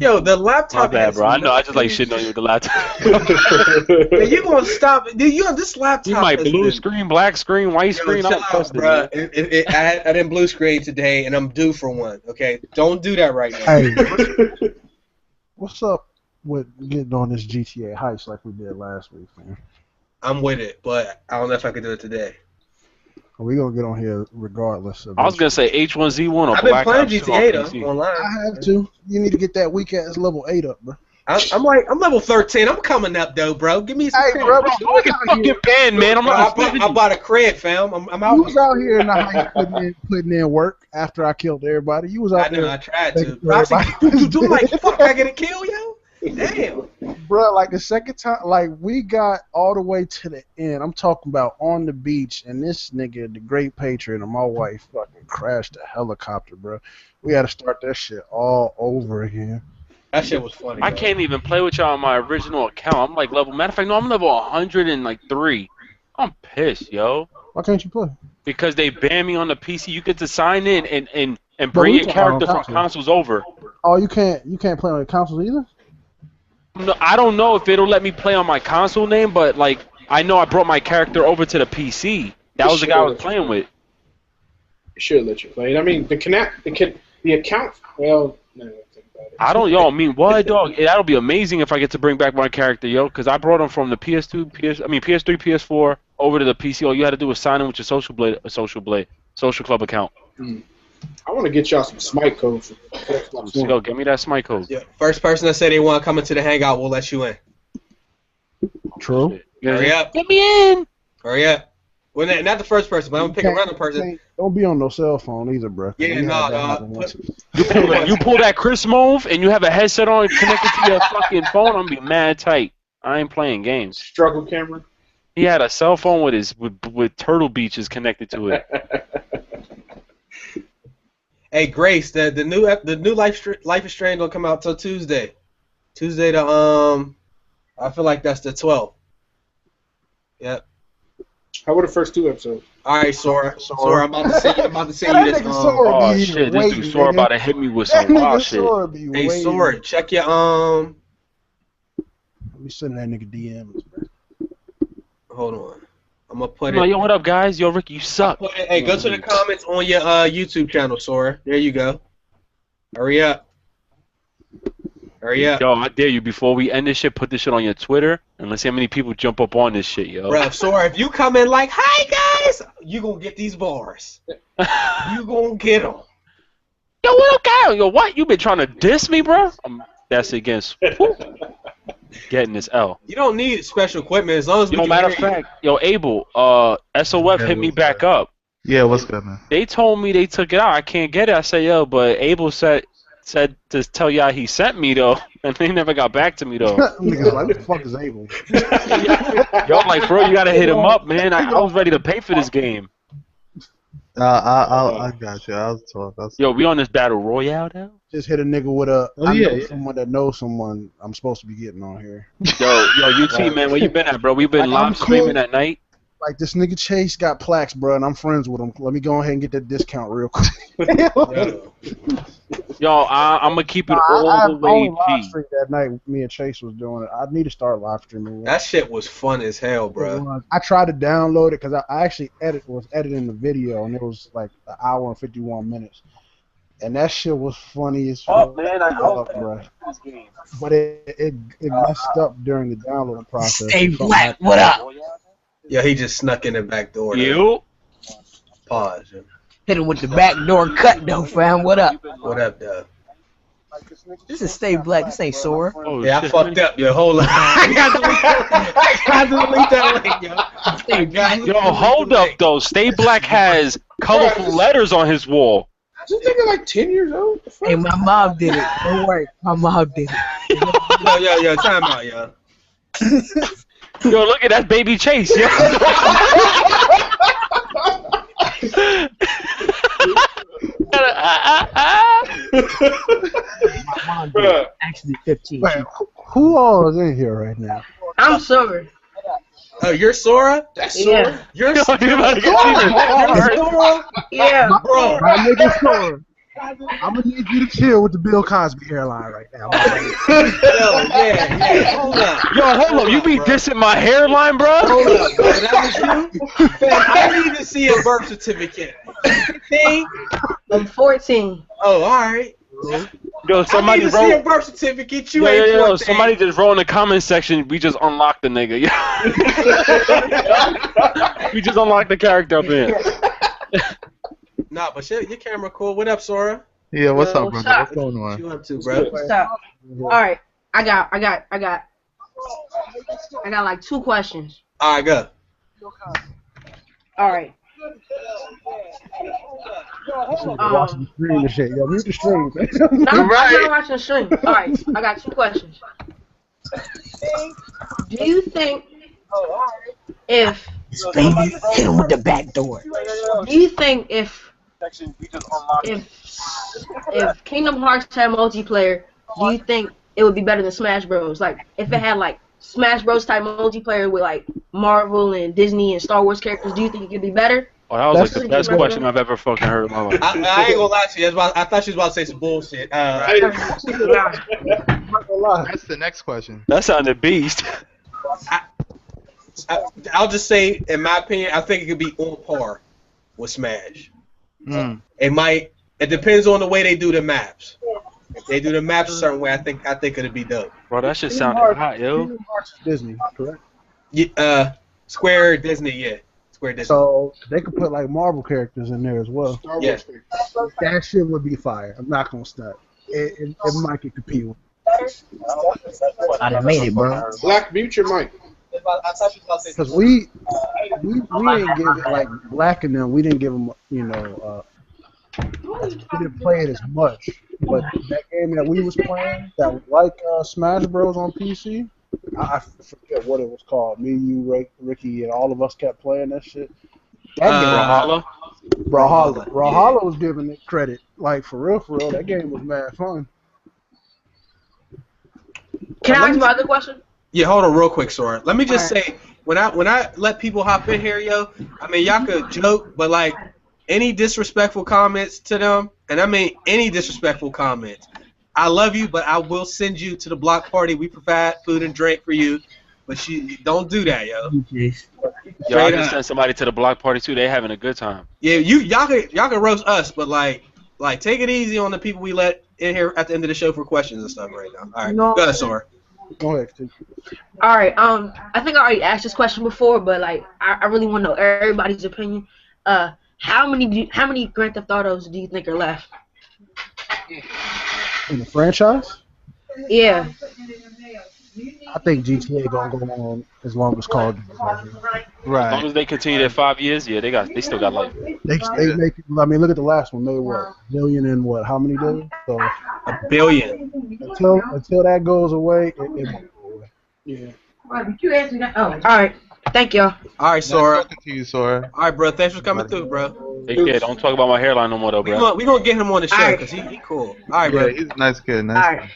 Yo, the laptop. My bad, has bro. I know. I just like nothing- shitting on you with the laptop. Man, you gonna stop? Dude, this laptop. You might has blue been- screen, black screen, white Yo, screen. chill I'm out, busted, bro. man. I didn't blue screen today, and I'm due for one. Okay, don't do that right now. Hey, what's up with getting on this GTA heist like we did last week, man? I'm with it, but I don't know if I can do it today. We're gonna get on here regardless of I was gonna say H1Z1 or I've been Black playing Ops 2 GTA on PC. though online. I have to. You need to get that weak ass level 8 up, bro. I'm level 13. I'm coming up though, bro. Give me some. Hey, credit. bro, Bro, you get fucking banned, man. I'm Bro, not I bought a cred, fam. I'm out. You was out here in the heist putting in work after I killed everybody. You was out I know. there, I tried to. Making Bro, I sure see everybody you do like fuck. I get a kill, yo. Damn. bro. Like the second time, like we got all the way to the end. I'm talking about on the beach, and this nigga, the great patriot of my wife, fucking crashed a helicopter, bro. We had to start that shit all over again. That shit was funny. I bro. can't even play with y'all on my original account. I'm like level. Matter of fact, no, I'm level 103. I'm pissed, yo. Why can't you play? Because they banned me on the PC. You get to sign in and But bring we your talking about character from console. consoles over. Oh, you can't play on the consoles either. No, I don't know if it'll let me play on my console name, but like I know I brought my character over to the PC. That was the guy I was playing with. It should let you play it. I mean, the account. Well, no, think about it. I don't, yo, I mean, what, dog? That'll be amazing if I get to bring back my character, yo, because I brought him from the PS3, PS4 over to the PC. All you had to do was sign in with your social club account. I want to get y'all some Smite code for Xbox One. Yo, give me that Smite code. Yeah, first person that said they want to come into the hangout, we'll let you in. True. Hurry up. Get me in. Hurry up. Well, not the first person, but I'm gonna pick a random person. Don't be on no cell phone either, bro. Yeah, no. You pull that Chris move and you have a headset on connected to your fucking phone. I'm gonna be mad tight. I ain't playing games. Struggle camera. He had a cell phone with Turtle Beaches connected to it. Hey, Grace, the new Life is Strange gonna come out till Tuesday. Tuesday to I feel like that's the 12th. Yep. How were the first 2 episodes? All right, Sora, I'm about to send you this. Oh shit, this dude Sora about to hit me with some wild shit. Hey, Sora, check your Let me send that nigga DMs, bro. Hold on. I'm gonna put No, it. yo, what up, guys? Yo, Ricky, you suck. Hey, go to the comments on your YouTube channel, Sora. There you go. Hurry up. Hurry up. Yo, I dare you, before we end this shit, put this shit on your Twitter, and let's see how many people jump up on this shit, yo. Bruh, Sora, if you come in like, hi, guys, you gonna get these bars. You gonna get them. Yo, what up, guy? Yo, what? You been trying to diss me, bro? That's against getting this L. You don't need special equipment as long as we Yo, can matter of hear you. fact, yo, Abel, SOF hit me back up. Yeah, what's good, man? They told me they took it out. I can't get it. I said, yo, but Abel said to tell y'all he sent me, though, and they never got back to me, though. Niggas like, what the fuck is Abel? Yo, like, bro, you gotta hit him up, man. I was ready to pay for this game. I got you. I'll talk. Yo, we on this battle royale now? Just hit a nigga with a. Oh, I yeah, know yeah. someone that knows someone I'm supposed to be getting on here. Yo, UT, man, where you been at, bro? We been Like, I'm live streaming cool. at night. Like, this nigga Chase got plaques, bro, and I'm friends with him. Let me go ahead and get that discount real quick. Yo, I'm gonna keep it I all the only way live G. streamed that night. Me and Chase was doing it. I need to start live streaming. That shit was fun as hell, bro. I tried to download it because I actually was editing the video, and it was like an hour and 51 minutes. And that shit was funny as fuck, man, I hope bro. But it messed up during the downloading process. Stay black, what up? Yeah, he just snuck in the back door. though. You? Pause. Hit him with the back door cut though, fam. What up? What up, though? This is Stay Black. This ain't Sora. Oh, Yeah, I shit. fucked up, yo. Hold on. I got to delete that link, yo. I got Yo, hold up though. Stay Black has colorful letters on his wall. This nigga like 10 years old. The fuck? Hey, my mom did it. Don't worry. My mom did it. Yo, time out, yo. Yo, look at that baby Chase. Yo. My mom did it. Actually, 15. Wait, who all is in here right now? I'm Sora. Oh, you're Sora? That's Yeah. Sora. You're Yo, you about to get Sora? Yeah. Bro. My nigga Sora. I'm gonna need you to chill with the Bill Cosby hairline right now. Yeah. Hold up. Yo, hold up. You be bro. dissing my hairline, bro? Hold up, bro. That was you? Fam, I need to see a birth certificate. 15? I'm 14. Oh, all right. Yo, I somebody need to see a wrote. birth certificate. You Yo, ain't 14. somebody just wrote in the comment section. We just unlocked the nigga. We just unlocked the character up here. Nah, but your camera cool. What up, Sora? Yeah, what's Yo, up, what's brother? up? What's going What on? you up to, bro? What's up? All right. I got like 2 questions. All right, go. All right. Watching the stream and shit. Yo, mute the stream. I'm not watching the stream. All right. I got 2 questions. Do you think if Baby, hit him with the back door. do you think if Kingdom Hearts had multiplayer, do you think it would be better than Smash Bros? Like if it had like Smash Bros type multiplayer with like Marvel and Disney and Star Wars characters, do you think it could be better? Oh, that was like the That's- best question I've ever fucking heard in my life. I ain't gonna lie to you. I thought she was about to say some bullshit. That's the next question. That sounded beast. I'll just say, in my opinion, I think it could be on par with Smash. Mm. It depends on the way they do the maps. If they do the maps a certain way, I think it'd be dope. Bro, that shit sounded hot, yo. Disney, correct? Square Disney, yeah. Square Disney. So they could put like Marvel characters in there as well. Star Wars Yeah. thing. That shit would be fire. I'm not gonna stunt. It might get compete with. I done made it, bro. Black, mute your mic. Because we didn't give it like Black and them. We didn't give them, we didn't play it as much. But that game that we was playing, that was like Smash Bros on PC, I forget what it was called. Me, you, Ricky, and all of us kept playing that shit. That Brawlhalla? Brawlhalla was giving it credit. Like for real, that game was mad fun. Can I ask my other question? Yeah, hold on real quick, Sora. Let me just say, when I let people hop in here, yo, I mean, y'all could joke, but like any disrespectful comments to them, and I mean any disrespectful comments, I love you, but I will send you to the block party. We provide food and drink for you, but you don't do that, yo. Yo, I Straight just up. sent somebody to the block party too. They having a good time. Yeah, y'all can roast us, but like take it easy on the people we let in here at the end of the show for questions and stuff right now. All right, No. go ahead, Sora. Go ahead, Steve. All right. I think I already asked this question before, but like I really want to know everybody's opinion. How many Grand Theft Autos do you think are left? In the franchise, Yeah. I think GTA gonna go on as long as Call of Duty. As long Right. as they continue their 5 years, yeah, they still got life. They make. I mean, look at the last one. They what? Billion and what? How many billion? So $1 billion. until that goes away, it won't go away. Yeah. You asked me that. Oh. All right. Thank y'all. All right, Nice Sora. talking to you, Sora. All right, bro. Thanks for coming through, bro. Hey, kid, don't talk about my hairline no more, though, bro. We gonna get him on the show Alright. because he cool. All right, Yeah, bro. he's a nice kid. All Nice. right.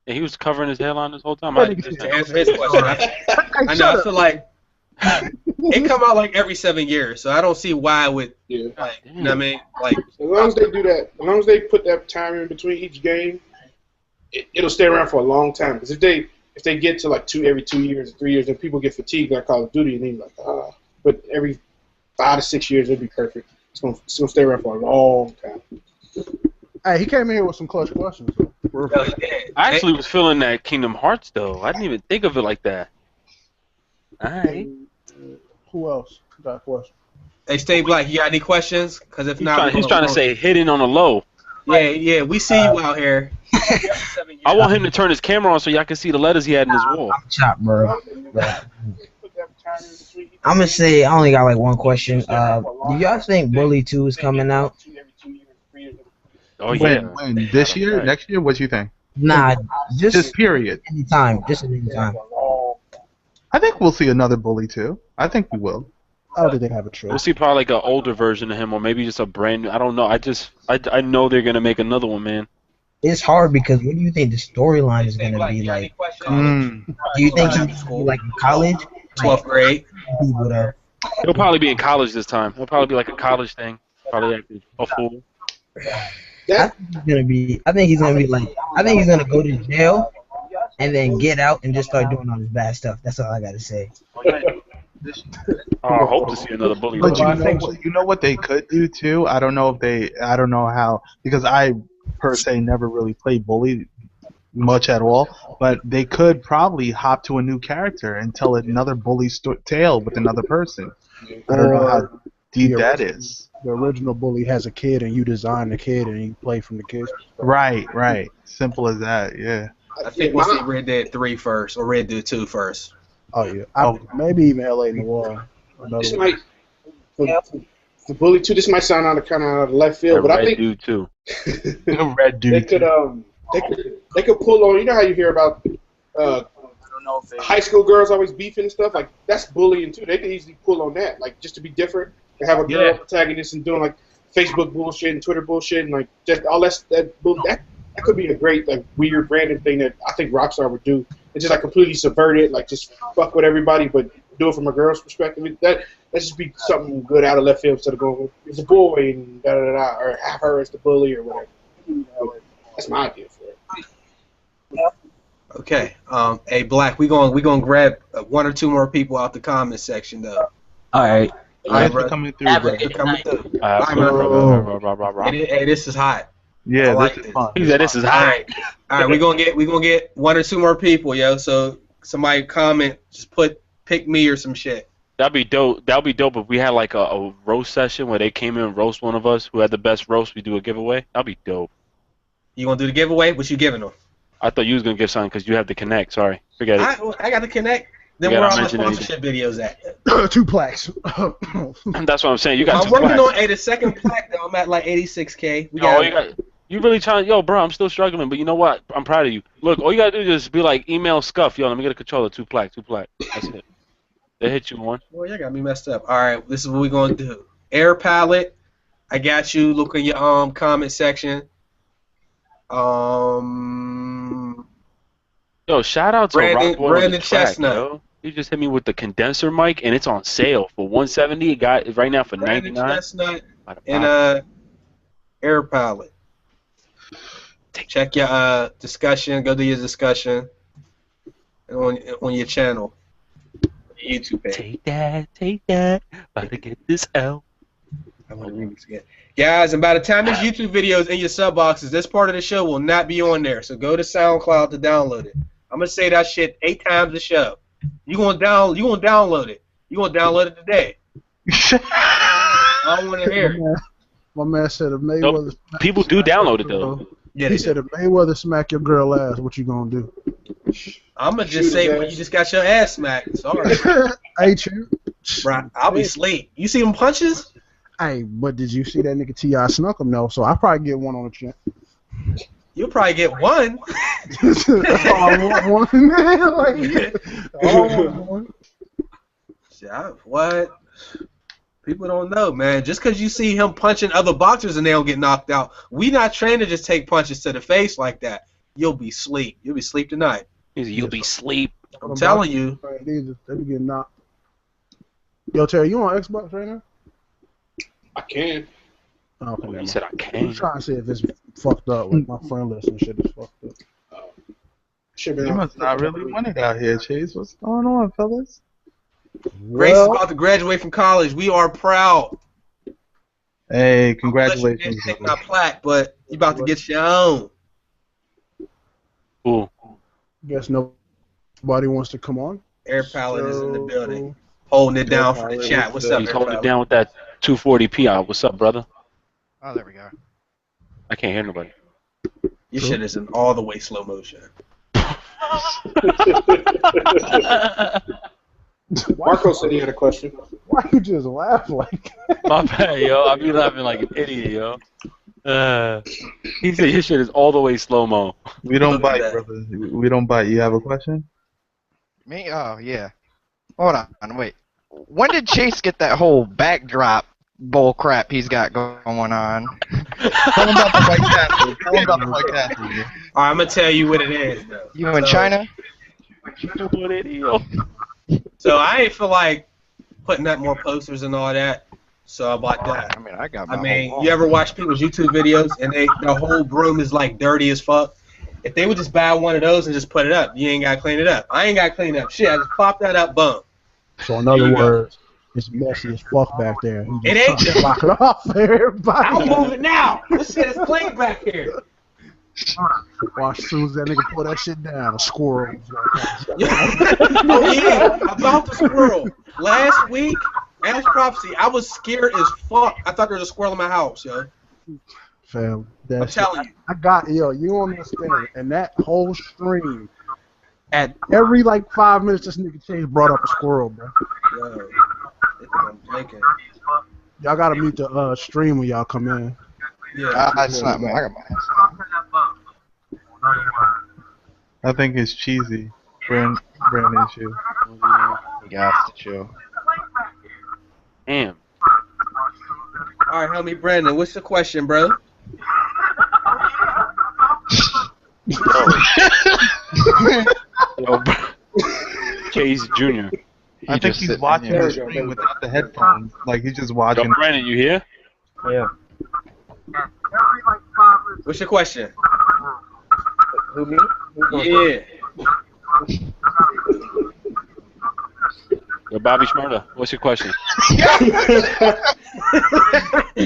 Yeah, he was covering his hairline this whole time. To answer his question, I know. I feel like it come out like every 7 years, so I don't see why it would. Yeah. Like, you know what I mean? Like, As long as they do that, as long as they put that time in between each game, it'll stay around for a long time. Because if they get to like every 2 years, 3 years, then people get fatigued like Call of Duty, and then like but every 5 to 6 years it'll be perfect. It's gonna stay around for a long time. Hey, he came in here with some clutch questions. yo, he did. I actually was feeling that Kingdom Hearts, though. I didn't even think of it like that. All right. Who else got a question? Hey, Stay Black, you got any questions? Because if not, He's trying to say hidden on the low. Yeah, we see you out here. I want him to turn his camera on so y'all can see the letters he had in his wall. I'm chopped, bro. I'm gonna say I only got like one question. Do y'all think Bully 2 is coming out? Oh yeah. When this year, Right. next year? What you think? Nah, Just just period. anytime. Just anytime. I think we'll see another Bully too. I think we will. I don't think they have a We'll choice. see probably like an older version of him, or maybe just a brand new. I don't know. I know they're gonna make another one, man. It's hard because what do you think the storyline is gonna be like? Mm. Do you think he's gonna be like in college? 12th grade. People though. He'll probably be in college this time. He'll probably be like a college thing. Probably like a fool. I think he's gonna be. I think he's gonna be like. I think he's gonna go to jail, and then get out and just start doing all this bad stuff. That's all I gotta say. I hope to see another bully. But though. you know what they could do too. I don't know how, because I per se never really played Bully much at all. But they could probably hop to a new character and tell another Bully tale with another person. I don't know how deep the that original- is. The original Bully has a kid, and you design the kid, and you play from the kid's perspective. Right. Simple as that. Yeah. I think we'll see Red Dead 3 first, or Red Dead 2 first. Oh yeah, maybe even LA Noir. This Another might for Bully 2. This might sound kind of out of left field, but I Red think dude too. Red dude. they could pull on. You know how you hear about high school girls always beefing and stuff? Like, that's bullying too. They could easily pull on that, like, just to be different and have a girl protagonist and doing like Facebook bullshit and Twitter bullshit and like just all that could be a great like weird random thing that I think Rockstar would do. It's just like completely subvert it, like just fuck with everybody, but do it from a girl's perspective. That just be something good out of left field instead of going, it's a boy and da da da, or have her as the bully or whatever. That's my idea for it. Okay. Hey, Black, we gonna grab one or two more people out the comment section though. All right. All right, Thanks for bro. coming through, Have bro. a good Coming night. through. Bro. Hey, this is hot. Yeah, I like this is this. fun. He said this is All hot. right. All right, we gonna get one or two more people, yo. So somebody comment, just pick me or some shit. That'd be dope. That'd be dope if we had like a roast session where they came in and roast one of us who had the best roast. We do a giveaway. That'd be dope. You gonna do the giveaway? What you giving them? I thought you was gonna give something because you have to connect. Sorry, forget it. I got to connect. Then You where gotta all my mention sponsorship videos at? 2 plaques. That's what I'm saying. You got I'm two working plaques. on the second plaque though. I'm at like 86K. We Yo, got. you really trying? Yo, bro, I'm still struggling, but you know what? I'm proud of you. Look, all you gotta do is just be like, email Scuff. Yo, let me get a controller. 2 plaque. That's it. They hit you one. Well, you got me messed up. All right, this is what we're gonna do. Air palette. I got you. Look in your comment section. Yo, shout out to Brandon Rockboy on the track, Chestnut. yo. He just hit me with the condenser mic, and it's on sale for $170. It got right now for Brandon $99. Chestnut and air palette. Check your discussion. Go to your discussion on your channel, your YouTube page. Take that. About to get this L. I want to remix again. Guys, and by the time this YouTube video is in your sub boxes, this part of the show will not be on there. So go to SoundCloud to download it. I'm gonna say that shit 8 times a show. You gonna download it. You gonna download it today. I don't want to hear it. My man said if Mayweather. People do download it though. Yeah, He said if Mayweather smack your girl ass, what you gonna do? I'm gonna just say when you just got your ass smacked. Sorry, Hey, champ. bro. I'll be asleep. You see them punches? Hey, but did you see that nigga T.I. snuck him though? So I probably get one on the chin. You'll probably get one. I want one, man. Like, I want one. What? People don't know, man. Just because you see him punching other boxers and they don't get knocked out, we not trained to just take punches to the face like that. You'll be asleep. You'll be asleep tonight. You'll be sleep. I'm telling you. They be getting knocked. Yo, Terry, you on Xbox right now? I can. Oh, okay, He said I I'm can't. trying to see if it's fucked up. Like my friend list and shit is fucked up. Should be You must not really want it out here, Chase. What's going on, fellas? Grace is about to graduate from college. We are proud. Hey, You congratulations. didn't take my plaque, but you about to get your own. Cool. Guess nobody wants to come on. Air Palette is in the building, holding it down for the chat. What's up, He's Air holding it Palette? down with that 240p out. What's up, brother? Oh, there we go. I can't hear nobody. Your shit is in all the way slow motion. Marco said he had a question. Why you just laugh like that? My bad, yo. I be laughing like an idiot, yo. He said his shit is all the way slow mo. We don't Look at bite, that. brother. We don't bite. You have a question? Me? Oh, yeah. Hold on, wait. When did Chase get that whole backdrop bull crap he's got going on? Tell him about the White Castle. Tell him about the White Castle. All right, I'm gonna tell you what it is, though. You in China? So I ain't feel like putting up more posters and all that. So I bought that. I mean, I got my I mean, whole you ever watch people's YouTube videos and the whole room is like dirty as fuck? If they would just buy one of those and just put it up, you ain't gotta clean it up. I ain't gotta clean up shit. I just pop that up, boom. So in other There you go. words, it's messy as fuck back there. He It just ain't trying to block it off for everybody. I'll move it now. This shit is clean back here. Watch, as soon as that nigga pull that shit down, a squirrel. Oh yeah, about the squirrel. Last week, Ash Prophecy, I was scared as fuck. I thought there was a squirrel in my house, yo. Fam, I'm that's telling you. I got yo. You don't understand. And that whole stream, at every like 5 minutes, this nigga Chase brought up a squirrel, bro. Yo, they think I'm blinking. Y'all gotta mute the stream when y'all come in. Yeah. It's not me. I got my I think it's cheesy. Brand issue. You got to chill. Damn. All right, help me, Brandon. What's the question, bro? Yo, Chase Jr. I think he's watching the stream without the headphones. Like he's just Yo, watching. Brandon, you here? Yeah. What's your question? Who me? Who's going Yeah. Yo, Bobby Schmurda, what's your question?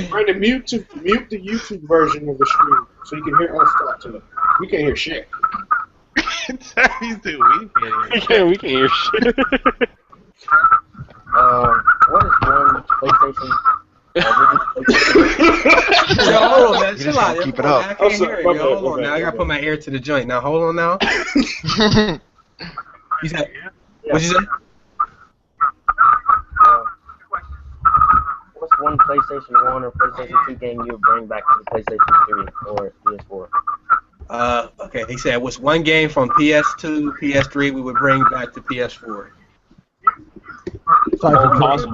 Brandon, mute the YouTube version of the stream so you can hear us talk to it. We can't hear shit. We can hear shit. What is one PlayStation? Yo, hold on, man. You Chill just out. gotta keep it Hold on, up. I can't I'm sorry, hear it. my Yo, bad, hold my on bad, now. I my gotta bad. put my ear to the joint. Now, hold on now. You said, what'd you say? What's one PlayStation 1 or PlayStation 2 game you would bring back to the PlayStation 3 or PS4? Okay, he said, what's one game from PS2, PS3 we would bring back to PS4? Awesome.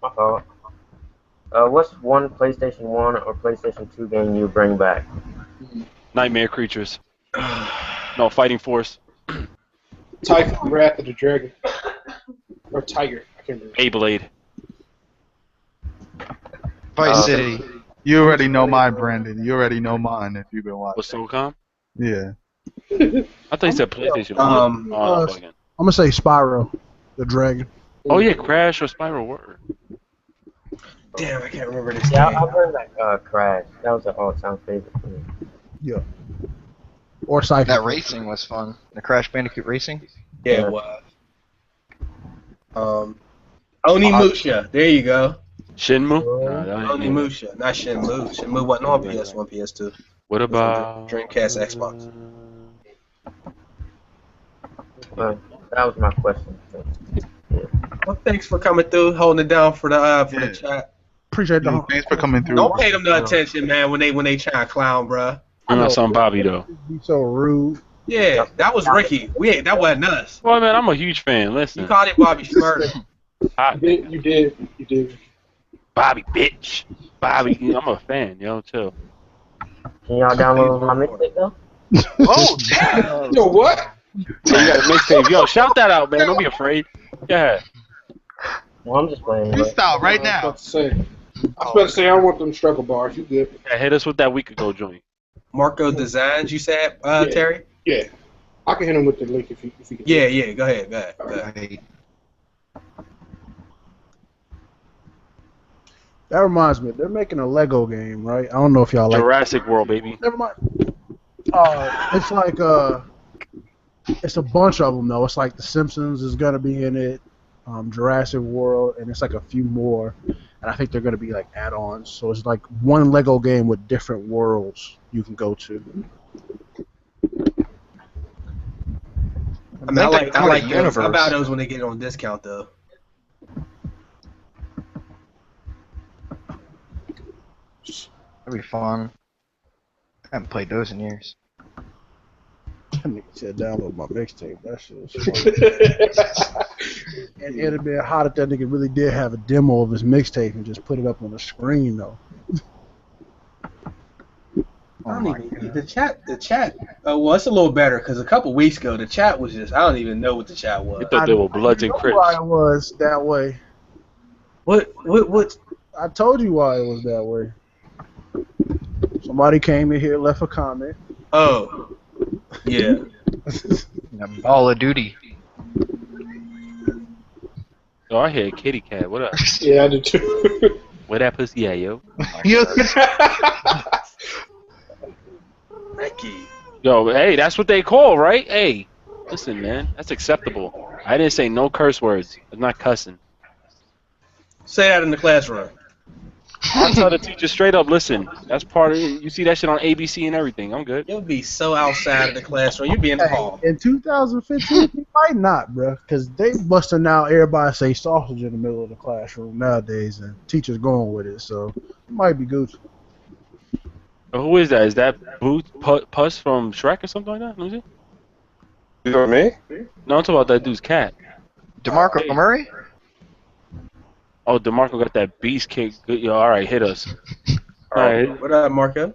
My fault. What's one PlayStation 1 or PlayStation 2 game you would bring back? Nightmare Creatures. No, Fighting Force. Typhoon Wrath of the Dragon. Or Tiger. I can't remember. Beyblade. Vice City. You already know mine, Brandon. You already know mine if you've been watching. What's SOCOM? Yeah. I thought you said PlayStation 1. Um, I'm bugging. I'm gonna say Spyro, the dragon. Oh yeah, Crash or Spiral Word. Damn, I can't remember this Yeah, game. I'll bring back Crash. That was an all-time favorite for me. Yeah. Or Cypher. That racing was fun. The Crash Bandicoot racing. Yeah, it was. Onimusha. There you go. Shinmu? Nah, that ain't it. Onimusha, not Shenmue. Shenmue wasn't on PS1, PS2. What about Dreamcast, Xbox. That was my question. Well, thanks for coming through, holding it down for the chat. Appreciate the Thanks for coming through. Don't pay them no attention, man, when they try to clown, bruh. I'm not some Bobby though. Be so rude. Yeah, that was Ricky. That wasn't us. Well, man, I'm a huge fan. You Listen, called it Bobby Schmurder. hot You did. Bobby, bitch. Bobby, I'm a fan. Yo, chill. Can y'all download my mixtape though? Oh, damn. Yo, what? So you got a mixtape. Yo, shout that out, man. Don't be afraid. Yeah. Well, I'm just playing. Freestyle right I now. was about to say I want them struggle bars. You good? Yeah, hit us with that week ago joint. Marco Designs, you said, Terry? Yeah. I can hit him with the link if you can. Yeah, go ahead. Right. That reminds me, they're making a Lego game, right? I don't know if y'all like. Jurassic World, baby. Never mind. It's like it's a bunch of them though. It's like The Simpsons is gonna be in it, Jurassic World, and it's like a few more. and I think they're going to be like add-ons. So it's like one Lego game with different worlds you can go to. I mean, I like those. How about those when they get it on discount though? That'd be fun. I haven't played those in years. That nigga said download my mixtape. That shit was funny. And it'd have been hot if that nigga really did have a demo of his mixtape and just put it up on the screen though. I don't even the chat. Well, it's a little better because a couple weeks ago the chat was just I don't even know what the chat was. I thought they were Bloods and Crips. Why it was that way? What? I told you why it was that way. Somebody came in here, left a comment. Oh, yeah. Ball of Duty. Oh, I hear Kitty Cat. What up? Yeah, I do too. Where that pussy at, yo? Ricky. Yo, hey, that's what they call, right? Hey, listen, man, that's acceptable. I didn't say no curse words. I'm not cussing. Say that in the classroom. I tell the teacher straight up, listen, that's part of it. You see that shit on ABC and everything. I'm good. You'll be so outside of the classroom. You'll be in the hall. In 2015, you might not, bro, because they busting now everybody say sausage in the middle of the classroom nowadays, and teachers going with it, so it might be good. Who is that? Is that Puss from Shrek or something like that? Let me see. You know me? No, I'm talking about that dude's cat. DeMarco Murray? Oh, DeMarco got that beast kick. Good, yo, all right, hit us. All right. What up, Marco?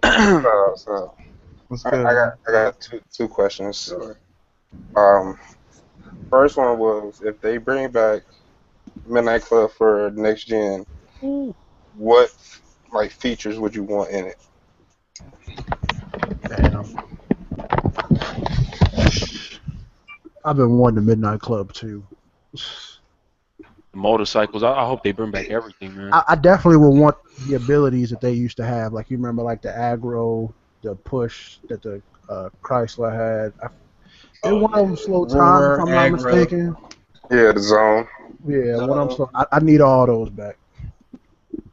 What's I good? got two questions. First one was if they bring back Midnight Club for next gen, what like features would you want in it? Damn. I've been wanting the Midnight Club too. Motorcycles. I hope they bring back everything, man. I definitely would want the abilities that they used to have. Like, you remember, like, the aggro, the push that the Chrysler had. Did one of them slow time, if I'm not mistaken? Yeah, the zone. Yeah, one of them slow. I need all those back.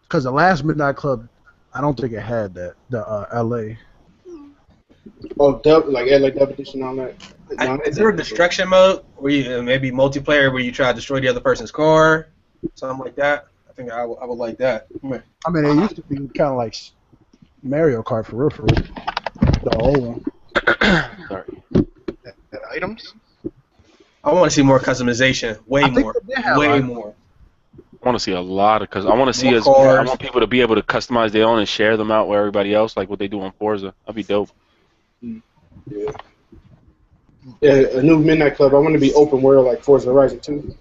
Because the last Midnight Club, I don't think it had that. The L.A. Oh, like LA Dub Edition on that. Is there a destruction mode where you maybe multiplayer where you try to destroy the other person's car, something like that? I think I would like that. I mean, it used to be kind of like Mario Kart for real, the old one. Sorry. Items? I want to see more customization, way more. I want to see a lot of I want to see More cars. I want people to be able to customize their own and share them out with everybody else, like what they do on Forza. That'd be dope. Yeah. Yeah, a new Midnight Club. I want to be open world like Forza Horizon 2.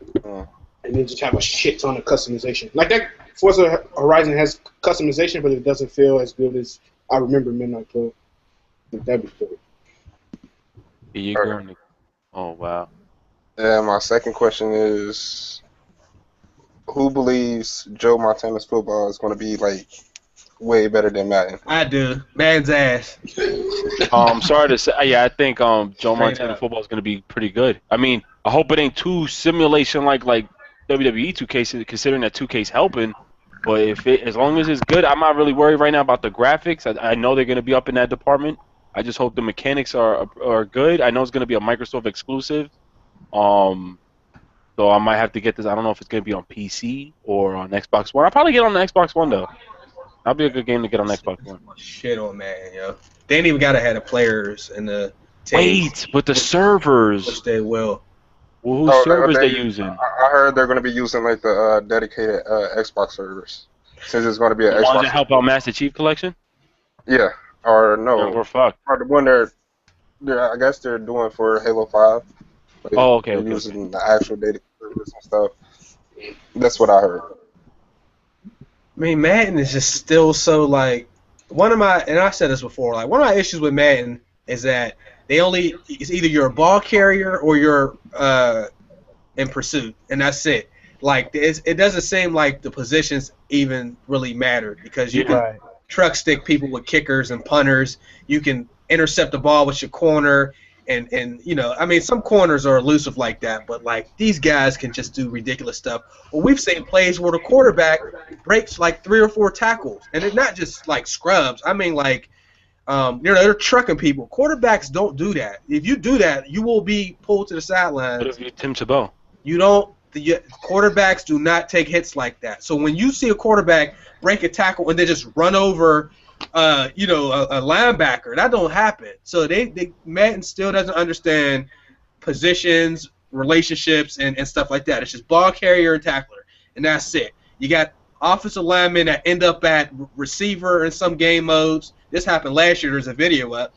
And then just have a shit ton of customization. Like that Forza Horizon has customization, but it doesn't feel as good as I remember Midnight Club. That'd be cool. Here you go. Oh, wow. And my second question is, who believes Joe Montana's football is going to be like way better than Madden? I do. Madden's ass. Sorry to say, yeah, I think Joe Montana football is going to be pretty good. I mean, I hope it ain't too simulation like WWE 2K, considering that 2K's helping. But as long as it's good, I'm not really worried right now about the graphics. I know they're going to be up in that department. I just hope the mechanics are good. I know it's going to be a Microsoft exclusive. So I might have to get this. I don't know if it's going to be on PC or on Xbox One. I'll probably get on the Xbox One, though. That'll be a good game to get on Xbox One. Shit on Madden, yo. They ain't even got to have the players in the teams. Wait, but the servers. Which they will. Well, whose servers they using? I heard they're going to be using like the dedicated Xbox servers. Since it's going to be an Xbox. Ones that help out Master Chief Collection? Yeah. Or no. Yeah, we're fucked. Or the one I guess they're doing for Halo 5. Oh, okay. They're using the actual data servers and stuff. That's what I heard. I mean, Madden is just still so like and I said this before, like one of my issues with Madden is that it's either you're a ball carrier or you're in pursuit, and that's it. Like it doesn't seem like the positions even really matter because you can truck stick people with kickers and punters. You can intercept the ball with your corner. And you know, I mean, some corners are elusive like that, but like these guys can just do ridiculous stuff. Well, we've seen plays where the quarterback breaks like 3 or 4 tackles, and it's not just like scrubs. I mean, like, you know, they're trucking people. Quarterbacks don't do that. If you do that, you will be pulled to the sidelines. What if you're Tim Tebow? You don't. Quarterbacks do not take hits like that. So when you see a quarterback break a tackle and then just run over, you know, a linebacker, that don't happen. So Madden still doesn't understand positions, relationships, and stuff like that. It's just ball carrier and tackler, and that's it. You got offensive linemen that end up at receiver in some game modes. This happened last year. There's a video up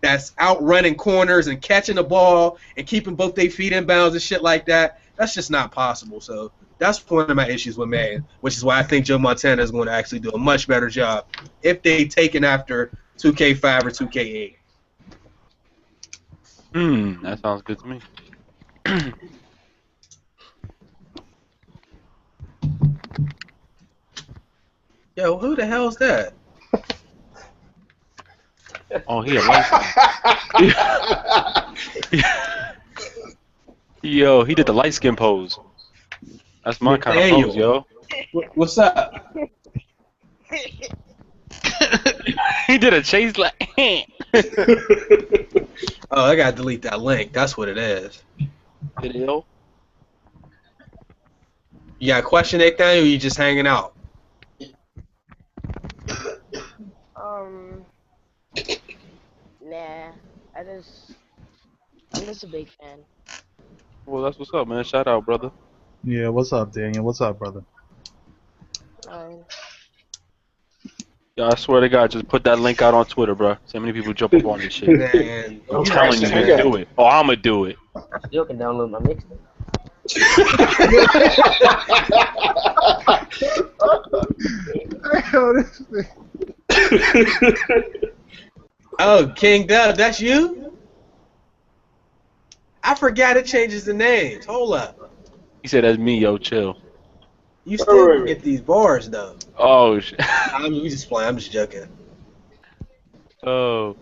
that's outrunning corners and catching the ball and keeping both their feet in bounds and shit like that. That's just not possible. So that's one of my issues with Madden, which is why I think Joe Montana is going to actually do a much better job if they take it after 2K5 or 2K8. That sounds good to me. Yo, who the hell's that? Oh, he a light. Yo, he did the light skin pose. That's my kind of pose, yo. What's up? He did a chase like. Oh, I gotta delete that link. That's what it is. Video. You got a question, Nathaniel, or you just hanging out? Nah. I'm just a big fan. Well, that's what's up, man. Shout out, brother. Yeah, what's up, Daniel? What's up, brother? Yeah, I swear to God, just put that link out on Twitter, bro. So many people jump up on this shit. Man, I'm telling you, man, do it. Oh, I'ma do it. Still can download my mixtape. Oh, King Dub, that's you? I forgot it changes the names. Hold up. He said, that's me, yo, chill. You still get these bars, though. Oh, shit. We just playing. I'm just joking. Oh.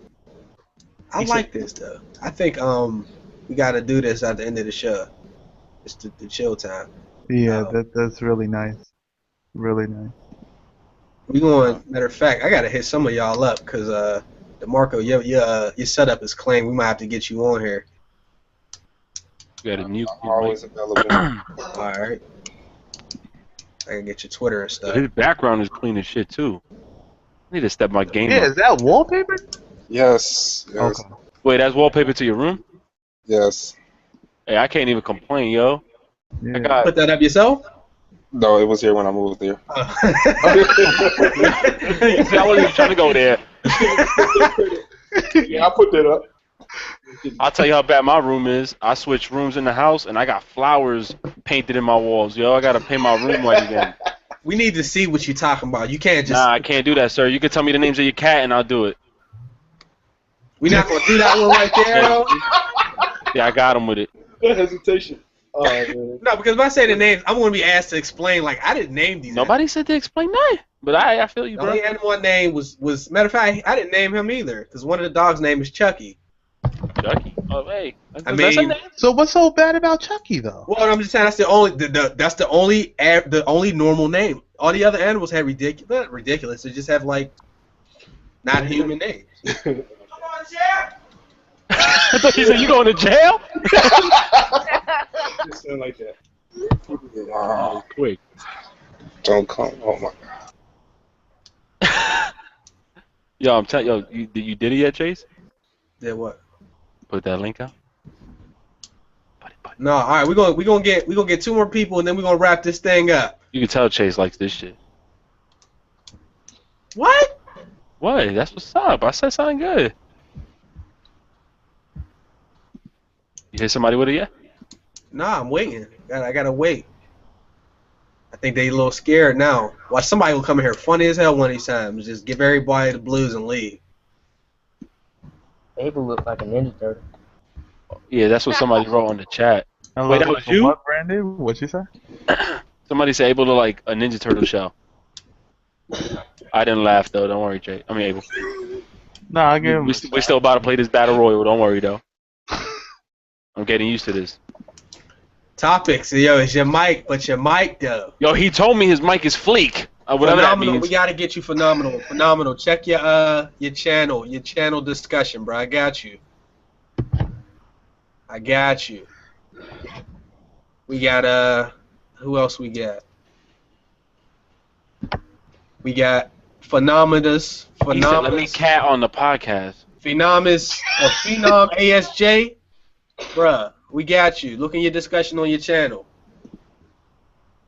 I like this, though. I think we got to do this at the end of the show. It's the chill time. Yeah, that's really nice. Really nice. We going. Matter of fact, I got to hit some of y'all up because DeMarco, your setup is claimed. We might have to get you on here. You got to mute. Always available. All right. I can get your Twitter and stuff. His background is clean as shit too. I need to step my game Yeah, up. is that wallpaper? Yes. Okay. Wait, that's wallpaper to your room? Yes. Hey, I can't even complain, yo. Yeah. I got. Put that up yourself? No, it was here when I moved there. I wasn't even trying to go there. Yeah, I put that up. I'll tell you how bad my room is. I switched rooms in the house, and I got flowers painted in my walls, yo. I gotta paint my room white again. We need to see what you're talking about. You can't just. Nah, I can't do that, sir. You can tell me the names of your cat, and I'll do it. We're not gonna do that one right there, though. Yeah, I got him with it. That hesitation. Oh, man. No, because if I say the names, I'm gonna be asked to explain. Like I didn't name these. Nobody said to explain that, but I feel you, The bro. only animal I named was matter of fact, I didn't name him either because one of the dogs' name is Chucky. Chucky. Oh, hey. I mean, So what's so bad about Chucky though? well, I'm just saying that's the only normal name. All the other animals have ridiculous. They just have like not human names. I thought you said you going to jail? Just sound like that. Wow. Quick. Don't come. Oh my God. Yo, I'm telling you did it yet, Chase? Yeah, what? Put that link out. No, all right. We gonna get 2 more people and then we're gonna wrap this thing up. You can tell Chase likes this shit. What? What? That's what's up. I said something good. You hit somebody with it yet? Nah, I'm waiting. I gotta wait. I think they a little scared now. Watch somebody will come in here funny as hell one of these times. Just give everybody the blues and leave. Abel look like a Ninja Turtle. Yeah, that's what somebody wrote on the chat. Hello, Wait, that was you? What, Brandon? What'd you say? Somebody said able to like a Ninja Turtle shell. I didn't laugh though. Don't worry, Jay. I mean, Abel. No, I give him. We still about to play this battle royal. Don't worry though. I'm getting used to this. Topics, yo, it's your mic, but your mic though. Yo, he told me his mic is fleek. Whatever that Phenomenal. means. We gotta get you phenomenal. Check your channel discussion, bro. I got you. We got who else we got? We got Phenomenus. He said, let me cat on the podcast. Phenomenus or Phenom ASJ. Bruh, we got you. Look in your discussion on your channel.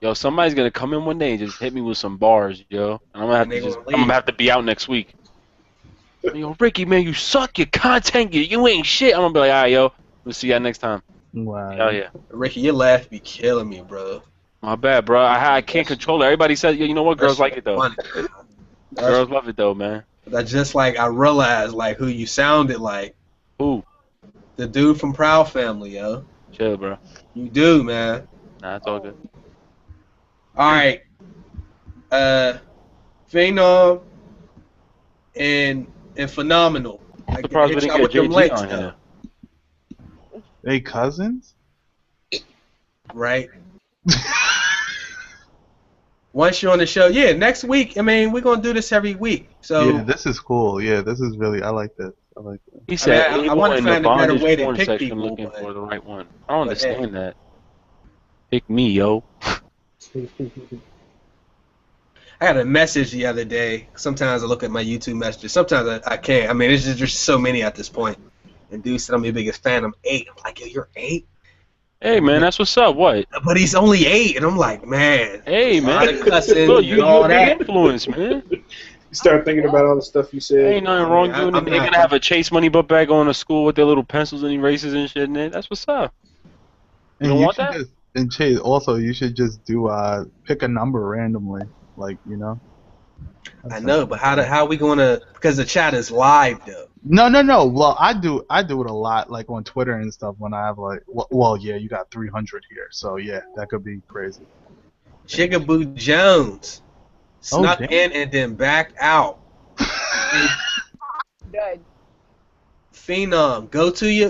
Yo, somebody's gonna come in one day and just hit me with some bars, yo. And I'm gonna have to be out next week. Yo, Ricky, man, you suck. Your content, you ain't shit. I'm gonna be like, all right, yo, we'll see y'all next time. Wow. Hell yeah. Ricky, your laugh be killing me, bro. My bad, bro. I can't control it. Everybody says, yo, you know what? Girls like it though. Funny. Girls love it though, man. That's just like I realized, like who you sounded like. Who? The dude from Proud Family, yo. Chill, bro. You do, man. Nah, it's all good. All right. Phenom and Phenomenal. I can surprised we hit didn't y'all get with them JG links, on though. here. They cousins? Right. Once you're on the show, yeah. Next week, I mean, we're gonna do this every week. So yeah, this is cool. Yeah, this is really. I like this. I like this. He said, I want to find a better way to pick section people. looking But, for the right one. I don't understand that. Pick me, yo. I got a message the other day. Sometimes I look at my YouTube messages. Sometimes I can't. I mean, it's just there's so many at this point. And dude said I'm your biggest fan. I'm 8. I'm like, yo, you're 8? Hey, man, that's what's up. What? But he's only 8, and I'm like, man. Hey, man. Cussing, Look, you're all a big that. influence, man. You start thinking about all the stuff you said. Ain't nothing wrong doing it. They're gonna have a Chase Money book bag going to school with their little pencils and erasers and shit in it. That's what's up. You don't want that? And Chase, also, you should just do pick a number randomly, like I know, but how are we gonna? Because the chat is live though. No. Well, I do it a lot, like on Twitter and stuff. When I have like, well, yeah, you got 300 here, so yeah, that could be crazy. Chigaboo Jones snuck in and then backed out. Phenom,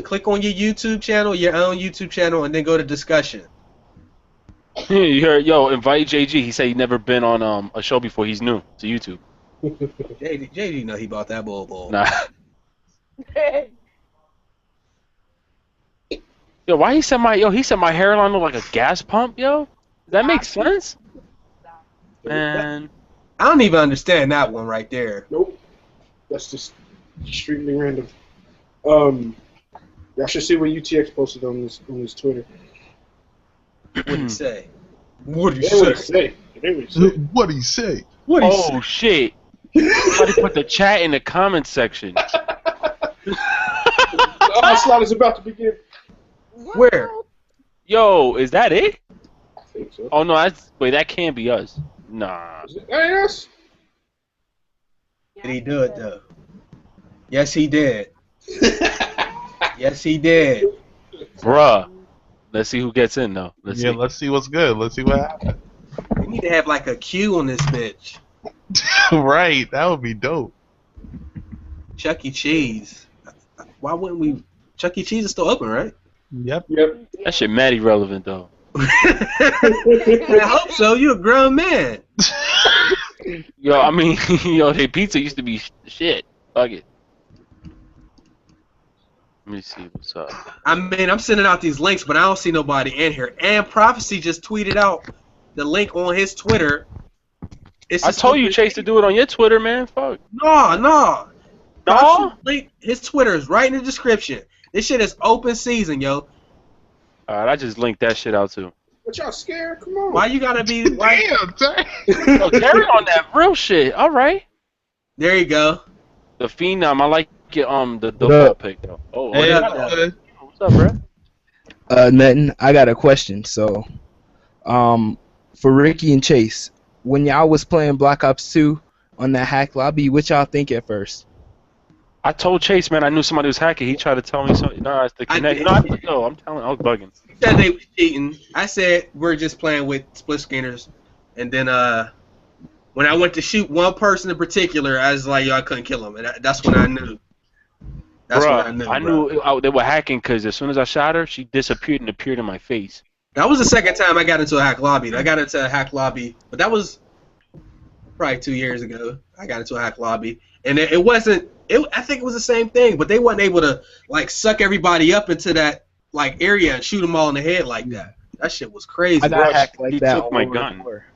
click on your YouTube channel, your own YouTube channel, and then go to discussion. You heard, yo, invite JG. He said he never been on a show before. He's new to YouTube. JG know he bought that bull. Nah. Yo, why he said my hairline look like a gas pump, yo? Does that make sense? Man. I don't even understand that one right there. Nope. That's just extremely random. Y'all should see what UTX posted on his Twitter. What did he say? What did he say? Oh shit! Somebody put the chat in the comment section. The onslaught is about to begin. Where? Yo, is that it? I think so. Oh no, that can't be us. Nah. Is it us? Did he do it though? Yes, he did. Yes, he did. Bruh. Let's see who gets in though. Let's see what's good. Let's see what happens. We need to have like a queue on this bitch. Right, that would be dope. Chuck E. Cheese. Why wouldn't we? Chuck E. Cheese is still open, right? Yep. That shit mad irrelevant though. I hope so. You're a grown man. Yo, I mean, yo, their pizza used to be shit. Fuck it. Let me see what's up. I mean, I'm sending out these links, but I don't see nobody in here. And Prophecy just tweeted out the link on his Twitter. I told you, Chase, to do it on your Twitter, man. Fuck. No. No? His Twitter is right in the description. This shit is open season, yo. Alright, I just linked that shit out too. But y'all scared? Come on. Why you gotta be? Damn, Terry. Yo, carry on that real shit. All right. There you go. The Phenom, I like it. The football pick though. Oh, Hey, what's up, bro? Nothing. I got a question. So, for Ricky and Chase, when y'all was playing Black Ops 2 on that hack lobby, what y'all think at first? I told Chase, man, I knew somebody was hacking. He tried to tell me something. Nah, it's the connect. No, I'm telling. I was bugging. He said they was cheating. I said we're just playing with split screeners, and then when I went to shoot one person in particular, I was like, yo, I couldn't kill him, and that's when I knew That's what Bruh, I knew. they were hacking because as soon as I shot her, she disappeared and appeared in my face. That was the second time I got into a hack lobby. I got into a hack lobby, but that was probably 2 years ago. I got into a hack lobby, and it wasn't. I think it was the same thing, but they wasn't able to like suck everybody up into that like area and shoot them all in the head like that. That shit was crazy. I got hacked like He that. took my on World of gun. War.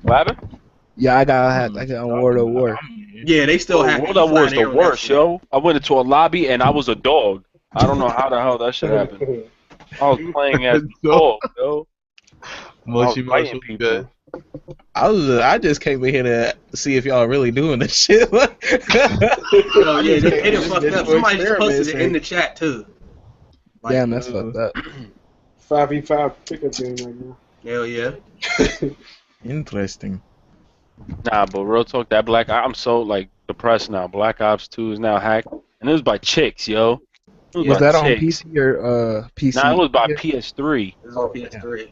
What happened? Yeah, I got hacked like that on World of War. Yeah, they still hack. World of War is the worst, yo. I went into a lobby and I was a dog. I don't know how the hell that shit happened. I was playing as a dog, yo. Moshi fighting Moshi good. I just came in here to see if y'all really doing this shit. Oh yeah, they done fucked up. Somebody just posted it in the chat too. Like, Damn, that's fucked up. 5v5 pickup game right now. Hell yeah. Interesting. Nah, but real talk, that I'm so like depressed now. Black Ops 2 is now hacked, and it was by chicks, yo. Was by that on chicks. PC or PC? Nah, it was by PS3. It was on PS3.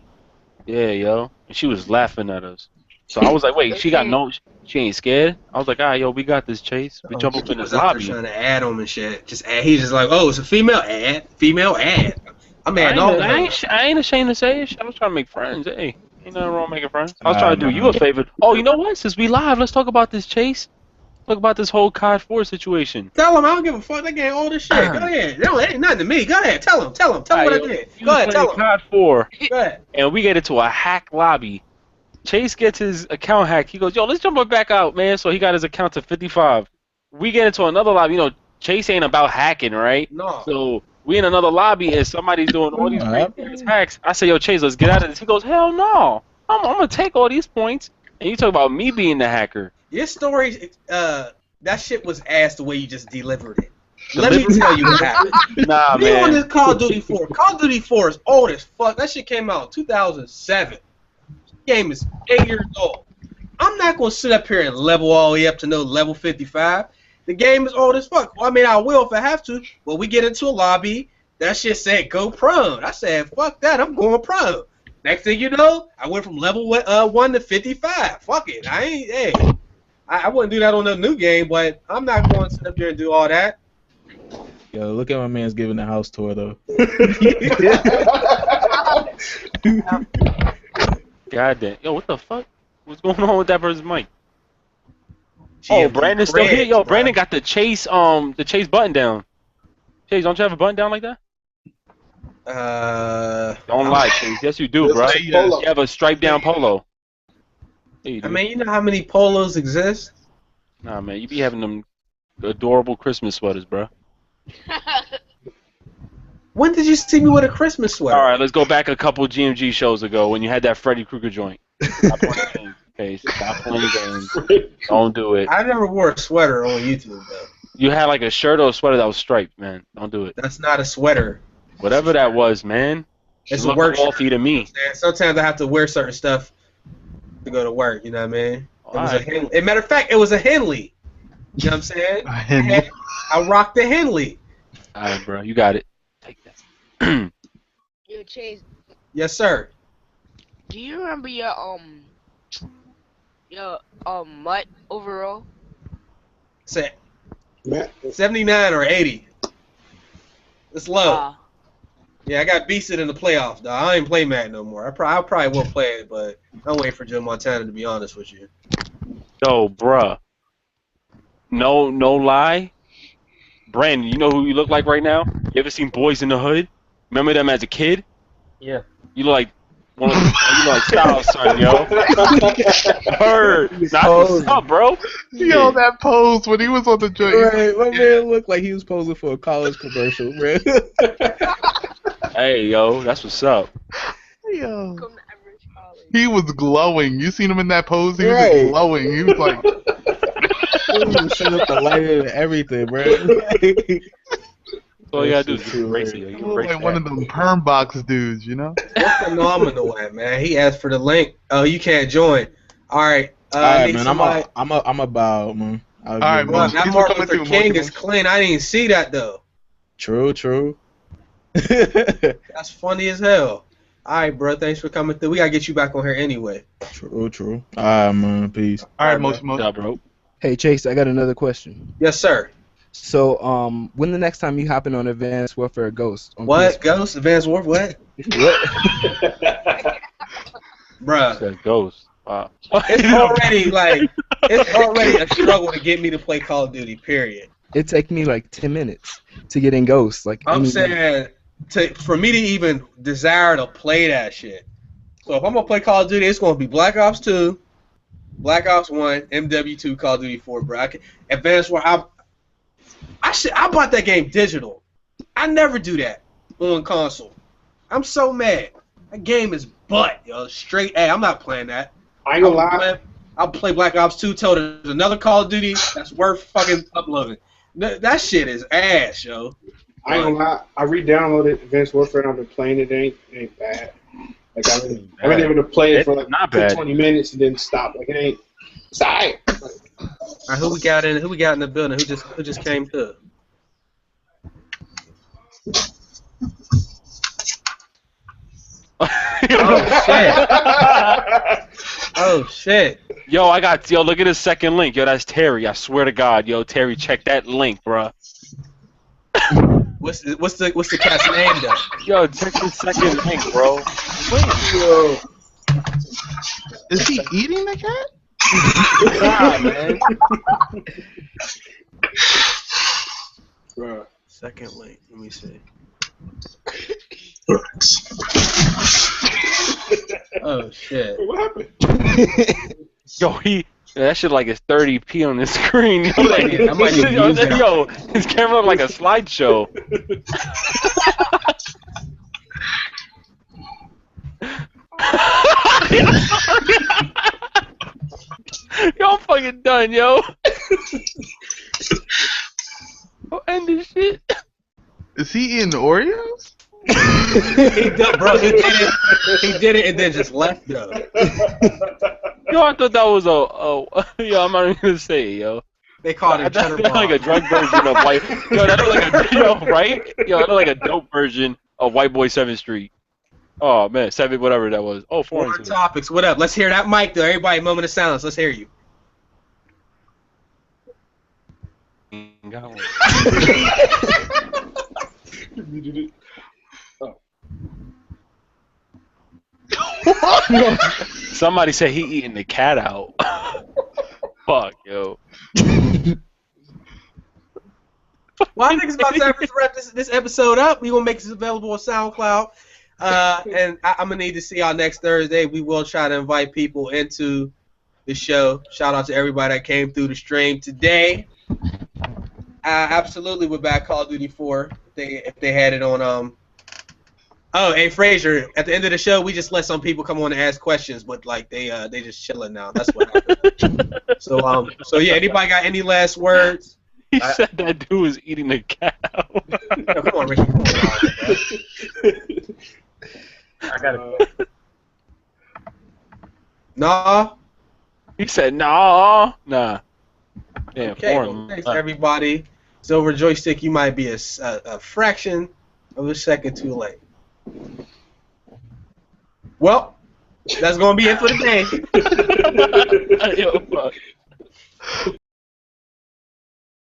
Yeah, yo. And she was laughing at us. So I was like, wait, she ain't scared? I was like, yo, we got this, Chase. We jump up in this lobby. Trying to add them and shit. Just add. He's just like, oh, it's a female ad. Female ad. I'm adding all that. I ain't ashamed to say it. I was trying to make friends. Hey, ain't nothing wrong making friends. I was trying to do you a favor. Oh, you know what? Since we live, let's talk about this, Chase. Talk about this whole COD 4 situation. Tell him I don't give a fuck. That game old as shit. Go ahead. That ain't nothing to me. Go ahead. Tell him. Tell him what I did. Go ahead. Tell him. COD 4. Go ahead. And we get into a hack lobby. Chase gets his account hacked. He goes, yo, let's jump it back out, man. So he got his account to 55. We get into another lobby. You know, Chase ain't about hacking, right? No. So we in another lobby and somebody's doing all these great hacks. I say, yo, Chase, let's get out of this. He goes, hell no. I'm going to take all these points. And you talk about me being the hacker. Your story, that shit was ass the way you just delivered it. Let me tell you what happened. Nah, Me man. on this Call of Duty 4. Call of Duty 4 is old as fuck. That shit came out in 2007. This game is 8 years old. I'm not going to sit up here and level all the way up to no level 55. The game is old as fuck. Well, I mean, I will if I have to. Well, we get into a lobby. That shit said go prone. I said, fuck that. I'm going prone. Next thing you know, I went from level 1 to 55. Fuck it. I wouldn't do that on a new game, but I'm not going to sit up there and do all that. Yo, look at my man's giving the house tour though. God damn. Yo, what the fuck? What's going on with that person's mic? Oh, Brandon's still here? Yo, Brandon got the Chase button down. Chase, don't you have a button down like that? Don't lie, Chase. Yes, you do, bro. You have a striped down polo. Yeah, I mean, you know how many polos exist? Nah, man, you be having them adorable Christmas sweaters, bro. When did you see me with a Christmas sweater? All right, let's go back a couple GMG shows ago when you had that Freddy Krueger joint. Stop playing games, Chase. Stop playing games. Don't do it. I never wore a sweater on YouTube, though. You had like a shirt or a sweater that was striped, man. Don't do it. That's not a sweater. Whatever that was, man. It's a work to me. Sometimes I have to wear certain stuff to go to work. You know what I mean? It was a Henley. As a matter of fact, it was a Henley. You know what I'm saying? I rocked the Henley. All right, bro. You got it. Take that. Yo, Chase. Yes, sir. Do you remember your mutt overall? Say 79 or 80. It's low. Yeah, I got beasted in the playoffs, dog. I ain't play Madden no more. I probably will play it, but I'm waiting for Joe Montana to be honest with you. Yo, bruh. No lie. Brandon, you know who you look like right now? You ever seen Boys in the Hood? Remember them as a kid? Yeah. You look like you look like Styles, son, yo. Heard. Nah, what's up, bro? Yo, that pose when he was on the joint. Right, my man looked like he was posing for a college commercial, bro. Hey, yo, that's what's up. Yo. He was glowing. You seen him in that pose? He was just glowing. He was like... He was setting up the lighting and everything, bro. All you gotta do is just embrace it. He looked like one of them perm box dudes, you know? What's phenomenal at, man? He asked for the link. Oh, you can't join. All right. All right, man. I'm about, man. All right, bro. That Martin Luther King is clean. I didn't see that though. True. That's funny as hell. All right, bro. Thanks for coming through. We gotta get you back on here anyway. True. All right, man. Peace. All right, most. bro. Hey, Chase, I got another question. Yes, sir. So, when the next time you hopping on Advanced Warfare Ghost? On What? PS4? Ghost? Advanced Warfare? What? What? Bruh. Said Ghost. Wow. It's already a struggle to get me to play Call of Duty, period. It take me like 10 minutes to get in Ghost. Like I'm any- saying, for me to even desire to play that shit. So if I'm going to play Call of Duty, it's going to be Black Ops 2, Black Ops 1, MW2, Call of Duty 4, bro. Advanced Warfare, I bought that game digital. I never do that on console. I'm so mad. That game is butt, yo. Straight A. I'm not playing that. I ain't gonna lie. I'll play Black Ops 2 till there's another Call of Duty that's worth fucking uploading. That shit is ass, yo. I ain't gonna lie. I re-downloaded Advanced Warfare and I've been playing it. It ain't bad. Like I've been able to play it for like not bad. 20 minutes and then stop. Like it's alright. All right, who we got in the building? Who just came through? Oh shit! Oh shit! Yo, look at his second link. Yo, that's Terry. I swear to God, yo, Terry, check that link, bruh. What's the cat's name though? Yo, check the second link, bro. Yo. Is he eating the cat? Nah, man. Bro, second link. Let me see. Oh shit! What happened? Yo, that shit like it's 30p on the screen. Yo, I might need to use that. Yo, his camera like a slideshow. Yo, I'm fucking done, yo. I'll end this shit. Is he eating Oreos? He did it and then just left though. Yo, I thought that was yo, I'm not even gonna say it, yo. They called it cheddar That's like a drug version of white. Yo, that look like right? Yo, that look like a dope version of White Boy 7th Street. Oh man, 7 whatever that was. Oh, More topics. What up? Let's hear that mic though. Everybody, moment of silence. Let's hear you. Got one. Somebody said he eating the cat out. Fuck, yo. Well, I think it's about time to wrap this episode up. We will make this available on SoundCloud. And I'm going to need to see y'all next Thursday. We will try to invite people into the show. Shout out to everybody that came through the stream today. Absolutely would back Call of Duty 4 if they had it on. Oh, hey Frazier, at the end of the show, we just let some people come on and ask questions, but like they just chilling now. That's what happened. So yeah, anybody got any last words? He said that dude was eating the cat out. No, come on, Ricky. Come on, I got it. Nah. He said nah. Damn, okay, well, thanks everybody. Silver Joystick, you might be a fraction of a second too late. Well, that's gonna be it for the day. Yo, fuck.